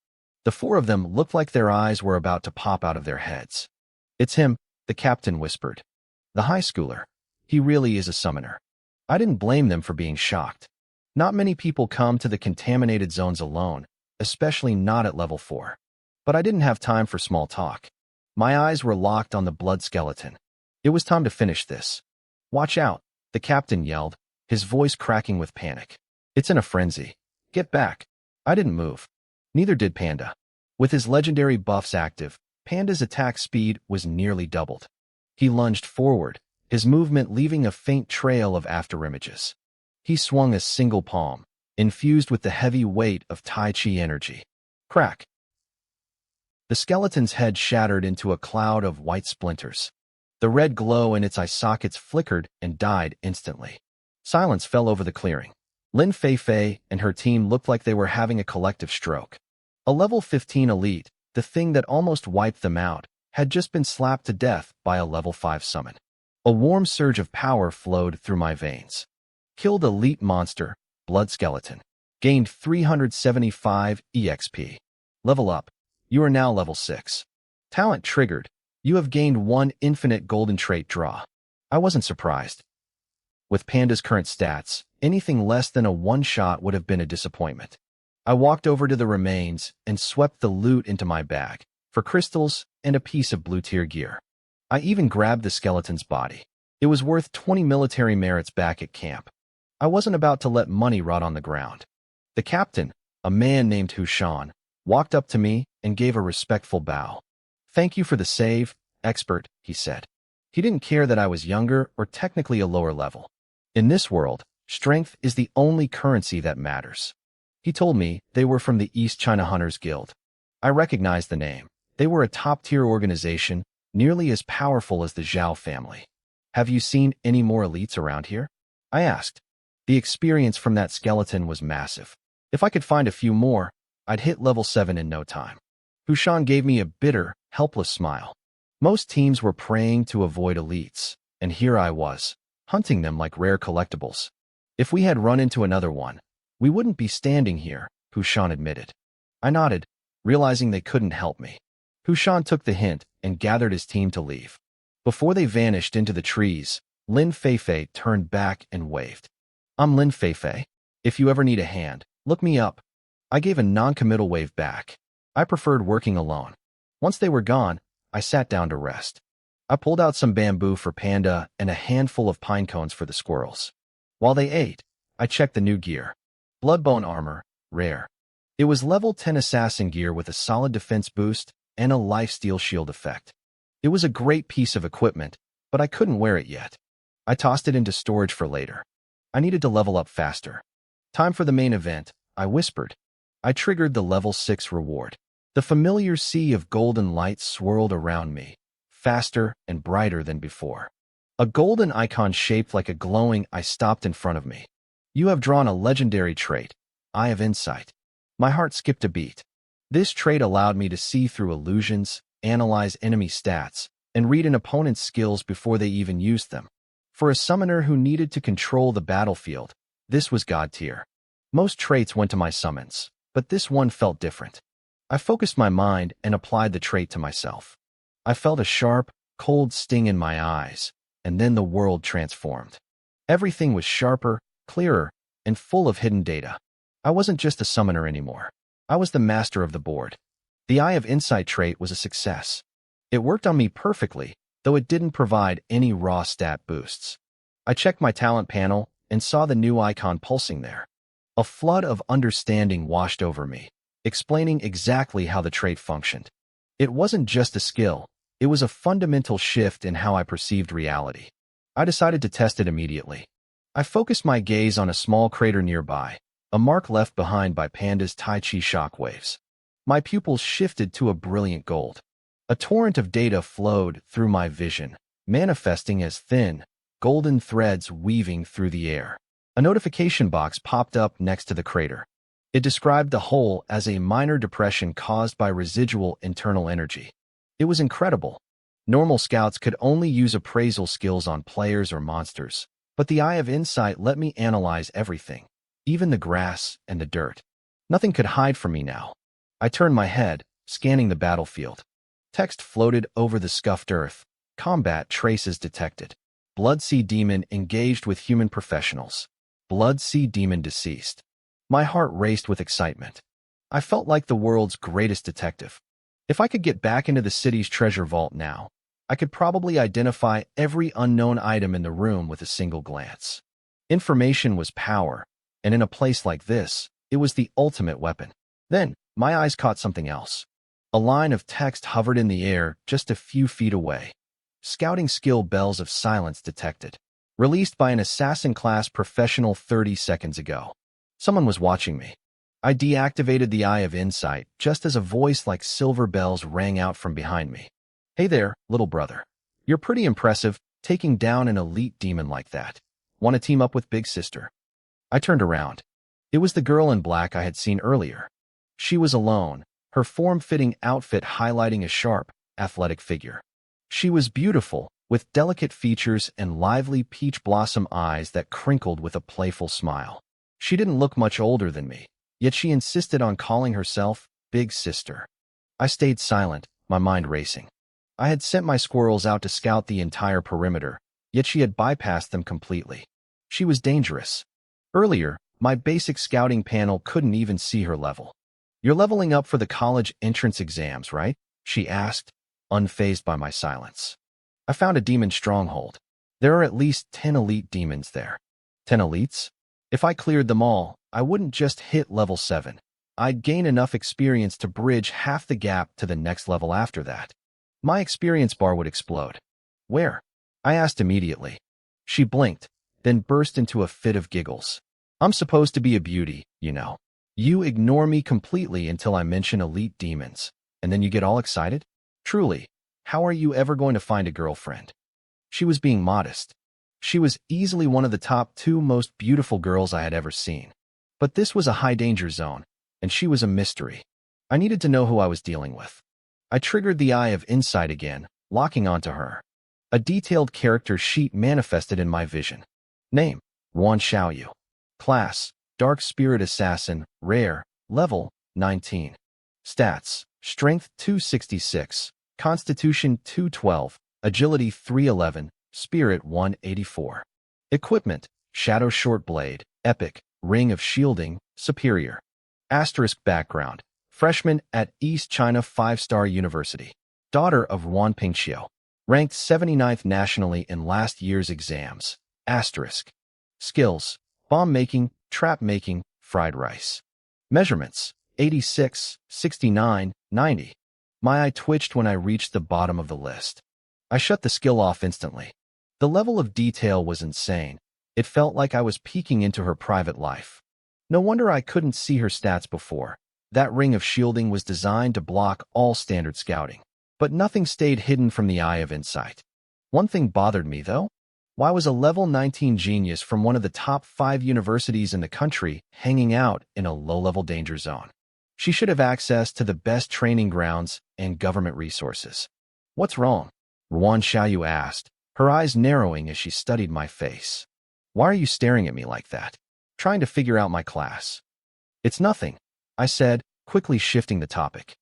The 4 of them looked like their eyes were about to pop out of their heads. It's him, the captain whispered. The high schooler. He really is a summoner. I didn't blame them for being shocked. Not many people come to the contaminated zones alone, especially not at level 4. But I didn't have time for small talk. My eyes were locked on the blood skeleton. It was time to finish this. Watch out, the captain yelled, his voice cracking with panic. It's in a frenzy. Get back. I didn't move. Neither did Panda. With his legendary buffs active, Panda's attack speed was nearly doubled. He lunged forward, his movement leaving a faint trail of afterimages. He swung a single palm, infused with the heavy weight of Tai Chi energy. Crack. The skeleton's head shattered into a cloud of white splinters. The red glow in its eye sockets flickered and died instantly. Silence fell over the clearing. Lin Feifei and her team looked like they were having a collective stroke. A level 15 elite, the thing that almost wiped them out, had just been slapped to death by a level 5 summon. A warm surge of power flowed through my veins. Killed elite monster, blood skeleton. Gained 375 EXP. Level up. You are now level 6. Talent triggered. You have gained 1 infinite golden trait draw. I wasn't surprised. With Panda's current stats, anything less than a one-shot would have been a disappointment. I walked over to the remains and swept the loot into my bag, for crystals and a piece of blue-tier gear. I even grabbed the skeleton's body. It was worth 20 military merits back at camp. I wasn't about to let money rot on the ground. The captain, a man named Hushan, walked up to me and gave a respectful bow. Thank you for the save, expert, he said. He didn't care that I was younger or technically a lower level. In this world, strength is the only currency that matters. He told me they were from the East China Hunters Guild. I recognized the name. They were a top-tier organization, nearly as powerful as the Zhao family. Have you seen any more elites around here? I asked. The experience from that skeleton was massive. If I could find a few more, I'd hit level 7 in no time. Hushan gave me a bitter, helpless smile. Most teams were praying to avoid elites, and here I was, hunting them like rare collectibles. If we had run into another one, we wouldn't be standing here, Hushan admitted. I nodded, realizing they couldn't help me. Hushan took the hint and gathered his team to leave. Before they vanished into the trees, Lin Feifei turned back and waved. I'm Lin Feifei. If you ever need a hand, look me up. I gave a non-committal wave back. I preferred working alone. Once they were gone, I sat down to rest. I pulled out some bamboo for Panda and a handful of pine cones for the squirrels. While they ate, I checked the new gear. Bloodbone armor, rare. It was level 10 assassin gear with a solid defense boost and a lifesteal shield effect. It was a great piece of equipment, but I couldn't wear it yet. I tossed it into storage for later. I needed to level up faster. Time for the main event, I whispered. I triggered the level 6 reward. The familiar sea of golden light swirled around me, faster and brighter than before. A golden icon shaped like a glowing eye stopped in front of me. You have drawn a legendary trait, Eye of Insight. My heart skipped a beat. This trait allowed me to see through illusions, analyze enemy stats, and read an opponent's skills before they even used them. For a summoner who needed to control the battlefield, this was God tier. Most traits went to my summons, but this one felt different. I focused my mind and applied the trait to myself. I felt a sharp, cold sting in my eyes, and then the world transformed. Everything was sharper, clearer, and full of hidden data. I wasn't just a summoner anymore. I was the master of the board. The Eye of Insight trait was a success. It worked on me perfectly, though it didn't provide any raw stat boosts. I checked my talent panel and saw the new icon pulsing there. A flood of understanding washed over me, explaining exactly how the trait functioned. It wasn't just a skill, it was a fundamental shift in how I perceived reality. I decided to test it immediately. I focused my gaze on a small crater nearby, a mark left behind by Panda's Tai Chi shockwaves. My pupils shifted to a brilliant gold. A torrent of data flowed through my vision, manifesting as thin, golden threads weaving through the air. A notification box popped up next to the crater. It described the hole as a minor depression caused by residual internal energy. It was incredible. Normal scouts could only use appraisal skills on players or monsters, but the Eye of Insight let me analyze everything, even the grass and the dirt. Nothing could hide from me now. I turned my head, scanning the battlefield. Text floated over the scuffed earth. Combat traces detected. Blood Sea Demon engaged with human professionals. Blood Sea Demon deceased. My heart raced with excitement. I felt like the world's greatest detective. If I could get back into the city's treasure vault now, I could probably identify every unknown item in the room with a single glance. Information was power, and in a place like this, it was the ultimate weapon. Then, my eyes caught something else. A line of text hovered in the air just a few feet away. Scouting skill Bells of Silence detected. Released by an assassin class professional 30 seconds ago. Someone was watching me. I deactivated the Eye of Insight just as a voice like silver bells rang out from behind me. Hey there, little brother. You're pretty impressive, taking down an elite demon like that. Want to team up with Big Sister? I turned around. It was the girl in black I had seen earlier. She was alone, her form-fitting outfit highlighting a sharp, athletic figure. She was beautiful, with delicate features and lively peach blossom eyes that crinkled with a playful smile. She didn't look much older than me, yet she insisted on calling herself Big Sister. I stayed silent, my mind racing. I had sent my squirrels out to scout the entire perimeter, yet she had bypassed them completely. She was dangerous. Earlier, my basic scouting panel couldn't even see her level. You're leveling up for the college entrance exams, right? She asked, unfazed by my silence. I found a demon stronghold. There are at least 10 elite demons there. 10 elites? If I cleared them all, I wouldn't just hit level 7. I'd gain enough experience to bridge half the gap to the next level after that. My experience bar would explode. Where? I asked immediately. She blinked, then burst into a fit of giggles. I'm supposed to be a beauty, you know. You ignore me completely until I mention elite demons, and then you get all excited? Truly, how are you ever going to find a girlfriend? She was being modest. She was easily one of the top 2 most beautiful girls I had ever seen. But this was a high-danger zone, and she was a mystery. I needed to know who I was dealing with. I triggered the Eye of Insight again, locking onto her. A detailed character sheet manifested in my vision. Name, Wan Xiaoyu. Class, Dark Spirit Assassin, Rare, Level, 19. Stats, Strength 266, Constitution 212, Agility 311, Spirit 184. Equipment, Shadow Short Blade, Epic, Ring of Shielding, Superior. Asterisk background, freshman at East China 5-Star University. Daughter of Wan Pingqiu. Ranked 79th nationally in last year's exams. Asterisk. Skills, bomb making, trap making, fried rice. Measurements, 86, 69, 90. My eye twitched when I reached the bottom of the list. I shut the skill off instantly. The level of detail was insane. It felt like I was peeking into her private life. No wonder I couldn't see her stats before. That ring of shielding was designed to block all standard scouting. But nothing stayed hidden from the Eye of Insight. One thing bothered me, though. Why was a level 19 genius from one of the top 5 universities in the country hanging out in a low-level danger zone? She should have access to the best training grounds and government resources. What's wrong? Wan Xiaoyu asked, her eyes narrowing as she studied my face. Why are you staring at me like that? Trying to figure out my class. It's nothing, I said, quickly shifting the topic.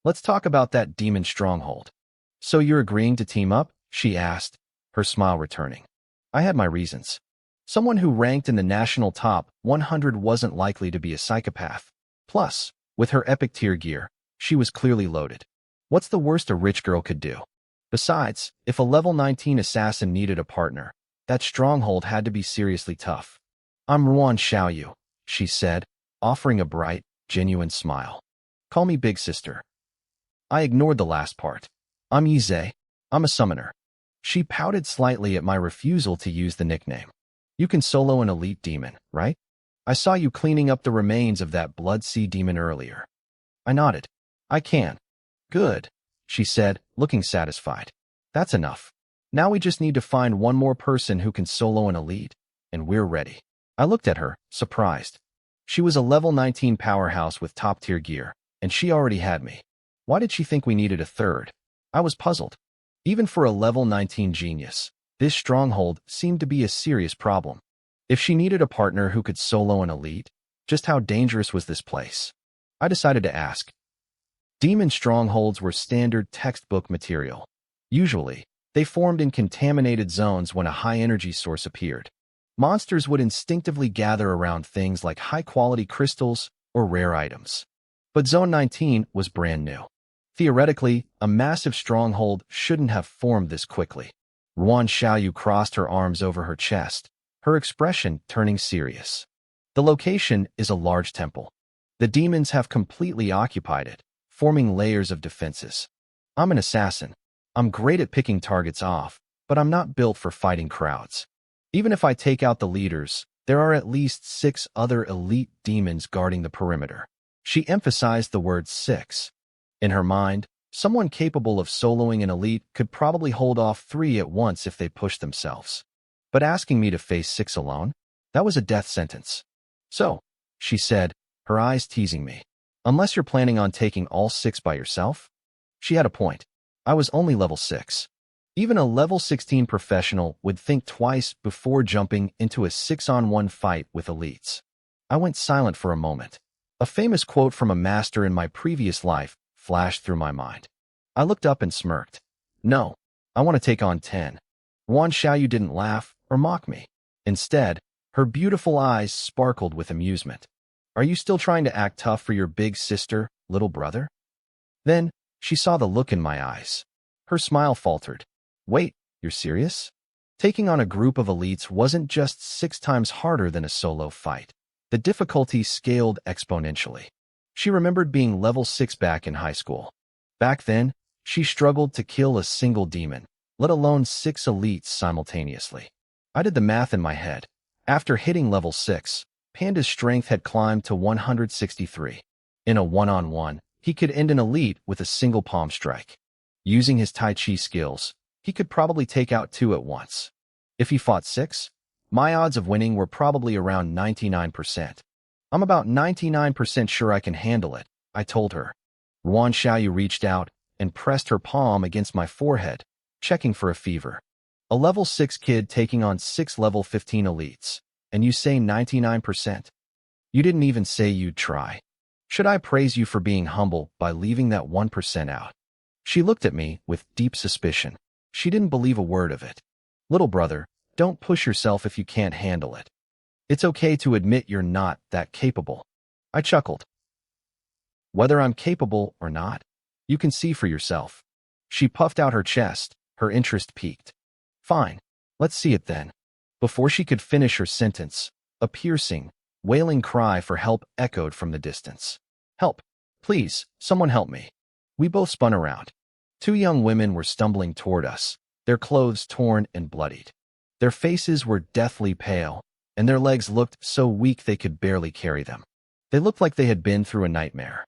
Let's talk about that demon stronghold. So you're agreeing to team up? She asked, her smile returning. I had my reasons. Someone who ranked in the national top 100 wasn't likely to be a psychopath. Plus, with her epic tier gear, she was clearly loaded. What's the worst a rich girl could do? Besides, if a level 19 assassin needed a partner, that stronghold had to be seriously tough. I'm Wan Xiaoyu, she said, offering a bright, genuine smile. Call me Big Sister. I ignored the last part. I'm Ize. I'm a summoner. She pouted slightly at my refusal to use the nickname. You can solo an elite demon, right? I saw you cleaning up the remains of that blood sea demon earlier. I nodded. I can. Good, she said, looking satisfied. That's enough. Now we just need to find one more person who can solo an elite, and we're ready. I looked at her, surprised. She was a level 19 powerhouse with top-tier gear, and she already had me. Why did she think we needed a third? I was puzzled. Even for a level 19 genius, this stronghold seemed to be a serious problem. If she needed a partner who could solo an elite, just how dangerous was this place? I decided to ask. Demon strongholds were standard textbook material. Usually, they formed in contaminated zones when a high-energy source appeared. Monsters would instinctively gather around things like high-quality crystals or rare items. But Zone 19 was brand new. Theoretically, a massive stronghold shouldn't have formed this quickly. Wan Xiaoyu crossed her arms over her chest, her expression turning serious. The location is a large temple. The demons have completely occupied it, forming layers of defenses. I'm an assassin. I'm great at picking targets off, but I'm not built for fighting crowds. Even if I take out the leaders, there are at least 6 other elite demons guarding the perimeter. She emphasized the word 6. In her mind, someone capable of soloing an elite could probably hold off 3 at once if they pushed themselves. But asking me to face 6 alone? That was a death sentence. So, she said, her eyes teasing me. Unless you're planning on taking all 6 by yourself? She had a point. I was only level 6. Even a level 16 professional would think twice before jumping into a 6-on-1 fight with elites. I went silent for a moment. A famous quote from a master in my previous life flashed through my mind. I looked up and smirked. No, I want to take on 10. Wan Xiaoyu didn't laugh or mock me. Instead, her beautiful eyes sparkled with amusement. Are you still trying to act tough for your big sister, little brother? Then, she saw the look in my eyes. Her smile faltered. Wait, you're serious? Taking on a group of elites wasn't just 6 times harder than a solo fight. The difficulty scaled exponentially. She remembered being level 6 back in high school. Back then, she struggled to kill a single demon, let alone 6 elites simultaneously. I did the math in my head. After hitting level 6, Panda's strength had climbed to 163. In a one-on-one, he could end an elite with a single palm strike. Using his Tai Chi skills, he could probably take out 2 at once. If he fought 6, my odds of winning were probably around 99%. I'm about 99% sure I can handle it, I told her. Yuan Xiaoyu reached out and pressed her palm against my forehead, checking for a fever. A level 6 kid taking on 6 level 15 elites, and you say 99%? You didn't even say you'd try. Should I praise you for being humble by leaving that 1% out? She looked at me with deep suspicion. She didn't believe a word of it. Little brother, don't push yourself if you can't handle it. It's okay to admit you're not that capable. I chuckled. Whether I'm capable or not, you can see for yourself. She puffed out her chest, her interest piqued. Fine, let's see it then. Before she could finish her sentence, a piercing, wailing cry for help echoed from the distance. Help! Please, someone help me. We both spun around. 2 young women were stumbling toward us, their clothes torn and bloodied. Their faces were deathly pale, and their legs looked so weak they could barely carry them. They looked like they had been through a nightmare.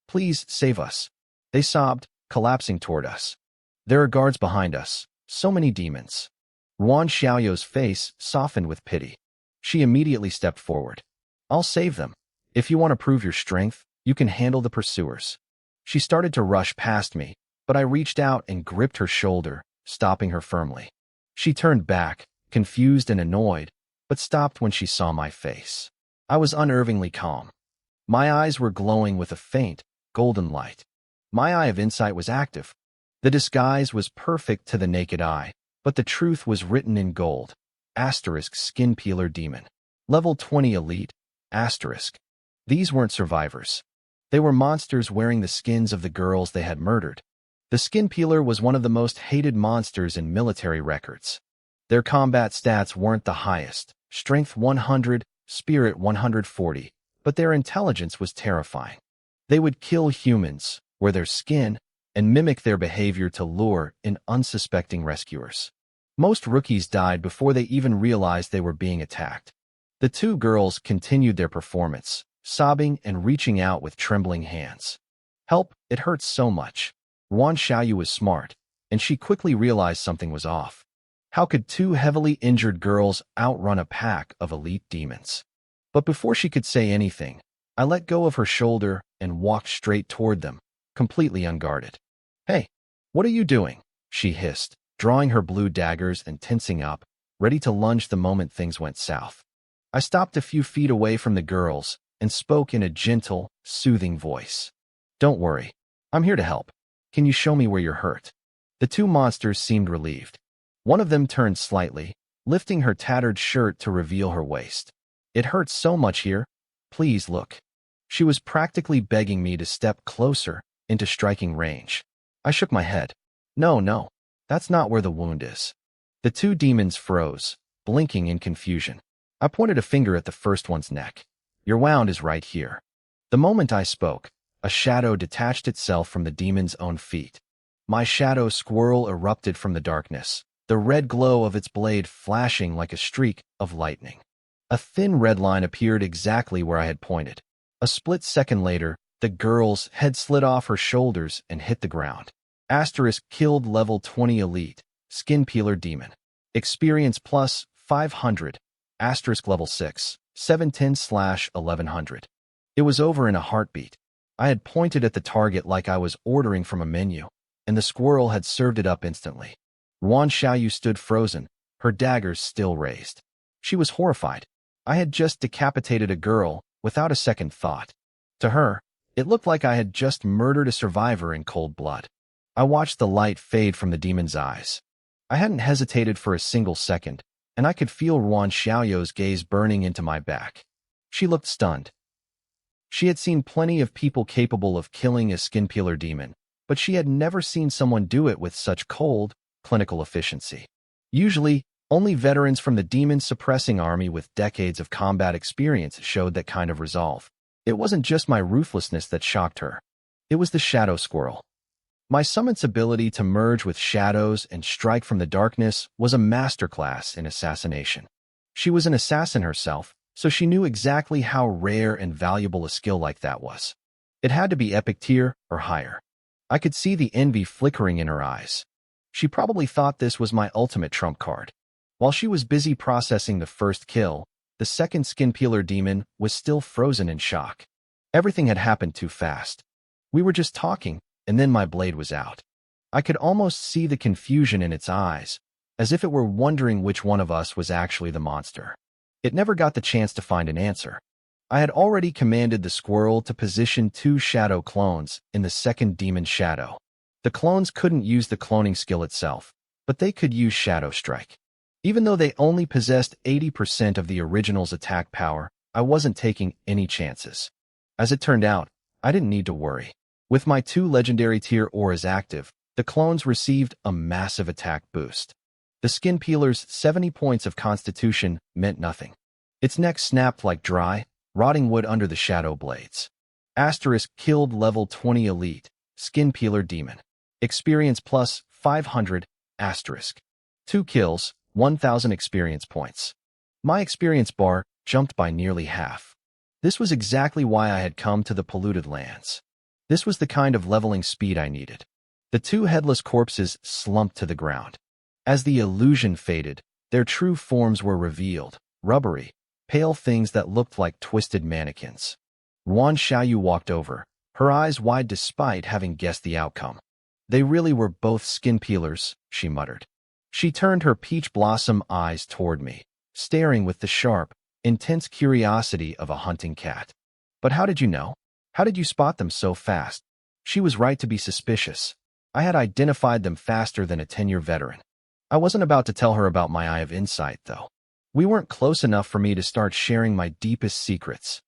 Please save us. They sobbed, collapsing toward us. There are guards behind us, so many demons. Yuan Xiaoyu's face softened with pity. She immediately stepped forward. I'll save them. If you want to prove your strength, you can handle the pursuers. She started to rush past me, but I reached out and gripped her shoulder, stopping her firmly. She turned back, confused and annoyed, but stopped when she saw my face. I was unnervingly calm. My eyes were glowing with a faint, golden light. My eye of insight was active. The disguise was perfect to the naked eye, but the truth was written in gold. Asterisk skin peeler demon. Level 20 elite. Asterisk. These weren't survivors. They were monsters wearing the skins of the girls they had murdered. The skin peeler was one of the most hated monsters in military records. Their combat stats weren't the highest, strength 100, spirit 140, but their intelligence was terrifying. They would kill humans, wear their skin, and mimic their behavior to lure in unsuspecting rescuers. Most rookies died before they even realized they were being attacked. The 2 girls continued their performance, sobbing and reaching out with trembling hands. Help, it hurts so much. Yuan Xiaoyu was smart, and she quickly realized something was off. How could 2 heavily injured girls outrun a pack of elite demons? But before she could say anything, I let go of her shoulder and walked straight toward them, completely unguarded. Hey, what are you doing? She hissed, drawing her blue daggers and tensing up, ready to lunge the moment things went south. I stopped a few feet away from the girls and spoke in a gentle, soothing voice. Don't worry, I'm here to help. Can you show me where you're hurt? The 2 monsters seemed relieved. One of them turned slightly, lifting her tattered shirt to reveal her waist. It hurts so much here. Please look. She was practically begging me to step closer into striking range. I shook my head. No, that's not where the wound is. The 2 demons froze, blinking in confusion. I pointed a finger at the first one's neck. Your wound is right here. The moment I spoke, a shadow detached itself from the demon's own feet. My shadow squirrel erupted from the darkness, the red glow of its blade flashing like a streak of lightning. A thin red line appeared exactly where I had pointed. A split second later, the girl's head slid off her shoulders and hit the ground. Asterisk killed level 20 elite, skin peeler demon. Experience plus 500. Asterisk level 6, 710/1100. It was over in a heartbeat. I had pointed at the target like I was ordering from a menu, and the squirrel had served it up instantly. Yuan Xiaoyu stood frozen, her daggers still raised. She was horrified. I had just decapitated a girl without a second thought. To her, it looked like I had just murdered a survivor in cold blood. I watched the light fade from the demon's eyes. I hadn't hesitated for a single second, and I could feel Yuan Xiaoyu's gaze burning into my back. She looked stunned. She had seen plenty of people capable of killing a skin peeler demon, but she had never seen someone do it with such cold, clinical efficiency. Usually, only veterans from the demon-suppressing army with decades of combat experience showed that kind of resolve. It wasn't just my ruthlessness that shocked her. It was the shadow squirrel. My summon's ability to merge with shadows and strike from the darkness was a masterclass in assassination. She was an assassin herself, so she knew exactly how rare and valuable a skill like that was. It had to be epic tier or higher. I could see the envy flickering in her eyes. She probably thought this was my ultimate trump card. While she was busy processing the first kill, the second skin peeler demon was still frozen in shock. Everything had happened too fast. We were just talking, and then my blade was out. I could almost see the confusion in its eyes, as if it were wondering which one of us was actually the monster. It never got the chance to find an answer. I had already commanded the squirrel to position 2 shadow clones in the second demon shadow. The clones couldn't use the cloning skill itself, but they could use Shadow Strike. Even though they only possessed 80% of the original's attack power, I wasn't taking any chances. As it turned out, I didn't need to worry. With my 2 legendary tier auras active, the clones received a massive attack boost. The skin peeler's 70 points of constitution meant nothing. Its neck snapped like dry, rotting wood under the shadow blades. Asterisk killed level 20 elite, skin peeler demon. Experience plus 500, asterisk. 2 kills, 1,000 experience points. My experience bar jumped by nearly half. This was exactly why I had come to the polluted lands. This was the kind of leveling speed I needed. The 2 headless corpses slumped to the ground. As the illusion faded, their true forms were revealed, rubbery, pale things that looked like twisted mannequins. Yuan Xiaoyu walked over, her eyes wide despite having guessed the outcome. They really were both skin peelers, she muttered. She turned her peach blossom eyes toward me, staring with the sharp, intense curiosity of a hunting cat. But how did you know? How did you spot them so fast? She was right to be suspicious. I had identified them faster than a 10-year veteran. I wasn't about to tell her about my eye of insight, though. We weren't close enough for me to start sharing my deepest secrets.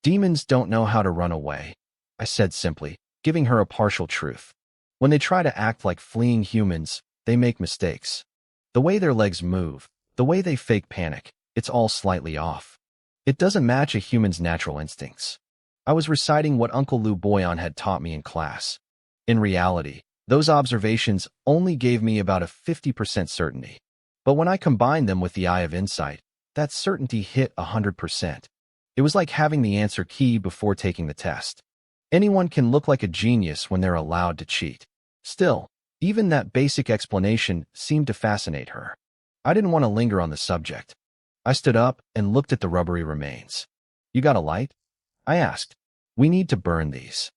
Demons don't know how to run away, I said simply, giving her a partial truth. When they try to act like fleeing humans, they make mistakes. The way their legs move, the way they fake panic, it's all slightly off. It doesn't match a human's natural instincts. I was reciting what Uncle Lu Boyan had taught me in class. In reality, those observations only gave me about a 50% certainty. But when I combined them with the eye of insight, that certainty hit 100%. It was like having the answer key before taking the test. Anyone can look like a genius when they're allowed to cheat. Still, even that basic explanation seemed to fascinate her. I didn't want to linger on the subject. I stood up and looked at the rubbery remains. You got a light? I asked. We need to burn these.